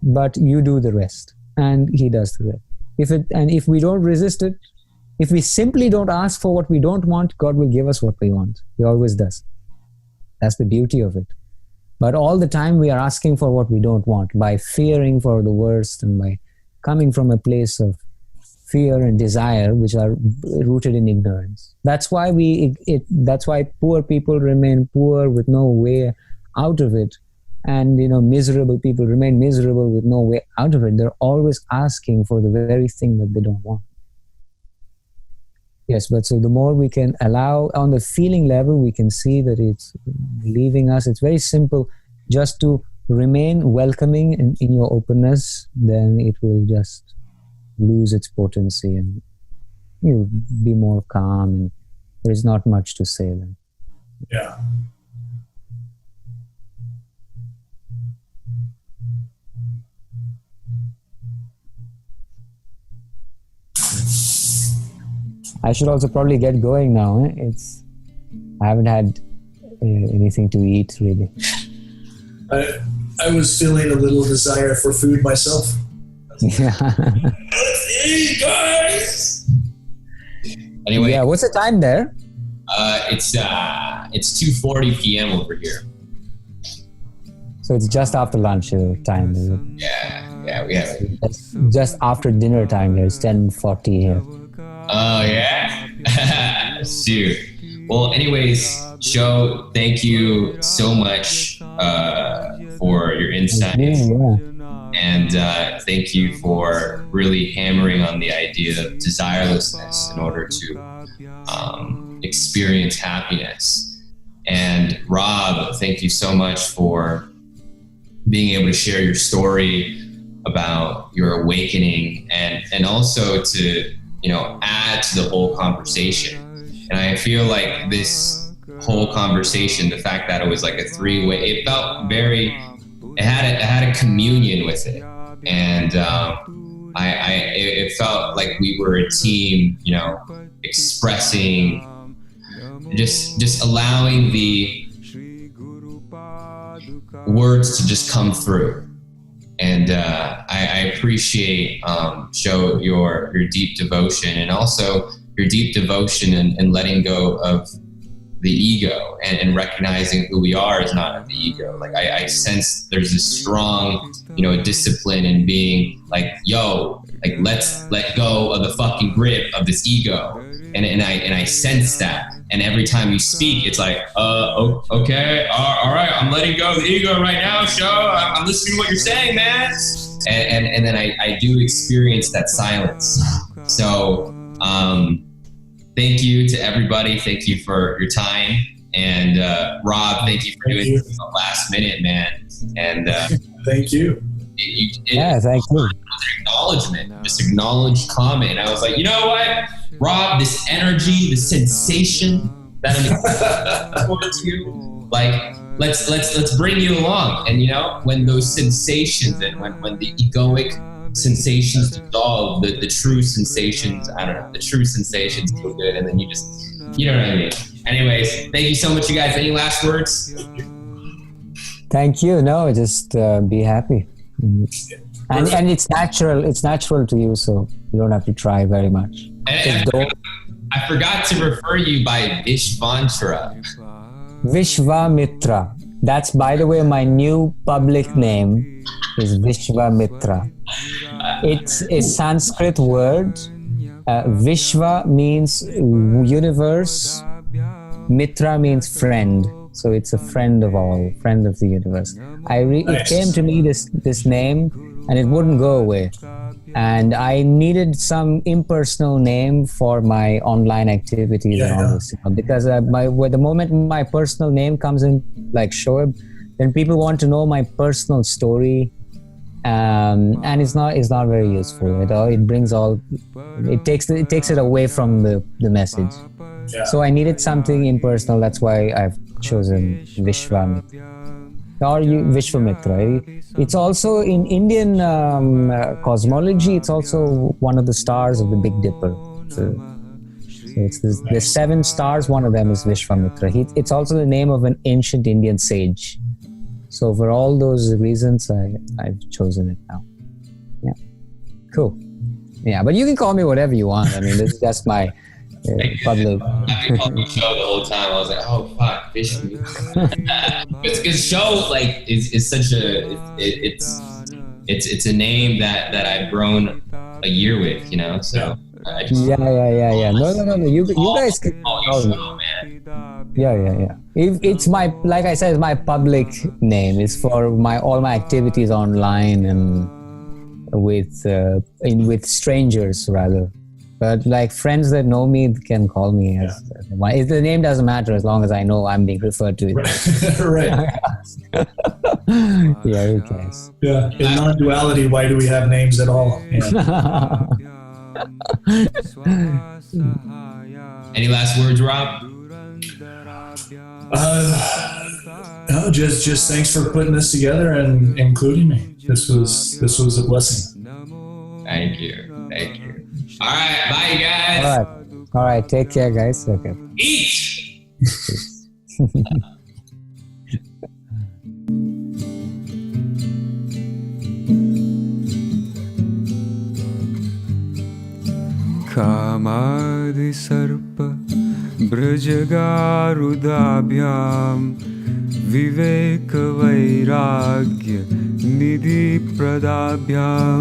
but you do the rest. And he does the rest. If we don't resist it, if we simply don't ask for what we don't want, God will give us what we want. He always does. That's the beauty of it. But all the time we are asking for what we don't want by fearing for the worst and by coming from a place of fear and desire, which are rooted in ignorance. That's why that's why poor people remain poor with no way out of it. And, miserable people remain miserable with no way out of it. They're always asking for the very thing that they don't want. Yes, but so the more we can allow on the feeling level, we can see that it's leaving us. It's very simple. Just to remain welcoming in your openness, then it will just lose its potency and you'll be more calm and there's not much to say then. Yeah. I should also probably get going now. I haven't had anything to eat really. I was feeling a little desire for food myself. Yeah. Let's eat, guys. Anyway, yeah. What's the time there? It's 2:40 p.m. over here. So it's just after lunch time, is it? Yeah, we have it. Just after dinner time here. It's 10:40 here. Oh yeah. Shoot. Well, anyways, Joe, thank you so much for your insight. Yeah. And thank you for really hammering on the idea of desirelessness in order to experience happiness. And Rob, thank you so much for being able to share your story about your awakening and also to, add to the whole conversation. And I feel like this whole conversation, the fact that it was like a three-way, it felt it had a communion with it. And it felt like we were a team, expressing, just allowing the words to just come through. And I appreciate, Joe, your deep devotion and also your deep devotion and letting go of the ego and recognizing who we are is not the ego. Like I sense there's this strong, discipline in being like, let's let go of the fucking grip of this ego. And I sense that. And every time you speak, it's like, okay, all right, I'm letting go of the ego right now, Joe. I'm listening to what you're saying, man. And then I do experience that silence. So, thank you to everybody. Thank you for your time. And Rob, thank you for doing this the last minute, man. And thank you. Thank you. Acknowledgement, just acknowledged comment. I was like, you know what, Rob, this energy, this sensation that I'm looking forward to, like, let's bring you along. And when those sensations and when the egoic sensations dissolve, the true sensations, the true sensations feel good, and then you just, you know what I mean. Anyways, thank you so much, you guys. Any last words? Thank you. No, just be happy. And it's natural to you, so you don't have to try very much. And I forgot to refer you by Vishvamitra. Vishvamitra. That's, by the way, my new public name is Vishvamitra. It's a Sanskrit word. Vishva means universe. Mitra means friend. So it's a friend of all, friend of the universe. It came to me, this name, and it wouldn't go away. And I needed some impersonal name for my online activities and all this. Because the moment my personal name comes in, like Shoaib, then people want to know my personal story. And it's not very useful at all. It takes it away from the message. Yeah. So I needed something impersonal. That's why I've chosen Vishvamitra. or Vishvamitra. It's also in Indian cosmology. It's also one of the stars of the Big Dipper. So it's there's 7 stars. One of them is Vishvamitra. It's also the name of an ancient Indian sage. So for all those reasons, I've chosen it now. Yeah, cool. Yeah, but you can call me whatever you want. I mean, this is just my public. I've been calling you Show the whole time. I was like, oh fuck, Vishvamitra. Because Show like is such a it's a name that I've grown a year with, you know. So I just, yeah. No. You guys can call me. Show, man. Yeah. It's my, like I said, it's my public name. It's for all my activities online and with strangers rather. But like friends that know me can call me as the name doesn't matter as long as I know I'm being referred to. Right. Yeah, who cares? Yeah. In non-duality, why do we have names at all? Yeah. Any last words, Rob? No, just thanks for putting this together and including me. This was a blessing. Thank you. All right, bye, you guys. All right. Take care, guys. Okay. Eat. कामादि सर्प भृजगारुदाभ्यां विवेक वैराग्य निधि प्रदाभ्यां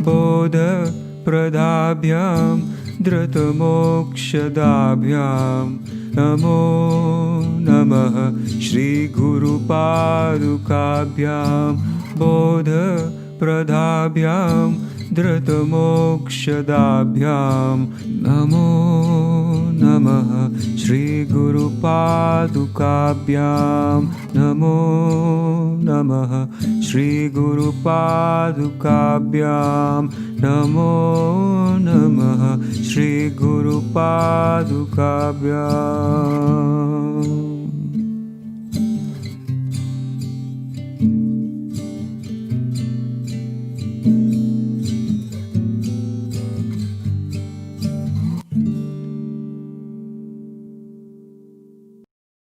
बोध प्रदाभ्यां धृतमोक्षदाभ्यां नमो नमः श्री गुरुपादुकाभ्यां बोध प्रदाभ्यां धृतमोक्षदाभ्यां नमो नमः श्री गुरुपादुकाभ्यां नमो नमः श्री गुरुपादुकाभ्यां नमो नमः श्री गुरुपादुकाभ्यां